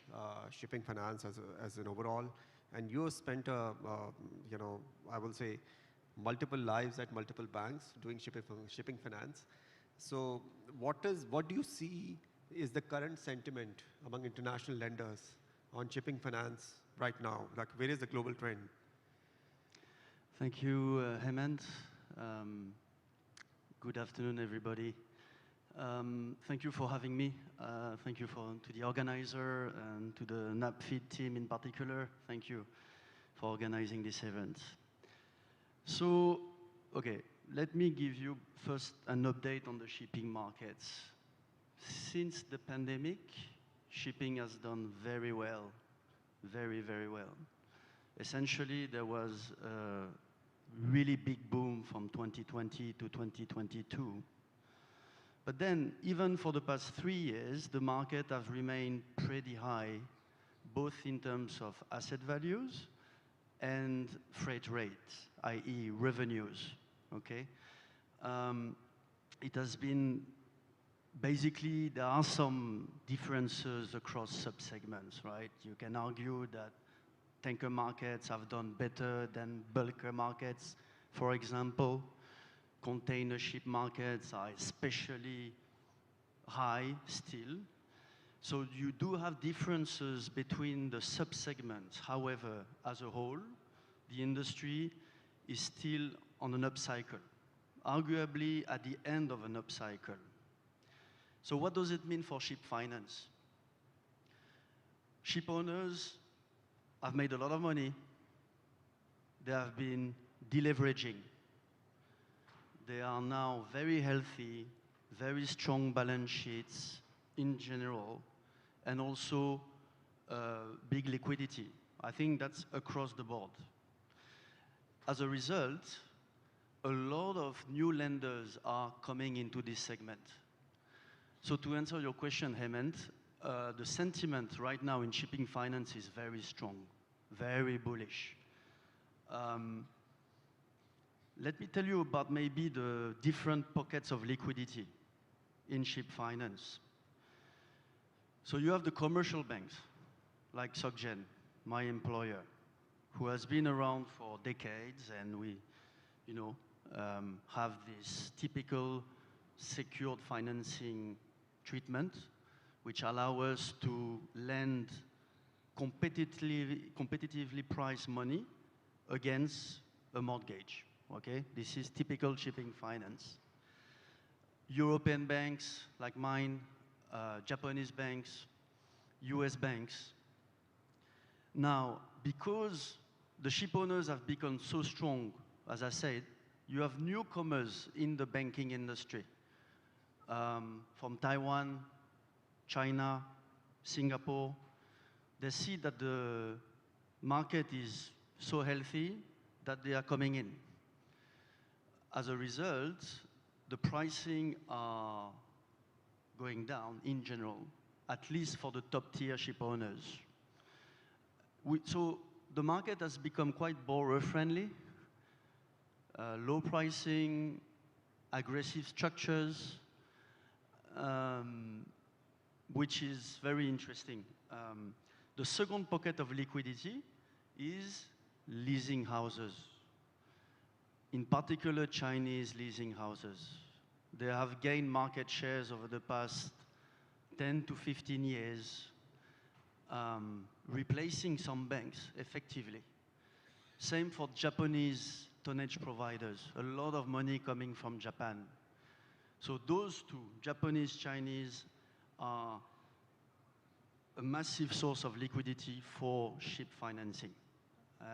shipping finance as an overall. And you spent, I will say, multiple lives at multiple banks doing shipping finance. So what do you see is the current sentiment among international lenders on shipping finance right now? Like, where is the global trend? Thank you, Hemant. Good afternoon, everybody. Thank you for having me. Thank you to the organizer and to the NAPFID team in particular. Thank you for organizing this event. So, okay, let me give you first an update on the shipping markets. Since the pandemic, shipping has done very well, very, very well. Essentially, there was a really big boom from 2020 to 2022. But then, even for the past 3 years, the market has remained pretty high, both in terms of asset values and freight rates, i.e. revenues, okay? It has been, basically, there are some differences across subsegments, right? You can argue that tanker markets have done better than bulker markets, for example. Container ship markets are especially high still. So you do have differences between the subsegments. However, as a whole, the industry is still on an upcycle, arguably at the end of an upcycle. So what does it mean for ship finance? Ship owners have made a lot of money. They have been deleveraging. They are now very healthy, very strong balance sheets in general, and also big liquidity. I think that's across the board. As a result, a lot of new lenders are coming into this segment. So to answer your question, Hemant, the sentiment right now in shipping finance is very strong, very bullish. Let me tell you about maybe the different pockets of liquidity in ship finance. So you have the commercial banks, like SocGen, my employer, who has been around for decades, and we, have this typical secured financing treatment, which allow us to lend competitively priced money against a mortgage. Okay, this is typical shipping finance. European banks like mine, Japanese banks, US banks. Now, because the ship owners have become so strong, as I said, you have newcomers in the banking industry from Taiwan, China, Singapore. They see that the market is so healthy that they are coming in. As a result, the pricing are going down in general, at least for the top tier ship owners. So the market has become quite borrower friendly, low pricing, aggressive structures, which is very interesting. The second pocket of liquidity is leasing houses. In particular, Chinese leasing houses. They have gained market shares over the past 10 to 15 years, replacing some banks effectively. Same for Japanese tonnage providers, a lot of money coming from Japan. So those two, Japanese, Chinese, are a massive source of liquidity for ship financing.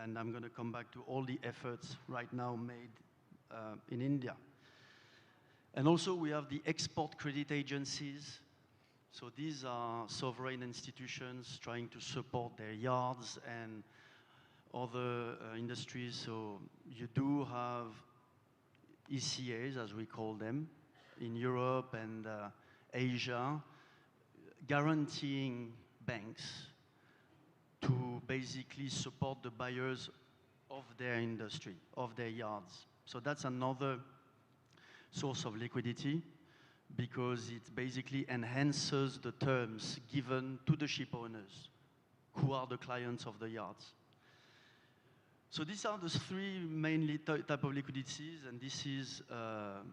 And I'm going to come back to all the efforts right now made in India. And also we have the export credit agencies. So these are sovereign institutions trying to support their yards and other industries. So you do have ECAs, as we call them, in Europe and Asia, guaranteeing banks to basically support the buyers of their industry, of their yards. So that's another source of liquidity because it basically enhances the terms given to the ship owners who are the clients of the yards. So these are the three mainly type of liquidities, and this is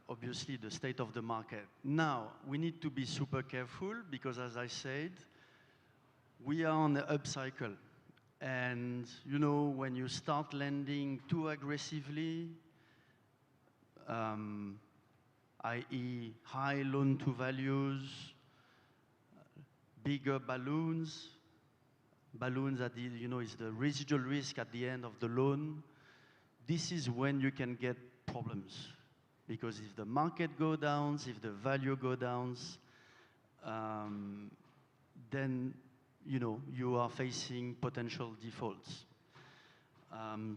obviously the state of the market. Now, we need to be super careful because, as I said, we are on the upcycle. And, when you start lending too aggressively, i.e. high loan-to-values, bigger balloons at the, is the residual risk at the end of the loan. This is when you can get problems. Because if the market goes down, if the value goes down, then, you are facing potential defaults.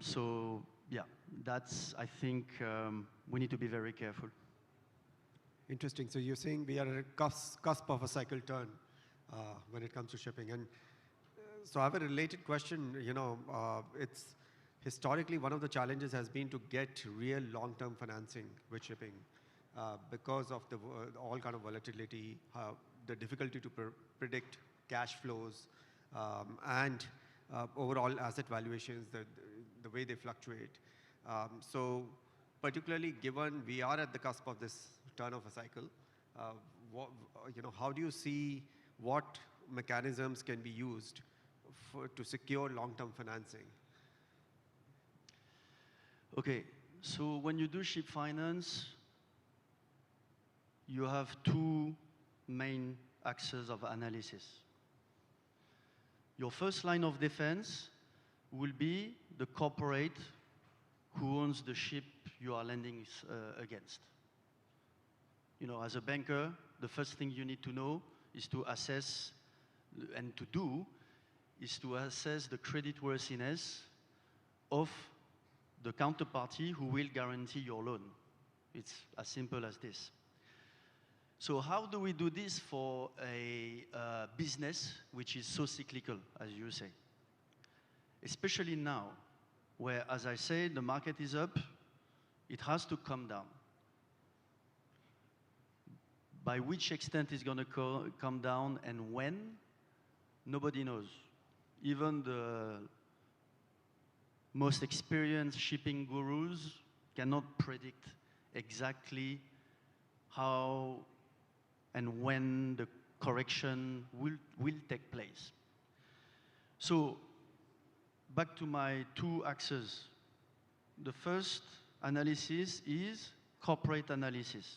So, yeah, that's, I think, we need to be very careful. Interesting. So you're saying we are at a cusp of a cycle turn when it comes to shipping. And so I have a related question. It's historically one of the challenges has been to get real long-term financing with shipping because of the all kind of volatility, the difficulty to predict cash flows, and overall asset valuations, the way they fluctuate. So particularly given we are at the cusp of this turn of a cycle, how do you see what mechanisms can be used to secure long-term financing? Okay, So when you do ship finance, you have two main axes of analysis. Your first line of defense will be the corporate who owns the ship you are lending against. You know, as a banker, the first thing you need to know is to assess and to do is to assess the creditworthiness of the counterparty who will guarantee your loan. It's as simple as this. So how do we do this for a business which is so cyclical, as you say? Especially now, where, as I say, the market is up, it has to come down. By which extent it's going to come down and when, nobody knows. Even the most experienced shipping gurus cannot predict exactly how and when the correction will take place. So, back to my two axes. The first analysis is corporate analysis.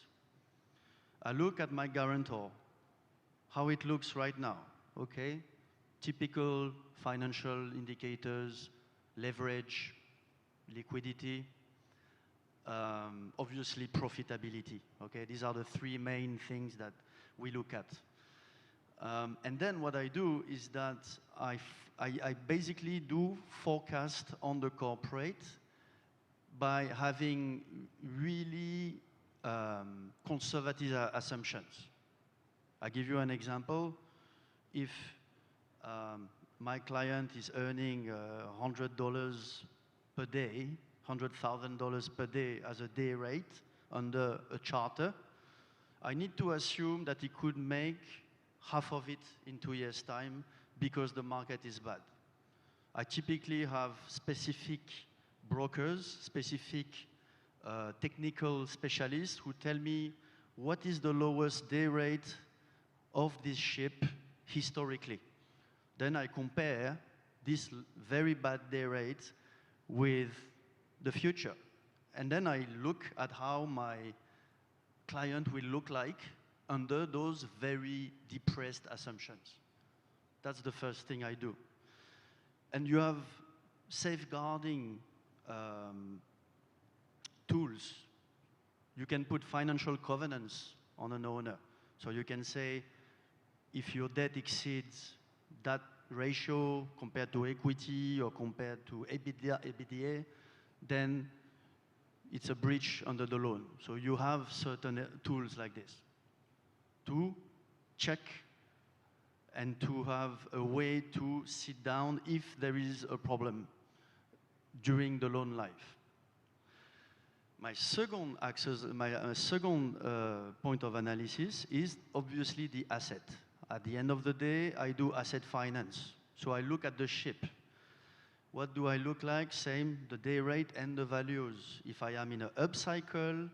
I look at my guarantor, how it looks right now, okay? Typical financial indicators, leverage, liquidity, obviously profitability, okay? These are the three main things that we look at. And then what I do is that I basically do forecast on the corporate by having really conservative assumptions. I give you an example. If my client is earning $100 per day, $100,000 per day as a day rate under a charter, I need to assume that he could make half of it in 2 years' time because the market is bad. I typically have specific brokers, specific technical specialists who tell me what is the lowest day rate of this ship historically. Then I compare this very bad day rate with the future. And then I look at how my client will look like under those very depressed assumptions. That's the first thing I do. And you have safeguarding tools. You can put financial covenants on an owner. So you can say, if your debt exceeds that ratio compared to equity or compared to EBITDA, then it's a breach under the loan. So you have certain tools like this to check and to have a way to sit down if there is a problem during the loan life. My second axis, my second point of analysis is obviously the asset. At the end of the day, I do asset finance. So I look at the ship. What do I look like? Same, the day rate and the values. If I am in an upcycle,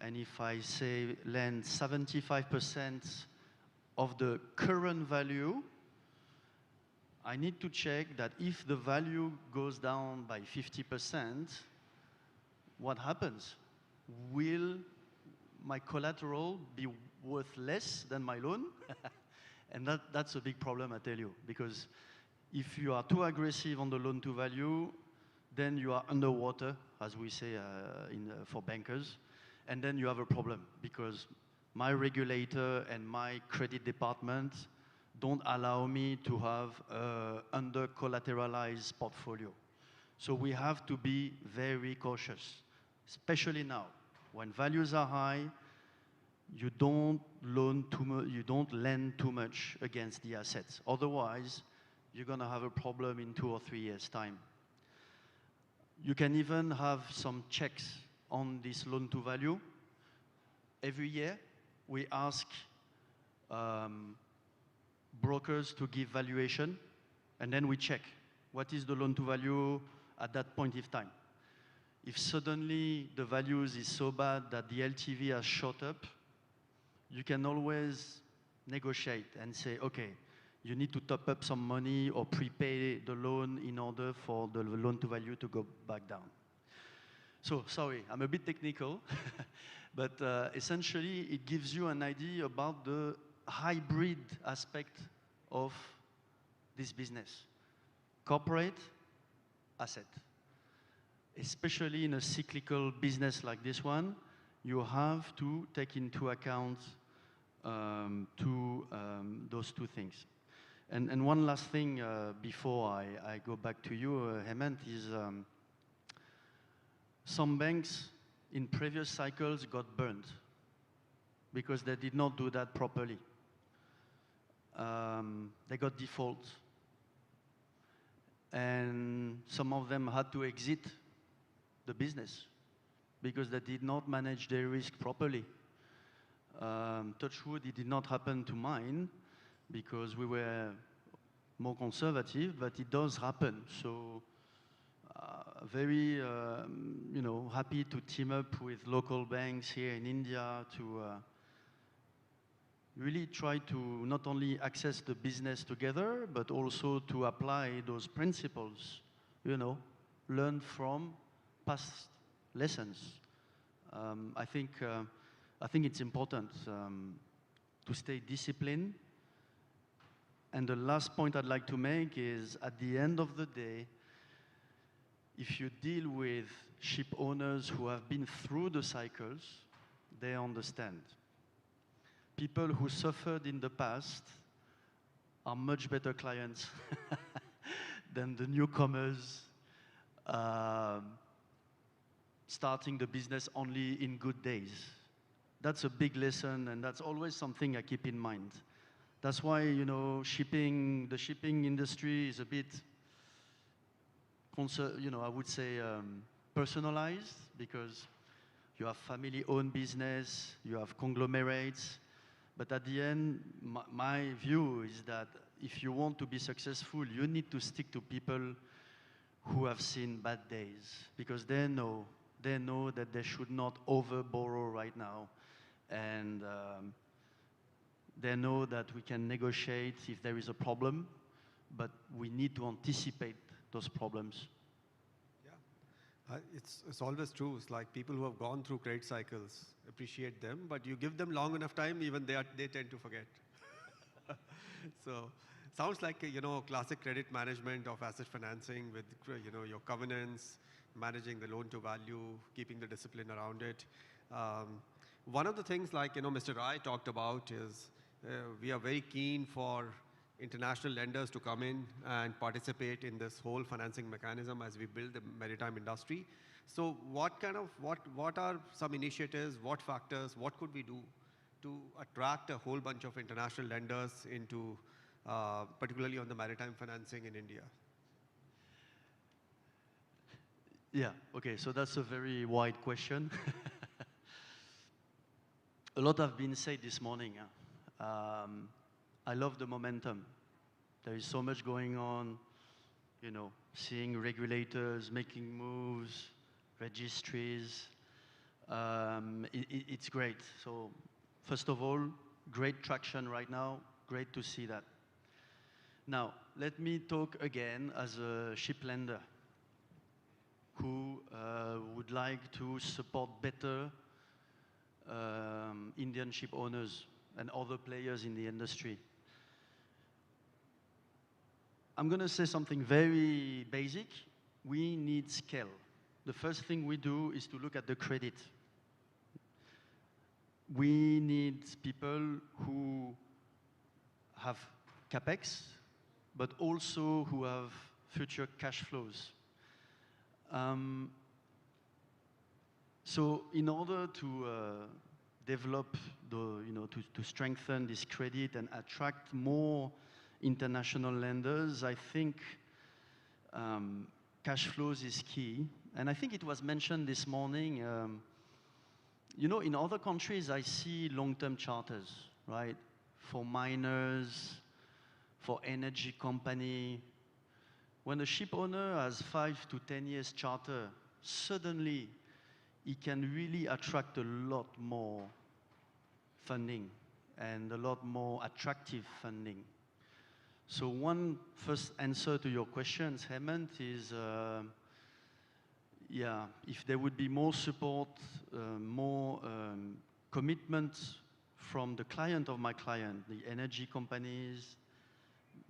and if I say lend 75% of the current value, I need to check that if the value goes down by 50%, what happens? Will my collateral be worth less than my loan? And that's a big problem, I tell you, because if you are too aggressive on the loan to value, then you are underwater, as we say for bankers, and then you have a problem because my regulator and my credit department don't allow me to have an under-collateralized portfolio. So we have to be very cautious, especially now. When values are high, you don't lend too much against the assets. Otherwise, you're going to have a problem in 2 or 3 years' time. You can even have some checks on this loan to value. Every year, we ask brokers to give valuation, and then we check what is the loan to value at that point in time. If suddenly the values is so bad that the LTV has shot up, you can always negotiate and say, okay, you need to top up some money or prepay the loan in order for the loan to value to go back down. So, sorry, I'm a bit technical, but essentially it gives you an idea about the hybrid aspect of this business. Corporate, asset. Especially in a cyclical business like this one, you have to take into account those two things. And one last thing before I go back to you, Hemant, is some banks in previous cycles got burned because they did not do that properly. They got default. And some of them had to exit the business because they did not manage their risk properly. Touch wood, it did not happen to mine because we were more conservative, but it does happen. So very, happy to team up with local banks here in India to really try to not only access the business together, but also to apply those principles, learn from past lessons. I think it's important to stay disciplined. And the last point I'd like to make is, at the end of the day, if you deal with ship owners who have been through the cycles, they understand. People who suffered in the past are much better clients than the newcomers starting the business only in good days. That's a big lesson, and that's always something I keep in mind. That's why, the shipping industry is a bit, I would say personalized, because you have family-owned business, you have conglomerates, but at the end, my view is that if you want to be successful, you need to stick to people who have seen bad days, because they know that they should not over-borrow right now, and they know that we can negotiate if there is a problem, but we need to anticipate those problems. Yeah, it's always true. It's like people who have gone through credit cycles appreciate them, but you give them long enough time, even they tend to forget. So, sounds like classic credit management of asset financing with your covenants, managing the loan to value, keeping the discipline around it. One of the things, like Mr. Rai talked about, is we are very keen for international lenders to come in and participate in this whole financing mechanism as we build the maritime industry. So what are some initiatives, what factors, what could we do to attract a whole bunch of international lenders into, particularly on the maritime financing in India? Yeah, okay, so that's a very wide question. A lot have been said this morning. I love the momentum. There is so much going on, seeing regulators making moves, registries. It's great. So first of all, great traction right now. Great to see that. Now, let me talk again as a ship lender who would like to support better Indian ship owners and other players in the industry. I'm going to say something very basic. We need scale. The first thing we do is to look at the credit. We need people who have capex, but also who have future cash flows. So in order to develop to strengthen this credit and attract more international lenders, I think cash flows is key. And I think it was mentioned this morning, in other countries I see long-term charters, right? For miners, for energy company. When a ship owner has 5 to 10 years charter, suddenly he can really attract a lot more funding and a lot more attractive funding. So one first answer to your questions, Hemant, is yeah, if there would be more support, more commitment from the client of my client, the energy companies,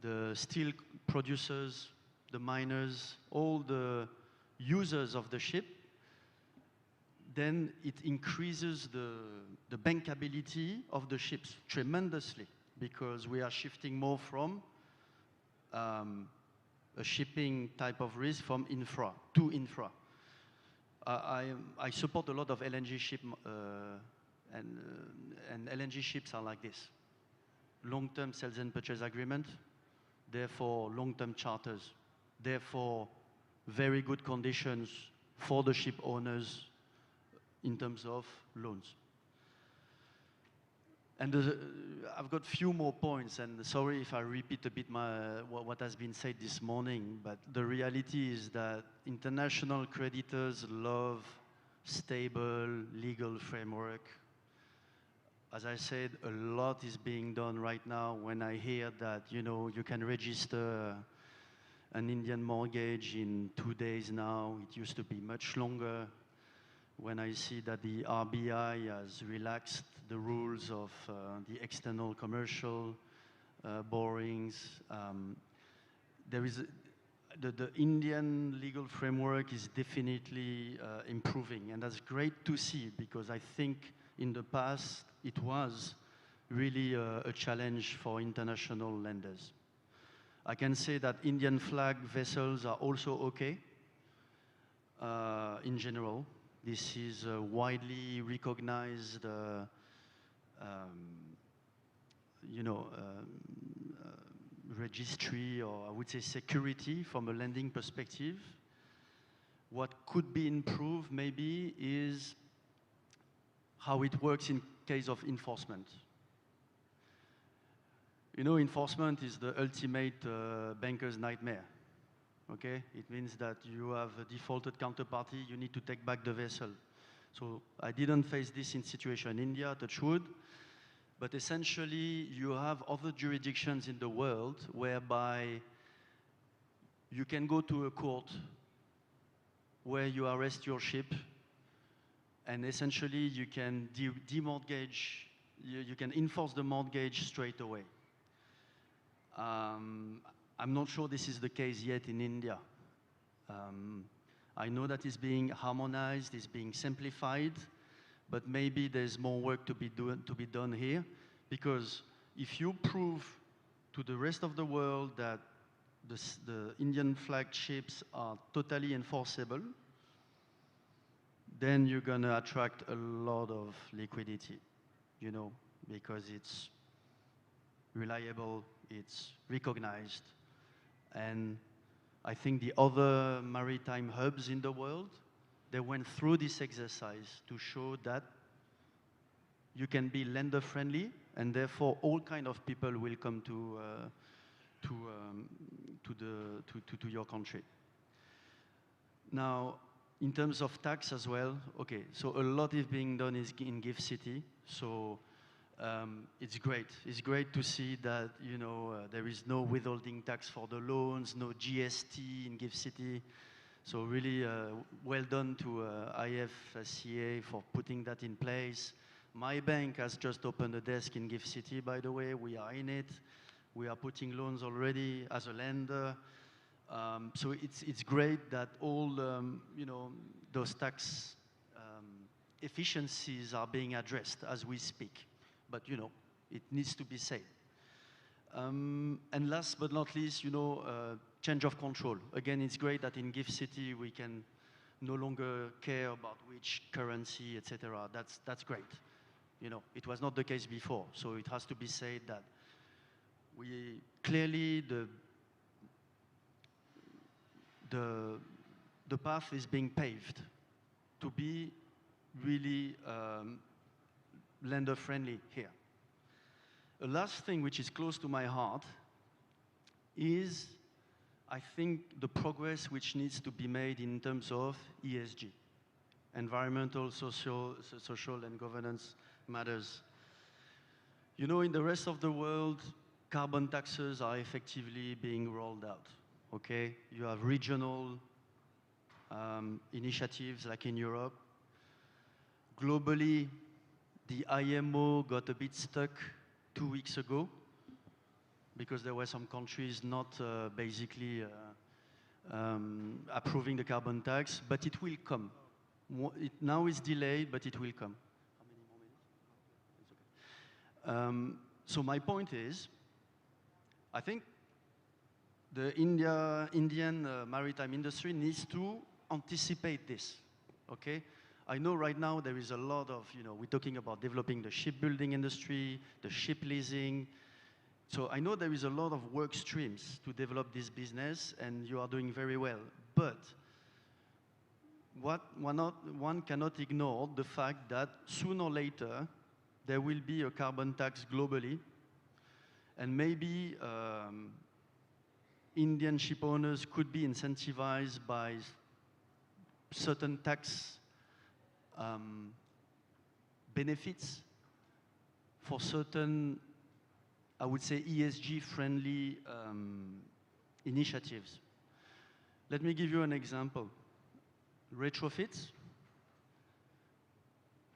the steel producers, the miners, all the users of the ship, then it increases the bankability of the ships tremendously, because we are shifting more from a shipping type of risk from infra to infra. I support a lot of LNG ship, and LNG ships are like this. Long-term sales and purchase agreement, therefore long-term charters, therefore very good conditions for the ship owners in terms of loans. And I've got few more points, and sorry if I repeat a bit what has been said this morning, but the reality is that international creditors love stable legal framework. As I said, a lot is being done right now. When I hear that, you can register an Indian mortgage in 2 days now, it used to be much longer. When I see that the RBI has relaxed the rules of the external commercial borrowings, the Indian legal framework is definitely improving, and that's great to see, because I think in the past it was really a challenge for international lenders. I can say that Indian flag vessels are also okay in general. This is a widely recognized, registry, or I would say security from a lending perspective. What could be improved maybe is how it works in case of enforcement. Enforcement is the ultimate banker's nightmare. Okay, it means that you have a defaulted counterparty, you need to take back the vessel. So I didn't face this in situation in India, touch wood, but essentially you have other jurisdictions in the world whereby you can go to a court where you arrest your ship, and essentially you can demortgage, you can enforce the mortgage straight away. I'm not sure this is the case yet in India. I know that it's being harmonized, it's being simplified, but maybe there's more work to be done here, because if you prove to the rest of the world that the Indian flag ships are totally enforceable, then you're going to attract a lot of liquidity, because it's reliable, it's recognized. And I think the other maritime hubs in the world, they went through this exercise to show that you can be lender friendly, and therefore all kind of people will come to your country. Now, in terms of tax as well, okay, so a lot is being done in Gift City, so it's great. It's great to see that, there is no withholding tax for the loans, no GST in Gift City. So really well done to IFSCA for putting that in place. My bank has just opened a desk in Gift City, by the way. We are in it. We are putting loans already as a lender. So it's great that all, those tax efficiencies are being addressed as we speak. But, it needs to be said. And last but not least, change of control. Again, it's great that in Gift City we can no longer care about which currency, etc. That's great. It was not the case before. So it has to be said that we clearly the path is being paved to be really lender friendly here. The last thing which is close to my heart is, I think, the progress which needs to be made in terms of ESG, environmental, social and governance matters. In the rest of the world, carbon taxes are effectively being rolled out, okay? You have regional initiatives like in Europe. Globally, the IMO got a bit stuck 2 weeks ago because there were some countries not basically approving the carbon tax, but it will come. It now is delayed, but it will come. How many more minutes? Okay. So my point is, I think the Indian maritime industry needs to anticipate this, okay? I know right now there is a lot of, we're talking about developing the shipbuilding industry, the ship leasing. So I know there is a lot of work streams to develop this business, and you are doing very well. But one cannot ignore the fact that sooner or later there will be a carbon tax globally, and maybe Indian ship owners could be incentivized by certain tax benefits for certain, I would say, ESG-friendly initiatives. Let me give you an example. Retrofits,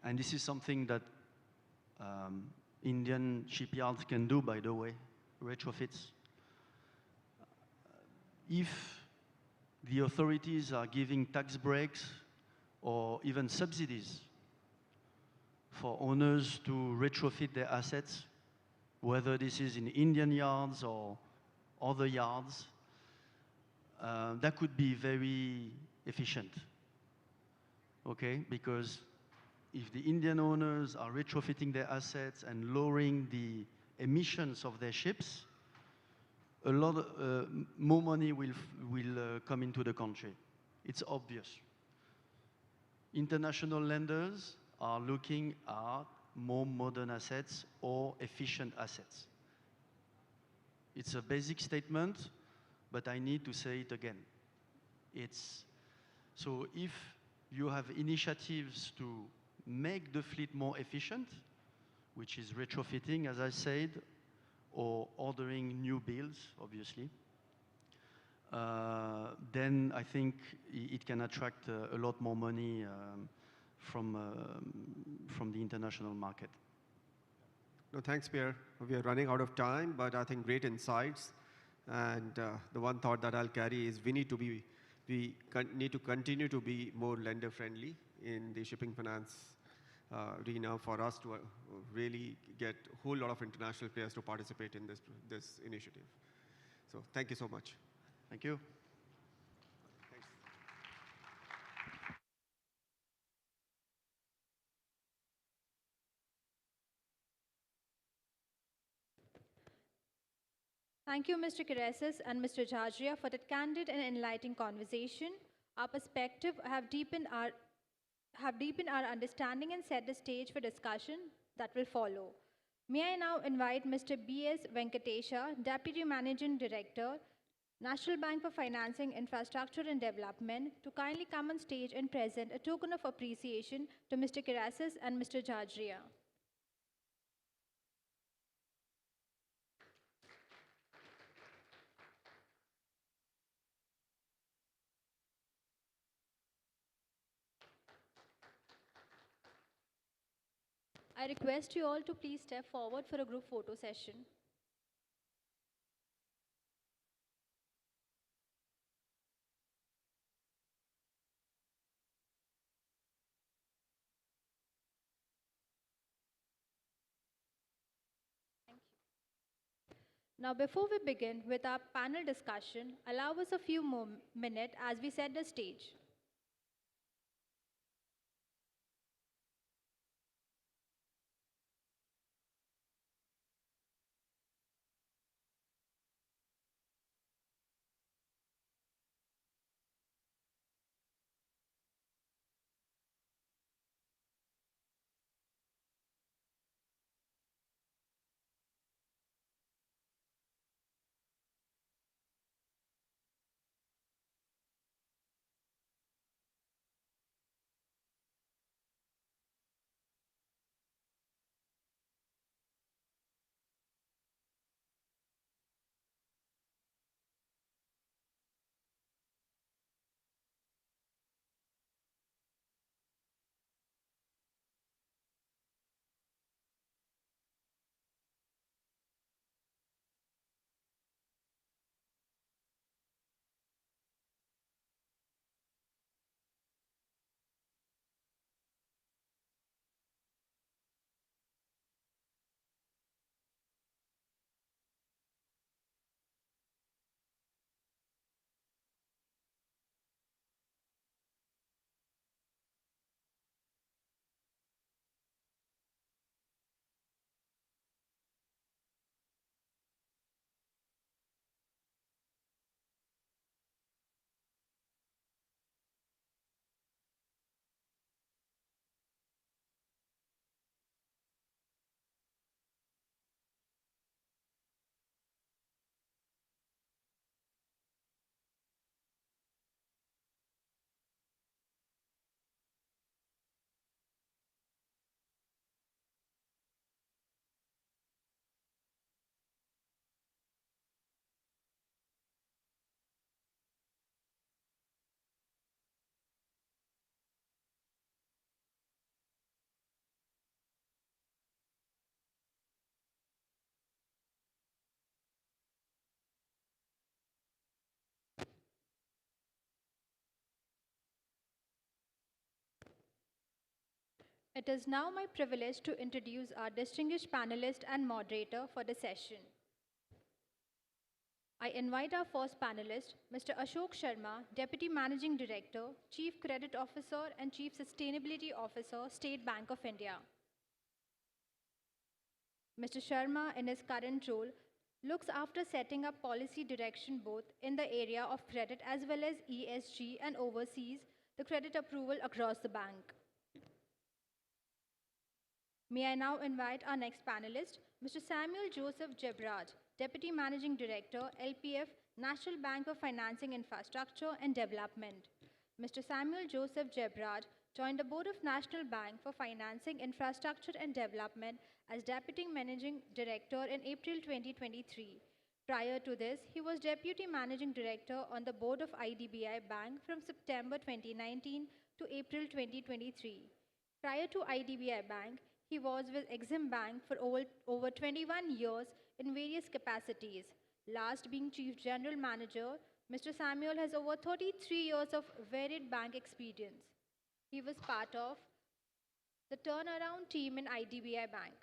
and this is something that Indian shipyards can do, by the way, retrofits. If the authorities are giving tax breaks or even subsidies for owners to retrofit their assets, whether this is in Indian yards or other yards, that could be very efficient, okay? Because if the Indian owners are retrofitting their assets and lowering the emissions of their ships, a lot more money will come into the country. It's obvious. International lenders are looking at more modern assets or efficient assets. It's a basic statement, but I need to say it again. So if you have initiatives to make the fleet more efficient, which is retrofitting, as I said, or ordering new builds, obviously, then I think it can attract a lot more money from the international market. No, thanks, Pierre. We are running out of time, but I think great insights. And the one thought that I'll carry is we need to continue to be more lender friendly in the shipping finance arena for us to really get a whole lot of international players to participate in this initiative. So thank you so much. Thank you. Thank you, Mr. Kiresis and Mr. Jhajria, for that candid and enlightening conversation. Our perspective have deepened our understanding and set the stage for discussion that will follow. May I now invite Mr. B.S. Venkatesha, Deputy Managing Director, National Bank for Financing Infrastructure and Development, to kindly come on stage and present a token of appreciation to Mr. Kiresis and Mr. Jhajria. I request you all to please step forward for a group photo session. Thank you. Now, before we begin with our panel discussion, allow us a few more minutes as we set the stage. It is now my privilege to introduce our distinguished panelist and moderator for the session. I invite our first panelist, Mr. Ashok Sharma, Deputy Managing Director, Chief Credit Officer and Chief Sustainability Officer, State Bank of India. Mr. Sharma, in his current role, looks after setting up policy direction both in the area of credit as well as ESG and oversees the credit approval across the bank. May I now invite our next panelist, Mr. Samuel Joseph Jebraj, Deputy Managing Director, LPF, National Bank of Financing Infrastructure and Development. Mr. Samuel Joseph Jebraj joined the Board of National Bank for Financing Infrastructure and Development as Deputy Managing Director in April 2023. Prior to this, he was Deputy Managing Director on the Board of IDBI Bank from September 2019 to April 2023. Prior to IDBI Bank, he was with Exim Bank for over 21 years in various capacities. Last being Chief General Manager, Mr. Samuel has over 33 years of varied bank experience. He was part of the turnaround team in IDBI Bank.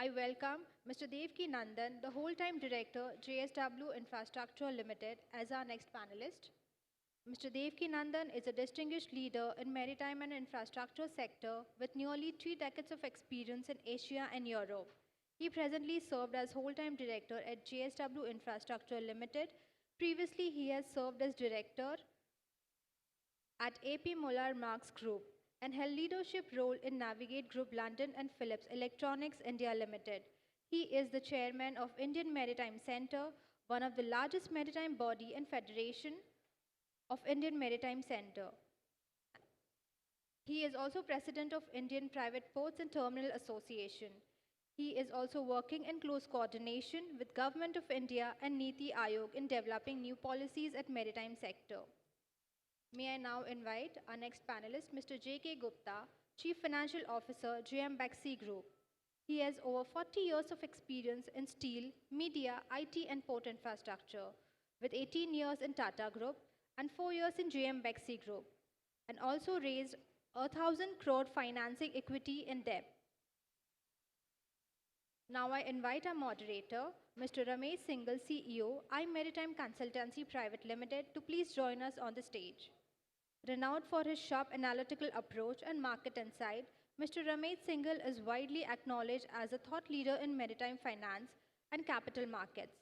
I welcome Mr. Devki Nandan, the whole-time Director, JSW Infrastructure Limited, as our next panelist. Mr. Devki Nandan is a distinguished leader in maritime and infrastructure sector with nearly 3 decades of experience in Asia and Europe. He presently served as whole-time director at JSW Infrastructure Limited. Previously, he has served as director at AP Moller Marks Group and held leadership role in Navigate Group London and Philips Electronics India Limited. He is the chairman of Indian Maritime Centre, one of the largest maritime body and federation of Indian Maritime Centre. He is also president of Indian Private Ports and Terminal Association. He is also working in close coordination with Government of India and Niti Aayog in developing new policies at maritime sector. May I now invite our next panelist, Mr. J.K. Gupta, Chief Financial Officer, JM Baxi Group. He has over 40 years of experience in steel, media, IT and port infrastructure, with 18 years in Tata Group and 4 years in JM Baxi Group, and also raised 1,000 crore financing equity in debt. Now I invite our moderator, Mr. Ramesh Singhal, CEO, iMaritime Consultancy Private Limited, to please join us on the stage. Renowned for his sharp analytical approach and market insight, Mr. Ramesh Singhal is widely acknowledged as a thought leader in maritime finance and capital markets.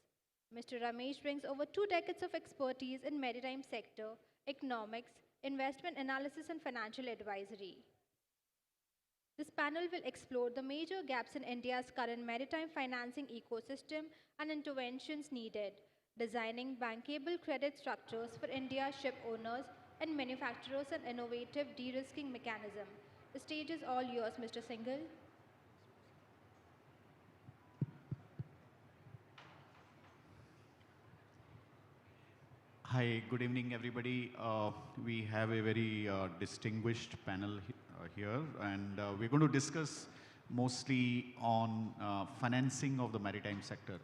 Mr. Ramesh brings over 2 decades of expertise in maritime sector, economics, investment analysis and financial advisory. This panel will explore the major gaps in India's current maritime financing ecosystem and interventions needed, designing bankable credit structures for India's ship owners and manufacturers and innovative de-risking mechanism. The stage is all yours, Mr. Singhal. Hi, good evening, everybody. We have a very distinguished panel here, and we're going to discuss mostly on financing of the maritime sector.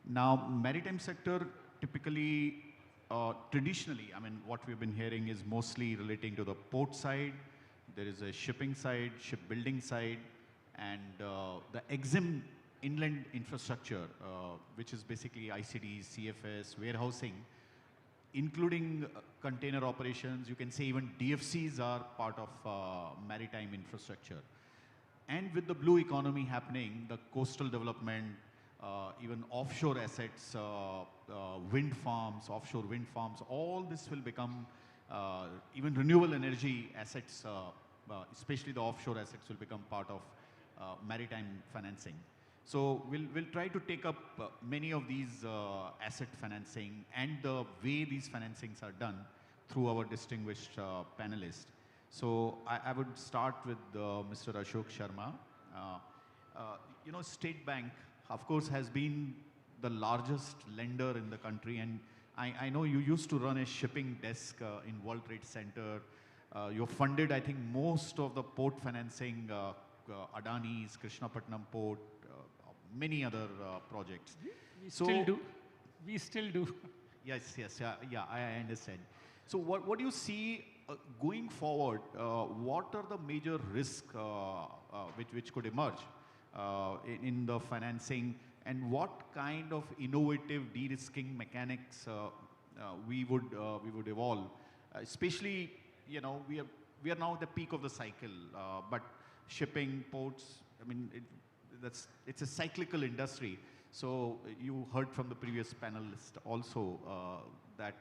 Now, maritime sector typically, traditionally, I mean, what we've been hearing is mostly relating to the port side. There is a shipping side, shipbuilding side, and the EXIM inland infrastructure, which is basically ICDs, CFS, warehousing, including container operations. You can say even DFCs are part of maritime infrastructure. And with the blue economy happening, the coastal development, even offshore assets, wind farms, offshore wind farms, all this will become, even renewable energy assets, especially the offshore assets, will become part of maritime financing. So we'll try to take up many of these asset financing and the way these financings are done through our distinguished panelists. So I would start with Mr. Ashok Sharma. You know, State Bank, of course, has been the largest lender in the country, and I know you used to run a shipping desk in World Trade Center. You funded, I think, most of the port financing, Adani's, Krishnapatnam Port, many other projects. We still do. We still do. Yes, yeah, I understand. So what do you see going forward, what are the major risks which could emerge in the financing, and what kind of innovative de-risking mechanics we would evolve? Especially, you know, we are now at the peak of the cycle, but shipping, ports, I mean, it's a cyclical industry. So you heard from the previous panelist also that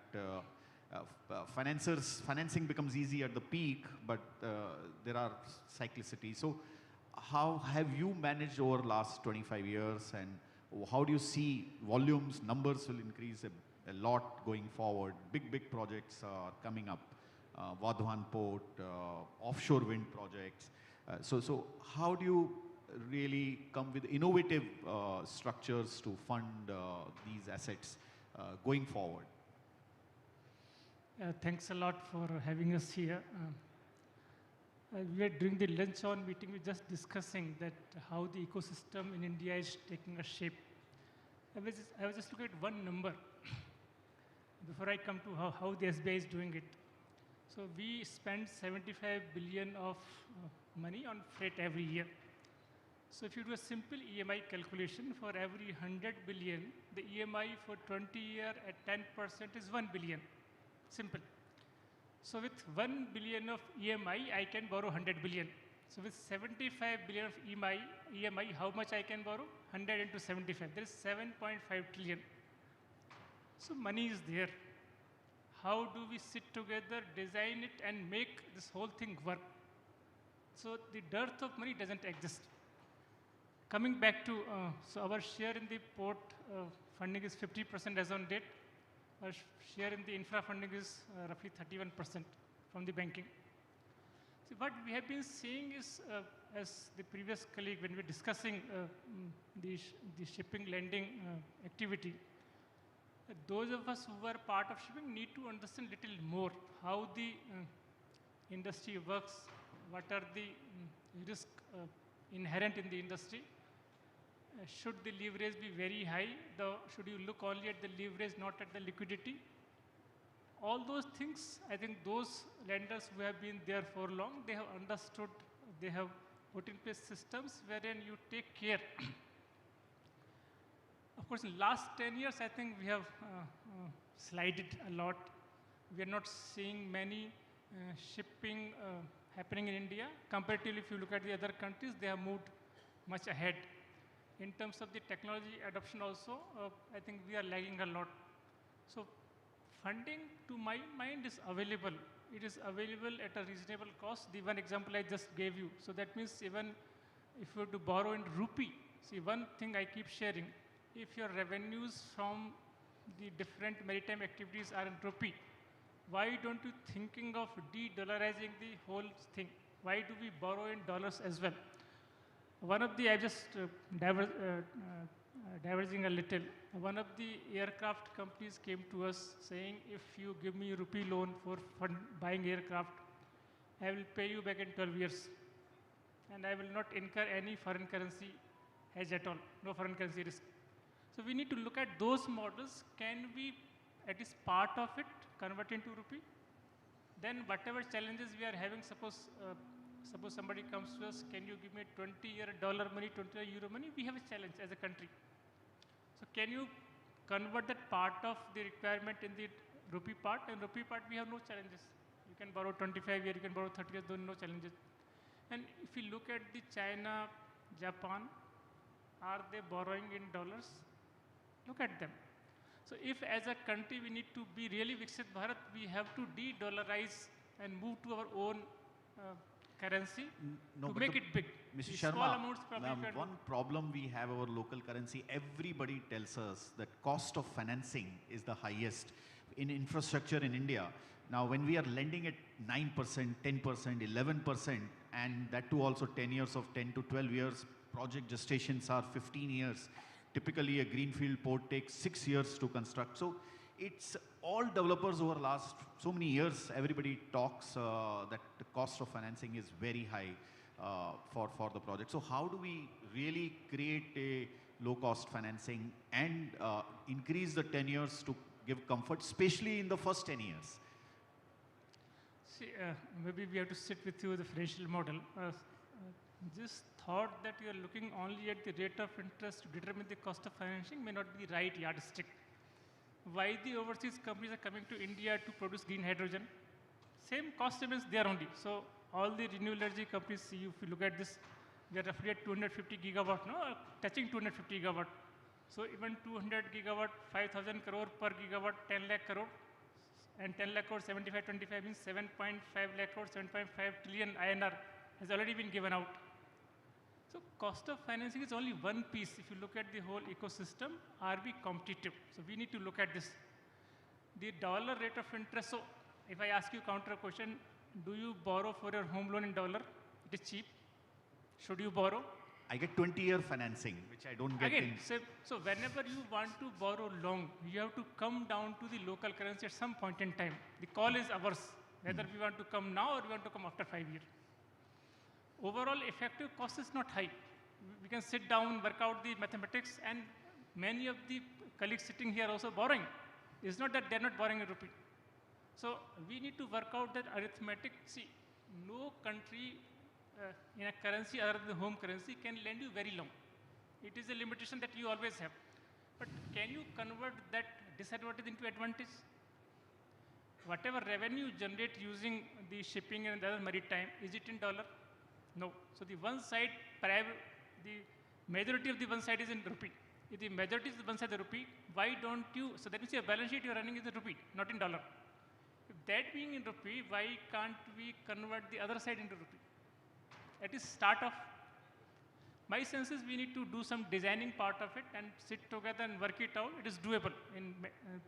financing becomes easy at the peak, but there are cyclicity. So how have you managed over the last 25 years, and how do you see volumes, numbers will increase a lot going forward? Big projects are coming up, Vadhavan Port, offshore wind projects. So how do you really come with innovative structures to fund these assets going forward? Thanks a lot for having us here. We were during the lunch on meeting, we were just discussing that how the ecosystem in India is taking a shape. I was just looking at one number before I come to how the SBI is doing it. So we spend 75 billion of money on freight every year. So if you do a simple EMI calculation, for every 100 billion, the EMI for 20 years at 10% is 1 billion. Simple. So with 1 billion of EMI, I can borrow 100 billion. So with 75 billion of EMI, how much I can borrow? 100 into 75. There is 7.5 trillion. So money is there. How do we sit together, design it, and make this whole thing work? So the dearth of money doesn't exist. Coming back to, so our share in the port funding is 50% as on date. Our share in the infra funding is roughly 31% from the banking. So what we have been seeing is, as the previous colleague, when we were discussing the shipping lending activity, those of us who are part of shipping need to understand a little more how the industry works, what are the risks inherent in the industry. Should the leverage be very high? Should you look only at the leverage, not at the liquidity? All those things, I think those lenders who have been there for long, they have understood, they have put in place systems wherein you take care. Of course, in last 10 years, I think we have slided a lot. We are not seeing many shipping happening in India. Comparatively, if you look at the other countries, they have moved much ahead. In terms of the technology adoption also, I think we are lagging a lot. So funding, to my mind, is available. It is available at a reasonable cost. The one example I just gave you. So that means even if you were to borrow in rupee, see, one thing I keep sharing, if your revenues from the different maritime activities are in rupee, why don't you thinking of de-dollarizing the whole thing? Why do we borrow in dollars as well? One of the, I just diverging a little, one of the aircraft companies came to us saying, if you give me a rupee loan for buying aircraft, I will pay you back in 12 years. And I will not incur any foreign currency hedge at all, no foreign currency risk. So we need to look at those models. Can we, at least part of it, convert into rupee? Then whatever challenges we are having, suppose somebody comes to us, can you give me 20-year dollar money, 20-year euro money? We have a challenge as a country. So can you convert that part of the requirement in the rupee part? In rupee part, we have no challenges. You can borrow 25 years, you can borrow 30 years, no challenges. And if you look at the China, Japan, are they borrowing in dollars? Look at them. So if as a country we need to be really Viksit Bharat, we have to de-dollarize and move to our own currency to make it big. Mr. The Sharma, small amounts probably one problem we have our local currency, everybody tells us that cost of financing is the highest in infrastructure in India. Now, when we are lending at 9%, 10%, 11%, and that too also 10 years of 10 to 12 years, project gestations are 15 years. Typically, a greenfield port takes 6 years to construct. So it's all developers over the last so many years, everybody talks that the cost of financing is very high for the project. So how do we really create a low-cost financing and increase the 10 years to give comfort, especially in the first 10 years? See, maybe we have to sit with you the financial model. This thought that you are looking only at the rate of interest to determine the cost of financing may not be the right yardstick. Why the overseas companies are coming to India to produce green hydrogen? Same cost remains there only. So all the renewable energy companies, see, if you look at this, we are roughly at 250 gigawatt, no, touching 250 gigawatt. So even 200 gigawatt, 5,000 crore per gigawatt, 10 lakh crore, and 10 lakh crore, 75-25 means 7.5 lakh crore, 7.5 trillion INR has already been given out. So cost of financing is only one piece. If you look at the whole ecosystem, are we competitive? So we need to look at this. The dollar rate of interest, so if I ask you counter question, do you borrow for your home loan in dollar? It is cheap. Should you borrow? I get 20-year financing, which I don't get Again, in. so whenever you want to borrow long, you have to come down to the local currency at some point in time. The call is ours, whether we want to come now or we want to come after 5 years. Overall effective cost is not high. We can sit down, work out the mathematics, and many of the colleagues sitting here also borrowing. It's not that they're not borrowing a rupee. So we need to work out that arithmetic. See, no country in a currency other than the home currency can lend you very long. It is a limitation that you always have. But can you convert that disadvantage into advantage? Whatever revenue you generate using the shipping and the other maritime, is it in dollar? No. So the one side, the majority of the one side is in rupee. If the majority is the one side the rupee, why don't you, so that means your balance sheet you are running is in rupee, not in dollar. If that being in rupee, why can't we convert the other side into rupee? That is start of. My sense is we need to do some designing part of it and sit together and work it out. It is doable. In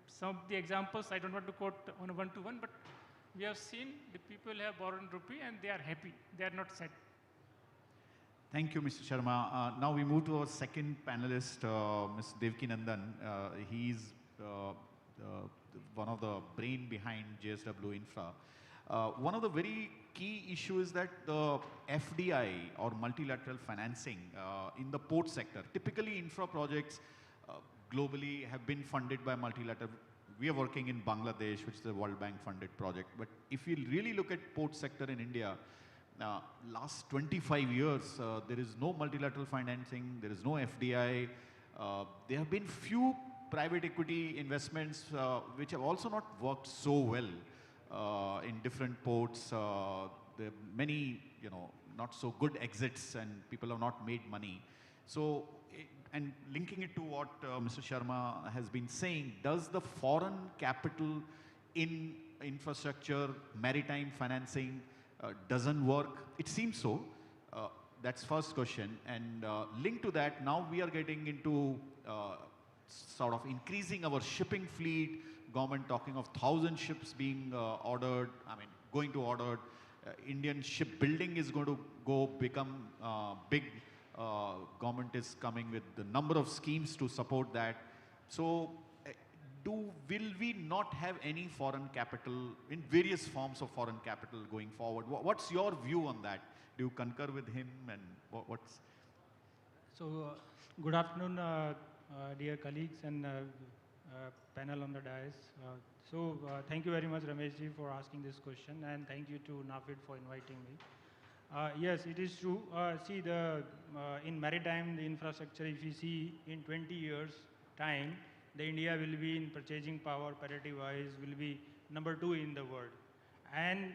some of the examples, I don't want to quote on a one-to-one, but we have seen the people have borrowed in rupee and they are happy. They are not sad. Thank you, Mr. Sharma. Now we move to our second panelist, Ms. Devki Nandan. He's one of the brain behind JSW Infra. One of the very key issues is that the FDI or multilateral financing in the port sector, typically infra projects globally have been funded by multilateral. We are working in Bangladesh, which is a World Bank funded project. But if you really look at port sector in India, last 25 years, there is no multilateral financing, there is no FDI. There have been few private equity investments which have also not worked so well in different ports. There are many, not so good exits and people have not made money. So, and linking it to what Mr. Sharma has been saying, does the foreign capital in infrastructure, maritime financing, doesn't work? It seems so. That's first question. And linked to that, now we are getting into sort of increasing our shipping fleet. Government talking of 1,000 ships being ordered. I mean, going to order. Indian shipbuilding is going to become big. Government is coming with the number of schemes to support that. So will we not have any foreign capital in various forms of foreign capital going forward? What's your view on that? Do you concur with him, and what's? So, good afternoon, dear colleagues and panel on the dais. Thank you very much, Rameshji, for asking this question, and thank you to NAFID for inviting me. Yes, it is true. See, in maritime, the infrastructure, if you see in 20 years' time, the India will be in purchasing power, parity-wise, will be number 2 in the world. And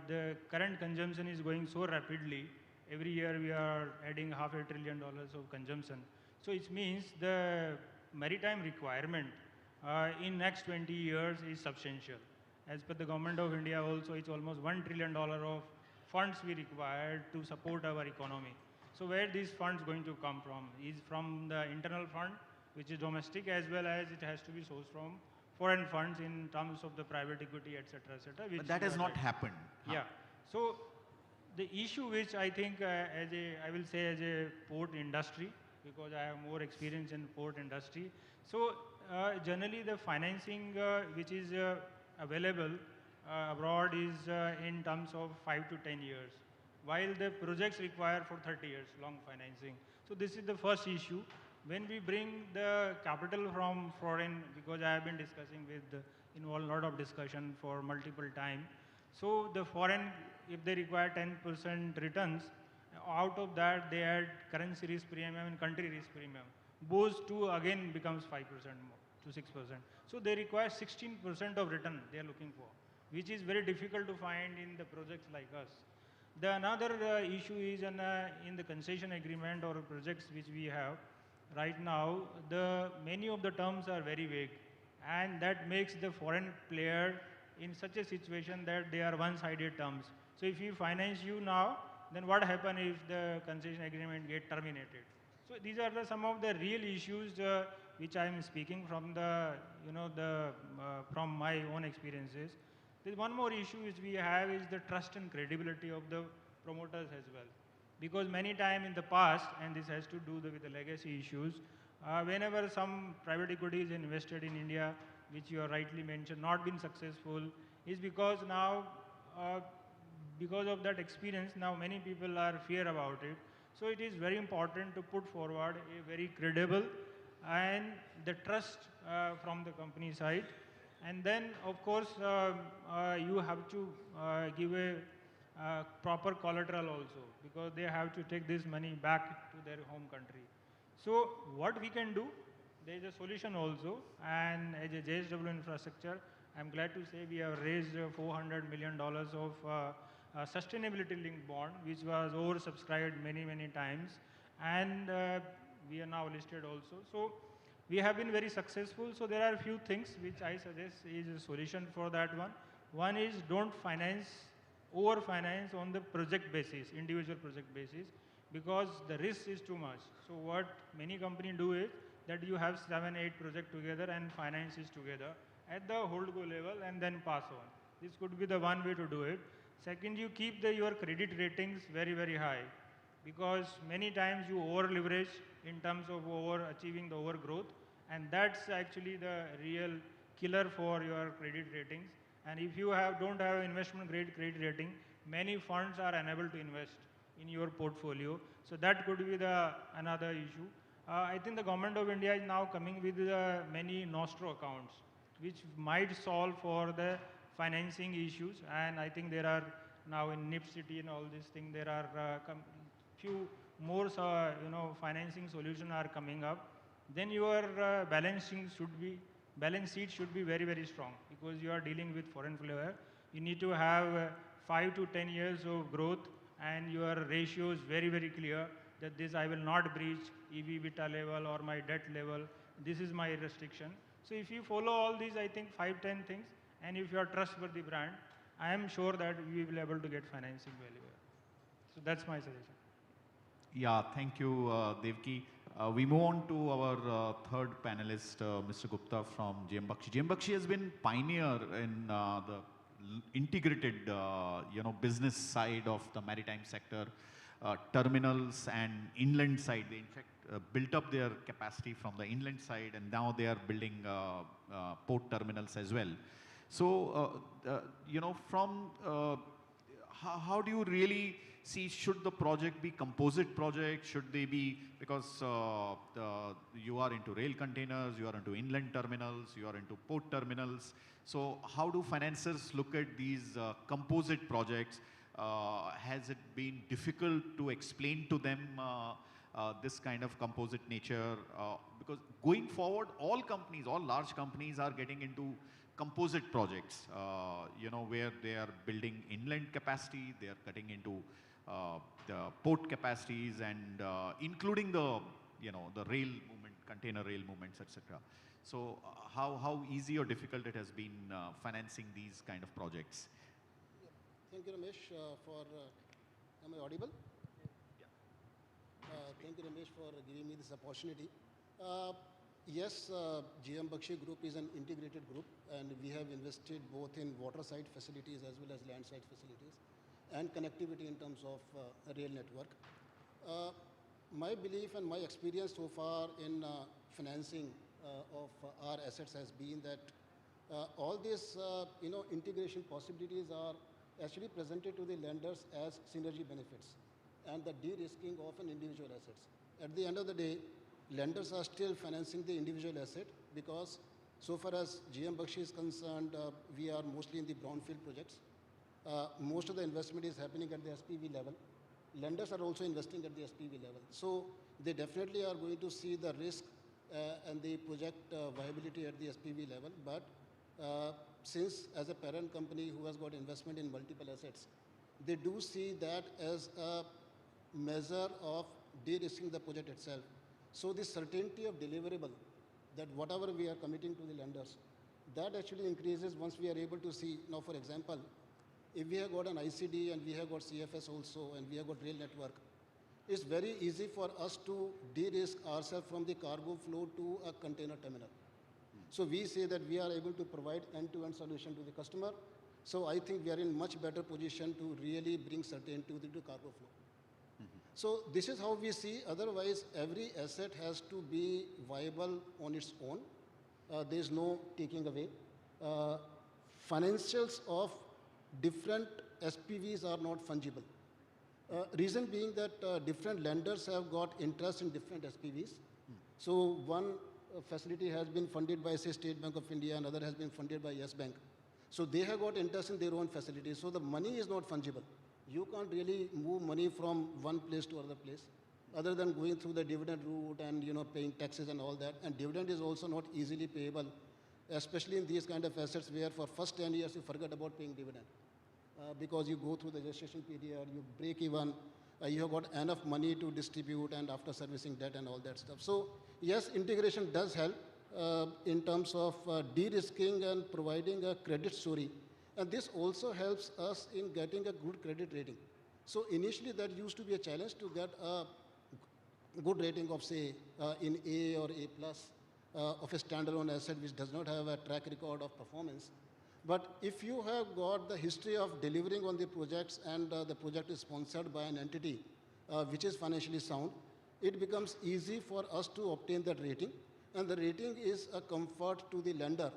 the current consumption is going so rapidly. Every year we are adding $500 billion of consumption. So it means the maritime requirement in next 20 years is substantial. As per the government of India also, it's almost $1 trillion of funds we require to support our economy. So where these funds going to come from? Is from the internal fund, which is domestic, as well as it has to be sourced from foreign funds in terms of the private equity, etc., etc. But that has not happened. Yeah. So the issue which I think I will say as a port industry, because I have more experience in port industry. So generally the financing which is available abroad is in terms of 5 to 10 years, while the projects require for 30 years long financing. So this is the first issue. When we bring the capital from foreign, because I have been discussing with, involved a lot of discussion for multiple time. So the foreign, if they require 10% returns, out of that they add currency risk premium and country risk premium. Those two again becomes 5% more to 6%. So they require 16% of return they are looking for, which is very difficult to find in the projects like us. The another issue is in the concession agreement or projects which we have right now, many of the terms are very vague, and that makes the foreign player in such a situation that they are one-sided terms. So if we finance you now, then what happens if the concession agreement get terminated? So these are some of the real issues which I am speaking from from my own experiences. There's one more issue which we have is the trust and credibility of the promoters as well. Because many times in the past, and this has to do with the legacy issues, whenever some private equity is invested in India, which you have rightly mentioned, not been successful, is because now, because of that experience, now many people are fear about it. So it is very important to put forward a very credible and the trust from the company side. And then, of course, you have to give a proper collateral also, because they have to take this money back to their home country. So what we can do, there is a solution also, and as a JSW infrastructure, I'm glad to say we have raised $400 million of sustainability linked bond, which was oversubscribed many, many times, and we are now listed also. So we have been very successful. So there are a few things which I suggest is a solution for that one. One is don't over-finance on the project basis, individual project basis, because the risk is too much. So what many companies do is that you have 7, 8 projects together and finance is together at the holdco level and then pass on. This could be the one way to do it. Second, you keep your credit ratings very, very high, because many times you over-leverage in terms of achieving the overgrowth, and that's actually the real killer for your credit ratings. And if you don't have investment grade credit rating, many funds are unable to invest in your portfolio. So that could be another issue. I think the government of India is now coming with many Nostro accounts, which might solve for the financing issues. And I think there are now in NIP City and all these things, there are few more financing solutions are coming up. Then your balance sheet should be very, very strong, because you are dealing with foreign player. You need to have 5 to 10 years of growth, and your ratio is very, very clear that this I will not breach EV/EBITDA level or my debt level. This is my restriction. So if you follow all these, I think 5, 10 things, and if you are trustworthy brand, I am sure that we will be able to get financing very well. So that's my suggestion. Yeah, thank you, Devki. We move on to our third panelist, Mr. Gupta from GM Bakshi. GM Bakshi has been pioneer in the integrated, business side of the maritime sector, terminals and inland side. They in fact built up their capacity from the inland side, and now they are building port terminals as well. So, how do you really see, should the project be composite project? Should they be, because you are into rail containers, you are into inland terminals, you are into port terminals. So how do financiers look at these composite projects? Has it been difficult to explain to them this kind of composite nature? Because going forward, all large companies are getting into composite projects, where they are building inland capacity, they are cutting into the port capacities, and including the rail movement, container rail movements, etc. So how easy or difficult it has been financing these kind of projects? Thank you, Ramesh, am I audible? Thank you, Ramesh, for giving me this opportunity. Yes, GM Bakshi Group is an integrated group, and we have invested both in waterside facilities as well as landside facilities and connectivity in terms of rail network. My belief and my experience so far in financing of our assets has been that all these integration possibilities are actually presented to the lenders as synergy benefits and the de-risking of an individual assets. At the end of the day, lenders are still financing the individual asset, because so far as GM Bakshi is concerned, we are mostly in the brownfield projects. Most of the investment is happening at the SPV level. Lenders are also investing at the SPV level. So they definitely are going to see the risk and the project viability at the SPV level. But since as a parent company who has got investment in multiple assets, they do see that as a measure of de-risking the project itself. So the certainty of deliverable, that whatever we are committing to the lenders, that actually increases once we are able to see. Now, for example, if we have got an ICD and we have got CFS also and we have got rail network, it's very easy for us to de-risk ourselves from the cargo flow to a container terminal. So we say that we are able to provide end-to-end solution to the customer. So I think we are in much better position to really bring certainty to the cargo flow. So this is how we see. Otherwise, every asset has to be viable on its own. There is no taking away. Financials of different SPVs are not fungible. Reason being that different lenders have got interest in different SPVs. So one facility has been funded by, say, State Bank of India, another has been funded by Yes Bank. So they have got interest in their own facilities. So the money is not fungible. You can't really move money from one place to another place, other than going through the dividend route and paying taxes and all that. And dividend is also not easily payable, especially in these kind of assets where for first 10 years you forget about paying dividend. Because you go through the gestation period, you break even, you have got enough money to distribute and after servicing debt and all that stuff. So yes, integration does help in terms of de-risking and providing a credit story. And this also helps us in getting a good credit rating. So initially that used to be a challenge to get a good rating of, say, in A or A plus of a standalone asset which does not have a track record of performance. But if you have got the history of delivering on the projects and the project is sponsored by an entity which is financially sound, it becomes easy for us to obtain that rating. And the rating is a comfort to the lender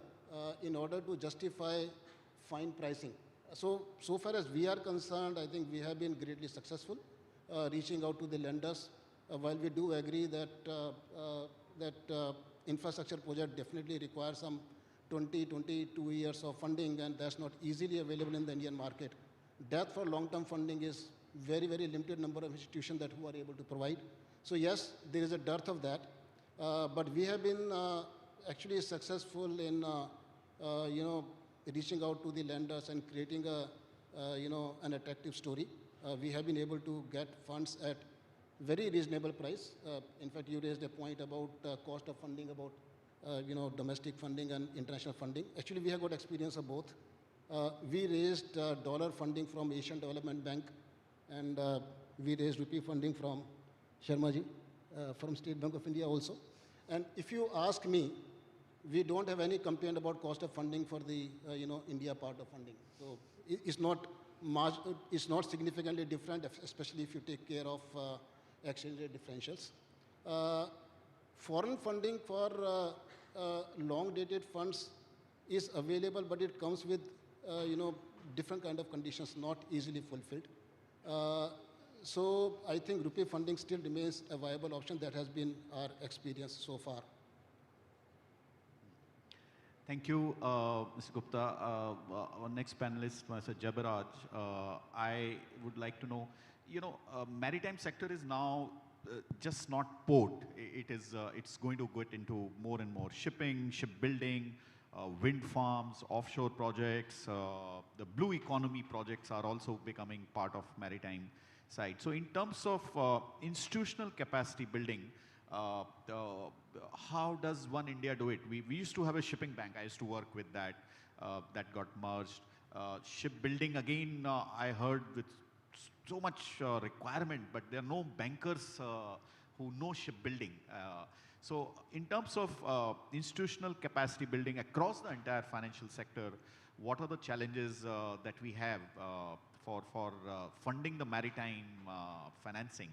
in order to justify fine pricing. So far as we are concerned, I think we have been greatly successful reaching out to the lenders. While we do agree that infrastructure project definitely requires some 22 years of funding, and that's not easily available in the Indian market. That for long-term funding is very, very limited number of institutions that who are able to provide. So yes, there is a dearth of that, but we have been actually successful in reaching out to the lenders and creating an attractive story. We have been able to get funds at very reasonable price. In fact, you raised a point about cost of funding, about domestic funding and international funding. Actually, we have got experience of both. We raised dollar funding from Asian Development Bank, and we raised rupee funding from Sharmaji, from State Bank of India also. And if you ask me, we don't have any complaint about cost of funding for the India part of funding. So it's not significantly different, especially if you take care of exchange rate differentials. Foreign funding for long-dated funds is available, but it comes with different kind of conditions, not easily fulfilled. So I think rupee funding still remains a viable option. That has been our experience so far. Thank you, Mr. Gupta. Our next panelist, Mr. Jabaraj. I would like to know, maritime sector is now just not port. It's going to get into more and more shipping, shipbuilding, wind farms, offshore projects. The blue economy projects are also becoming part of maritime side. So in terms of institutional capacity building, how does One India do it? We used to have a shipping bank. I used to work with that. That got merged. Shipbuilding, again, I heard with so much requirement, but there are no bankers who know shipbuilding. So in terms of institutional capacity building across the entire financial sector, what are the challenges that we have for funding the maritime financing?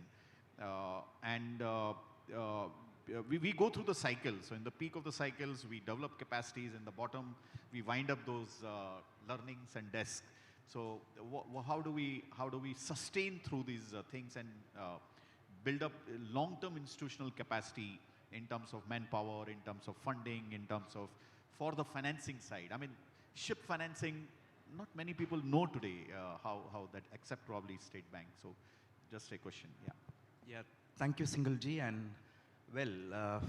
We go through the cycle. So in the peak of the cycles, we develop capacities. In the bottom, we wind up those learnings and desks. So how do we sustain through these things and build up long-term institutional capacity in terms of manpower, in terms of funding, in terms of for the financing side? I mean, ship financing, not many people know today how that, except probably State Bank. So just a question, yeah. Yeah, thank you, Singalji. And well,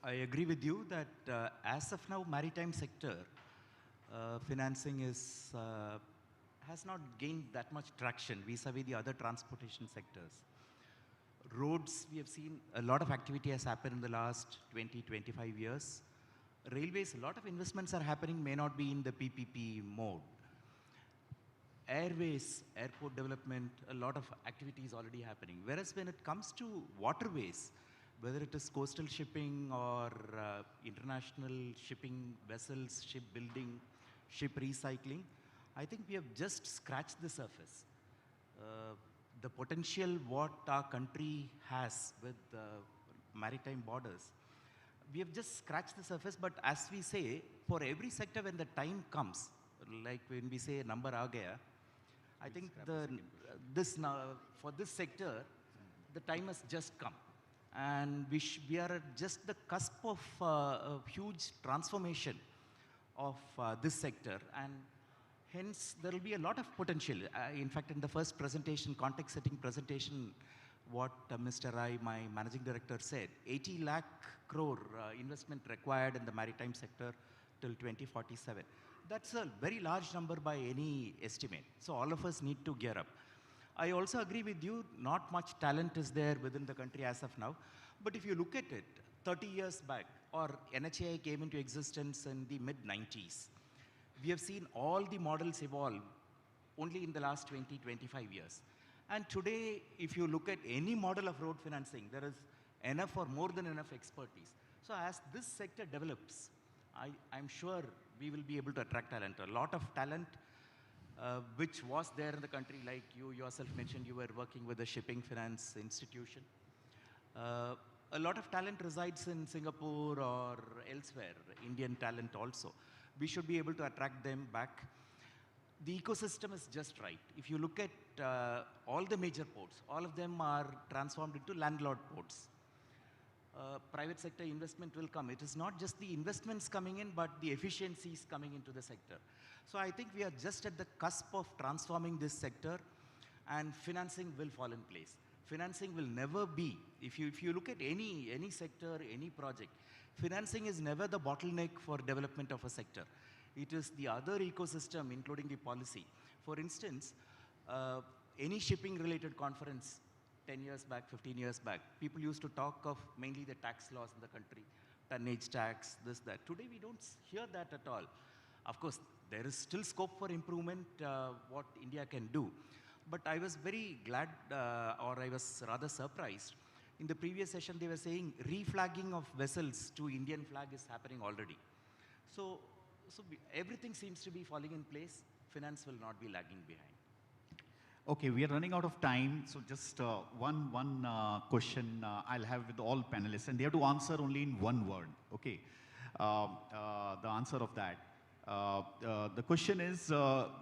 I agree with you that as of now, maritime sector financing has not gained that much traction vis-a-vis the other transportation sectors. Roads, we have seen a lot of activity has happened in the last 20, 25 years. Railways, a lot of investments are happening, may not be in the PPP mode. Airways, airport development, a lot of activity is already happening. Whereas when it comes to waterways, whether it is coastal shipping or international shipping vessels, shipbuilding, ship recycling, I think we have just scratched the surface. The potential what our country has with maritime borders, we have just scratched the surface, but as we say, for every sector when the time comes, like when we say number aa gaya, I think for this sector, the time has just come. And we are at just the cusp of a huge transformation of this sector. And hence, there will be a lot of potential. In fact, in the first presentation, context-setting presentation, what Mr. Rai, my managing director, said, 80 lakh crore investment required in the maritime sector till 2047. That's a very large number by any estimate. So all of us need to gear up. I also agree with you, not much talent is there within the country as of now. But if you look at it, 30 years back, or NHAI came into existence in the mid-90s, we have seen all the models evolve only in the last 20, 25 years. And today, if you look at any model of road financing, there is enough or more than enough expertise. So as this sector develops, I'm sure we will be able to attract talent. A lot of talent which was there in the country, like you yourself mentioned, you were working with a shipping finance institution. A lot of talent resides in Singapore or elsewhere, Indian talent also. We should be able to attract them back. The ecosystem is just right. If you look at all the major ports, all of them are transformed into landlord ports. Private sector investment will come. It is not just the investments coming in, but the efficiencies coming into the sector. So I think we are just at the cusp of transforming this sector, and financing will fall in place. Financing will never be, if you look at any sector, any project, financing is never the bottleneck for development of a sector. It is the other ecosystem, including the policy. For instance, any shipping related conference 10 years back, 15 years back, people used to talk of mainly the tax laws in the country, tonnage tax, this, that. Today we don't hear that at all. Of course, there is still scope for improvement, what India can do. But I was very glad, or I was rather surprised. In the previous session, they were saying reflagging of vessels to Indian flag is happening already. So everything seems to be falling in place. Finance will not be lagging behind. Okay, we are running out of time, so just one question I'll have with all panelists, and they have to answer only in one word, okay? The answer of that. The question is,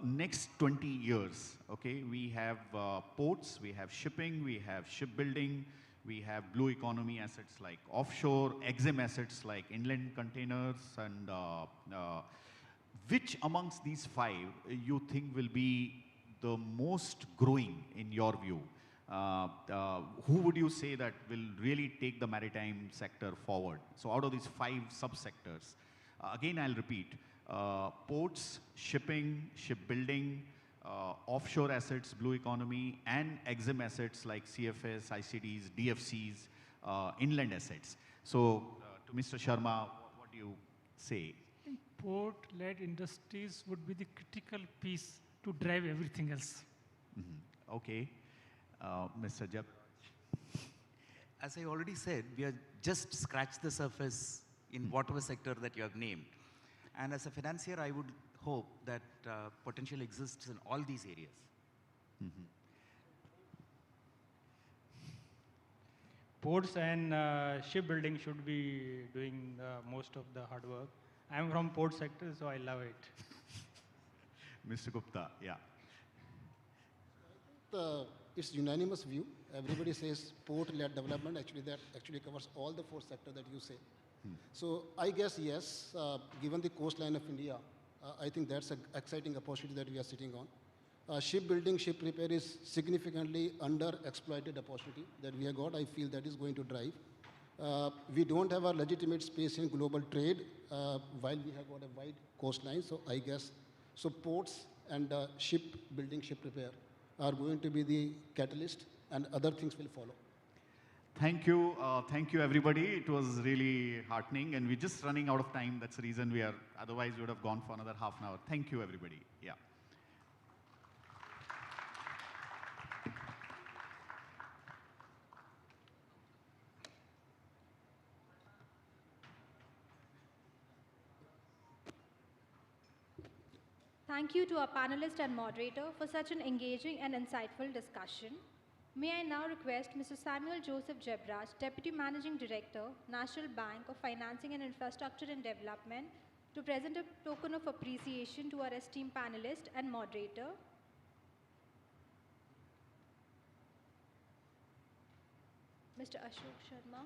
next 20 years, okay, we have ports, we have shipping, we have shipbuilding, we have blue economy assets like offshore, EXIM assets like inland containers, and which amongst these five you think will be the most growing in your view? Who would you say that will really take the maritime sector forward? So out of these five subsectors, again I'll repeat, ports, shipping, shipbuilding, offshore assets, blue economy, and EXIM assets like CFS, ICDs, DFCs, inland assets. So to Mr. Sharma, what do you say? I think port-led industries would be the critical piece to drive everything else. Mm-hmm. Okay. Mr. Jab. As I already said, we have just scratched the surface in whatever sector that you have named. And as a financier, I would hope that potential exists in all these areas. Mm-hmm. Ports and shipbuilding should be doing most of the hard work. I'm from port sector, so I love it. Mr. Gupta, yeah. It's unanimous view. Everybody says port-led development. Actually, that actually covers all the four sectors that you say. So I guess yes, given the coastline of India, I think that's an exciting opportunity that we are sitting on. Shipbuilding, ship repair is significantly underexploited opportunity that we have got. I feel that is going to drive. We don't have a legitimate space in global trade while we have got a wide coastline. So I guess so ports and shipbuilding, ship repair are going to be the catalyst, and other things will follow. Thank you everybody. It was really heartening, and we're just running out of time. That's the reason we are, otherwise we would have gone for another half an hour. Thank you everybody. Yeah. Thank you to our panelist and moderator for such an engaging and insightful discussion. May I now request Mr. Samuel Joseph Jebraj, Deputy Managing Director, National Bank of Financing and Infrastructure and Development, to present a token of appreciation to our esteemed panelist and moderator. Mr. Ashok Sharma.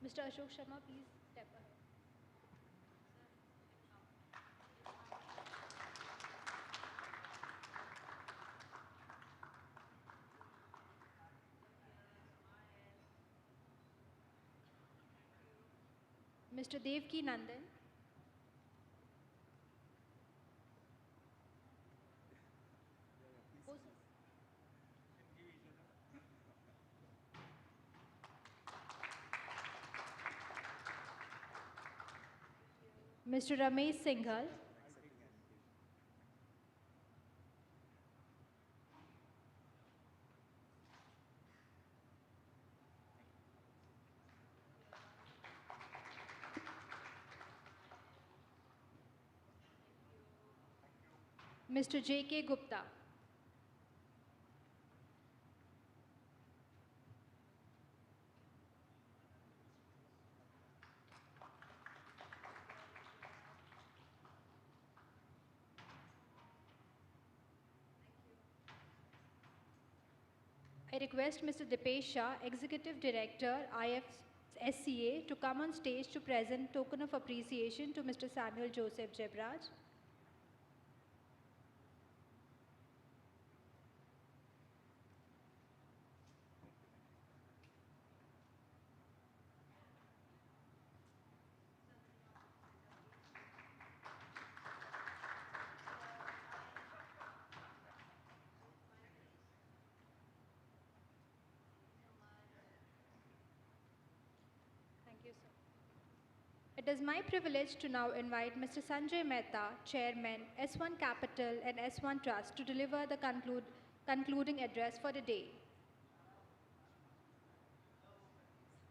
Mr. Ashok Sharma, please step ahead. Mr. Devki Nandan. Mr. Ramesh Singhal. Mr. J.K. Gupta. I request Mr. Dipesh Shah, Executive Director, IFSCA, to come on stage to present token of appreciation to Mr. Samuel Joseph Jebraj. It is my privilege to now invite Mr. Sanjay Mehta, Chairman, S1 Capital and S1 Trust, to deliver the concluding address for the day.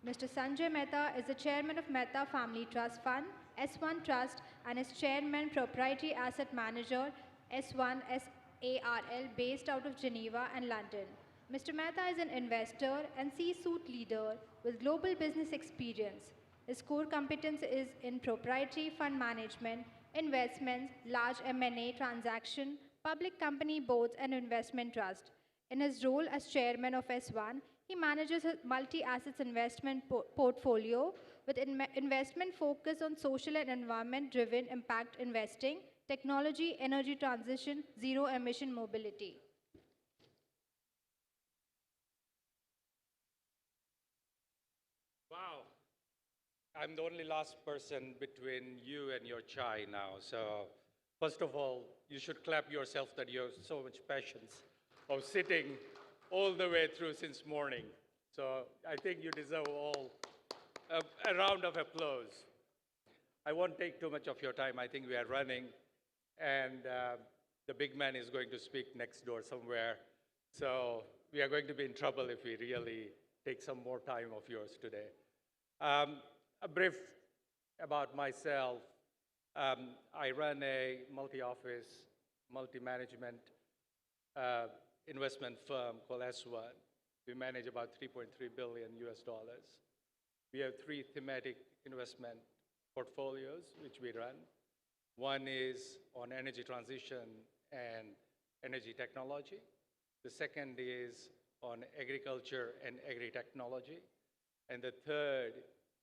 Mr. Sanjay Mehta is the Chairman of Mehta Family Trust Fund, S1 Trust, and is Chairman, Proprietary Asset Manager, S1 SARL, based out of Geneva and London. Mr. Mehta is an investor and C-suite leader with global business experience. His core competence is in proprietary fund management, investments, large M&A transaction, public company boards, and investment trust. In his role as chairman of S1, he manages a multi-assets investment portfolio with investment focus on social and environment-driven impact investing, technology, energy transition, zero-emission mobility. Wow. I'm the only last person between you and your chai now. So first of all, you should clap yourself that you have so much patience of sitting all the way through since morning. So I think you deserve all a round of applause. I won't take too much of your time. I think we are running, and the big man is going to speak next door somewhere. So we are going to be in trouble if we really take some more time of yours today. A brief about myself. I run a multi-office, multi-management investment firm called S1. We manage about $3.3 billion US. We have 3 thematic investment portfolios which we run. One is on energy transition and energy technology. The second is on agriculture and agri-technology. And the third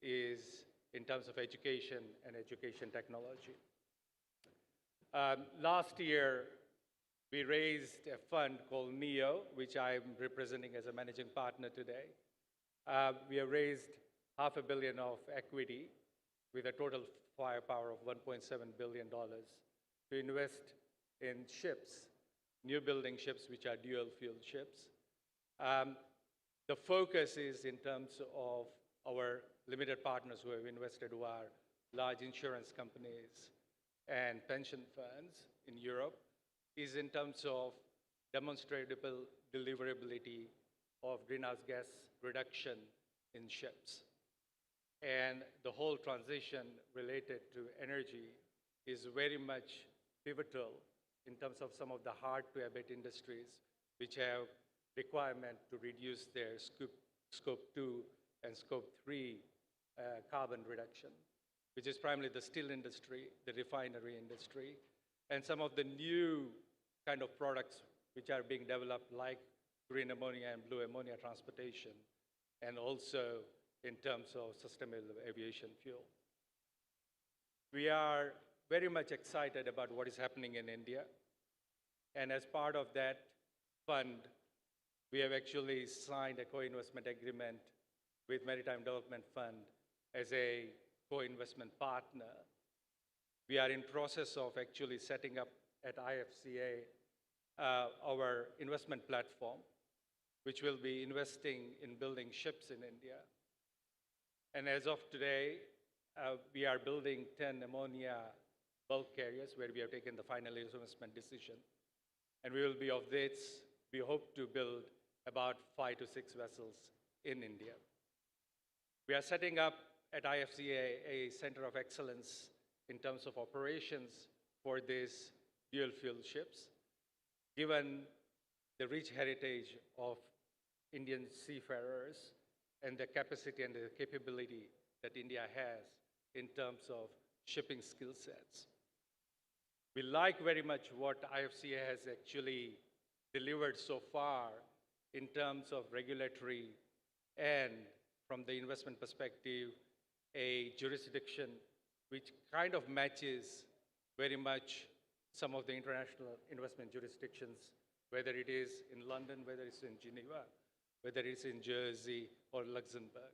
is in terms of education and education technology. Last year, we raised a fund called NEO, which I'm representing as a managing partner today. We have raised $500 million of equity with a total firepower of $1.7 billion to invest in ships, new building ships, which are dual fuel ships. The focus is in terms of our limited partners who have invested, who are large insurance companies and pension funds in Europe, is in terms of demonstrable deliverability of greenhouse gas reduction in ships. And the whole transition related to energy is very much pivotal in terms of some of the hard-to-abate industries which have requirement to reduce their scope 2 and scope 3 carbon reduction, which is primarily the steel industry, the refinery industry, and some of the new kind of products which are being developed like green ammonia and blue ammonia transportation, and also in terms of sustainable aviation fuel. We are very much excited about what is happening in India. And as part of that fund, we have actually signed a co-investment agreement with Maritime Development Fund as a co-investment partner. We are in process of actually setting up at IFCA our investment platform, which will be investing in building ships in India. And as of today, we are building 10 ammonia bulk carriers where we have taken the final investment decision. And we will be of this, we hope to build about 5 to 6 vessels in India. We are setting up at IFCA a center of excellence in terms of operations for these dual fuel ships, given the rich heritage of Indian seafarers and the capacity and the capability that India has in terms of shipping skill sets. We like very much what IFCA has actually delivered so far in terms of regulatory and from the investment perspective, a jurisdiction which kind of matches very much some of the international investment jurisdictions, whether it is in London, whether it's in Geneva, whether it's in Jersey or Luxembourg.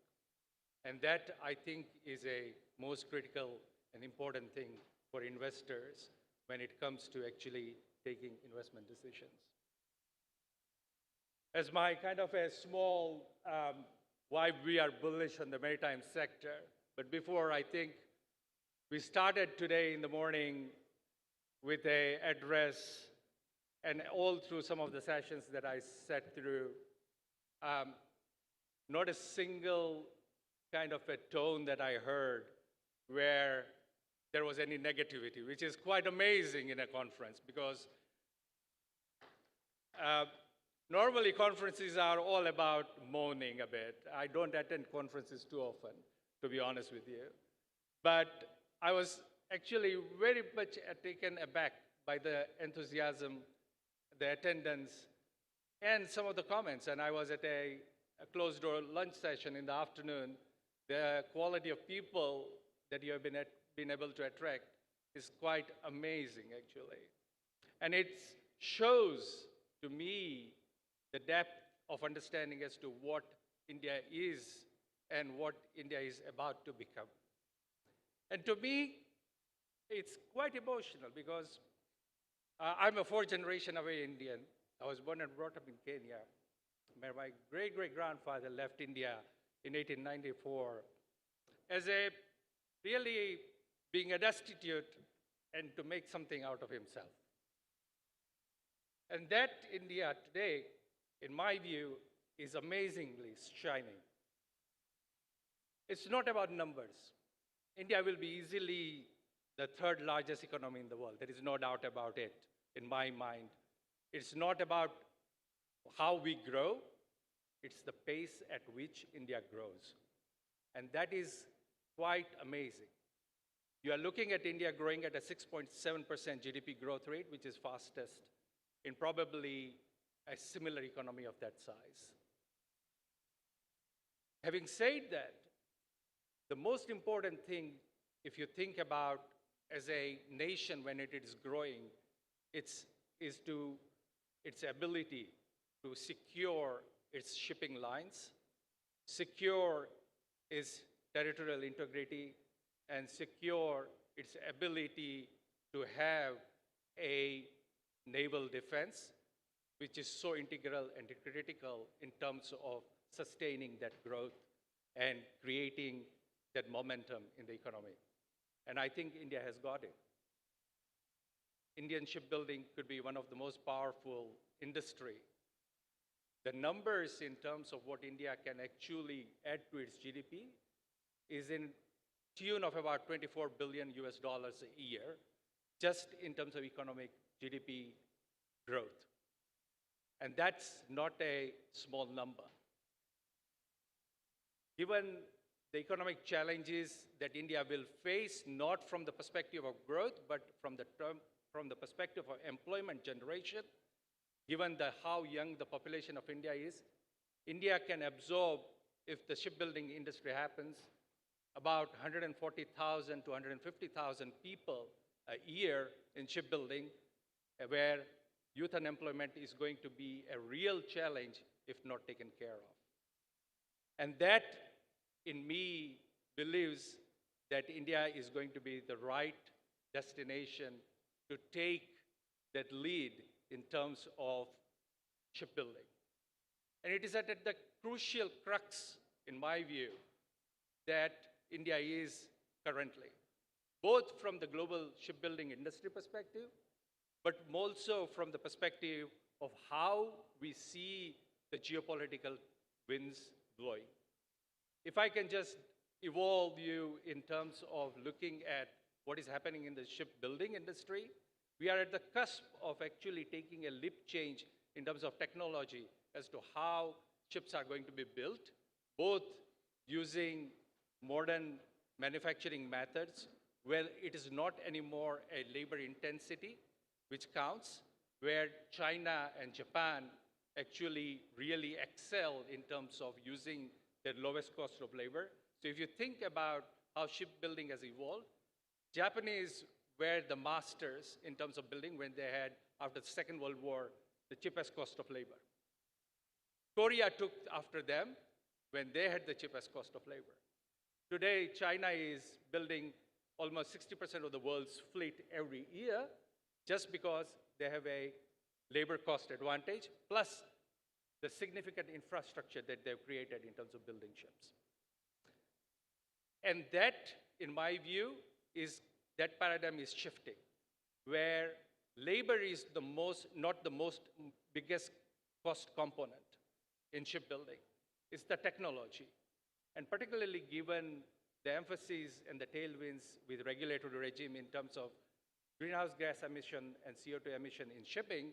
And that, I think, is a most critical and important thing for investors when it comes to actually taking investment decisions. As my kind of a small why we are bullish on the maritime sector, but before, I think we started today in the morning with an address, and all through some of the sessions that I sat through, not a single kind of a tone that I heard where there was any negativity, which is quite amazing in a conference, because normally conferences are all about moaning a bit. I don't attend conferences too often, to be honest with you. But I was actually very much taken aback by the enthusiasm, the attendance, and some of the comments. And I was at a closed-door lunch session in the afternoon. The quality of people that you have been able to attract is quite amazing, actually. And it shows to me the depth of understanding as to what India is and what India is about to become. And to me, it's quite emotional because I'm a fourth generation away Indian. I was born and brought up in Kenya. My great-great-grandfather left India in 1894 as a really being a destitute and to make something out of himself. And that India today, in my view, is amazingly shining. It's not about numbers. India will be easily the third largest economy in the world. There is no doubt about it in my mind. It's not about how we grow, it's the pace at which India grows. And that is quite amazing. You are looking at India growing at a 6.7% GDP growth rate, which is fastest in probably a similar economy of that size. Having said that, the most important thing, if you think about as a nation when it is growing, is to its ability to secure its shipping lines, secure its territorial integrity, and secure its ability to have a naval defense, which is so integral and critical in terms of sustaining that growth and creating that momentum in the economy. And I think India has got it. Indian shipbuilding could be one of the most powerful industry. The numbers in terms of what India can actually add to its GDP is in tune of about 24 billion US dollars a year, just in terms of economic GDP growth. And that's not a small number. Given the economic challenges that India will face, not from the perspective of growth, but from the perspective of employment generation, given how young the population of India is, India can absorb, if the shipbuilding industry happens, about 140,000 to 150,000 people a year in shipbuilding, where youth unemployment is going to be a real challenge if not taken care of. And that, in me, believes that India is going to be the right destination to take that lead in terms of shipbuilding. And it is at the crucial crux, in my view, that India is currently, both from the global shipbuilding industry perspective, but also from the perspective of how we see the geopolitical winds blowing. If I can just evolve you in terms of looking at what is happening in the shipbuilding industry, we are at the cusp of actually taking a leap change in terms of technology as to how ships are going to be built, both using modern manufacturing methods, where it is not anymore a labor intensity, which counts, where China and Japan actually really excel in terms of using the lowest cost of labor. So if you think about how shipbuilding has evolved, Japanese were the masters in terms of building when they had, after the Second World War, the cheapest cost of labor. Korea took after them when they had the cheapest cost of labor. Today, China is building almost 60% of the world's fleet every year just because they have a labor cost advantage, plus the significant infrastructure that they've created in terms of building ships. And that, in my view, that paradigm is shifting, where labor is not the biggest cost component in shipbuilding. It's the technology. And particularly given the emphasis and the tailwinds with regulatory regime in terms of greenhouse gas emission and CO2 emission in shipping,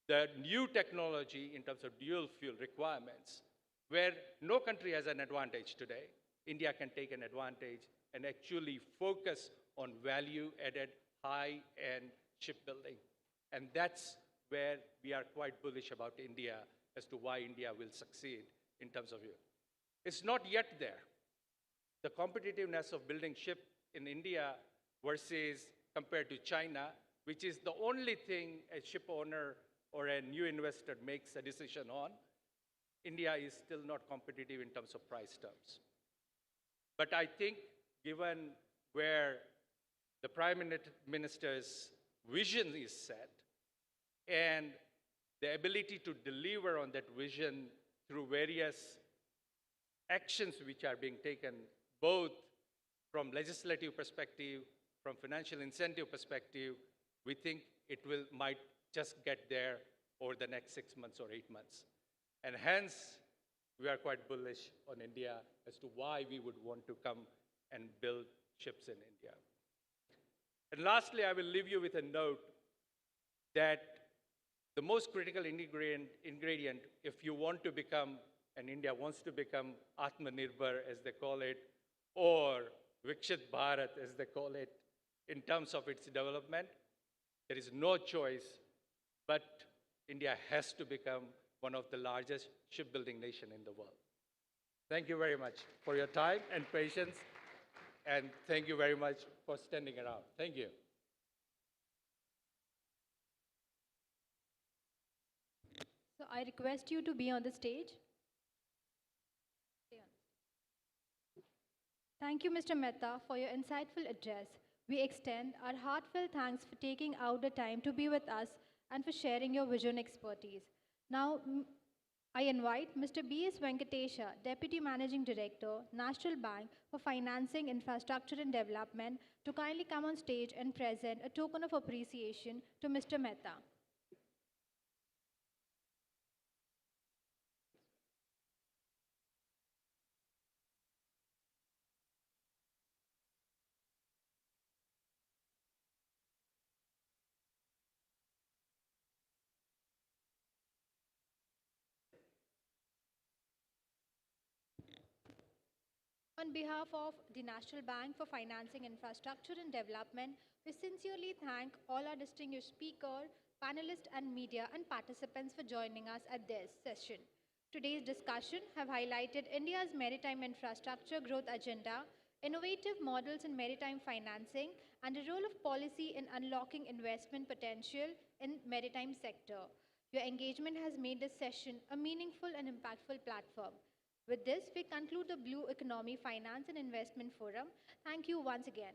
the new technology in terms of dual fuel requirements, where no country has an advantage today, India can take an advantage and actually focus on value-added, high-end shipbuilding. And that's where we are quite bullish about India as to why India will succeed in terms of you. It's not yet there. The competitiveness of building ship in India versus compared to China, which is the only thing a ship owner or a new investor makes a decision on, India is still not competitive in terms of price terms. But I think given where the Prime Minister's vision is set and the ability to deliver on that vision through various actions which are being taken, both from legislative perspective, from financial incentive perspective, we think it might just get there over the next 6 months or 8 months. And hence, we are quite bullish on India as to why we would want to come and build ships in India. And lastly, I will leave you with a note that the most critical ingredient if you want to become, and India wants to become Atmanirbhar, as they call it, or Viksit Bharat, as they call it, in terms of its development, there is no choice, but India has to become one of the largest shipbuilding nations in the world. Thank you very much for your time and patience. And thank you very much for standing around. Thank you. So I request you to be on the stage. Thank you, Mr. Mehta, for your insightful address. We extend our heartfelt thanks for taking out the time to be with us and for sharing your vision expertise. Now, I invite Mr. B.S. Venkatesha, Deputy Managing Director, National Bank for Financing, Infrastructure and Development, to kindly come on stage and present a token of appreciation to Mr. Mehta. On behalf of the National Bank for Financing, Infrastructure and Development, we sincerely thank all our distinguished speakers, panelists and media and participants for joining us at this session. Today's discussion have highlighted India's maritime infrastructure growth agenda, innovative models in maritime financing, and the role of policy in unlocking investment potential in maritime sector. Your engagement has made this session a meaningful and impactful platform. With this, we conclude the Blue Economy Finance and Investment Forum. Thank you once again.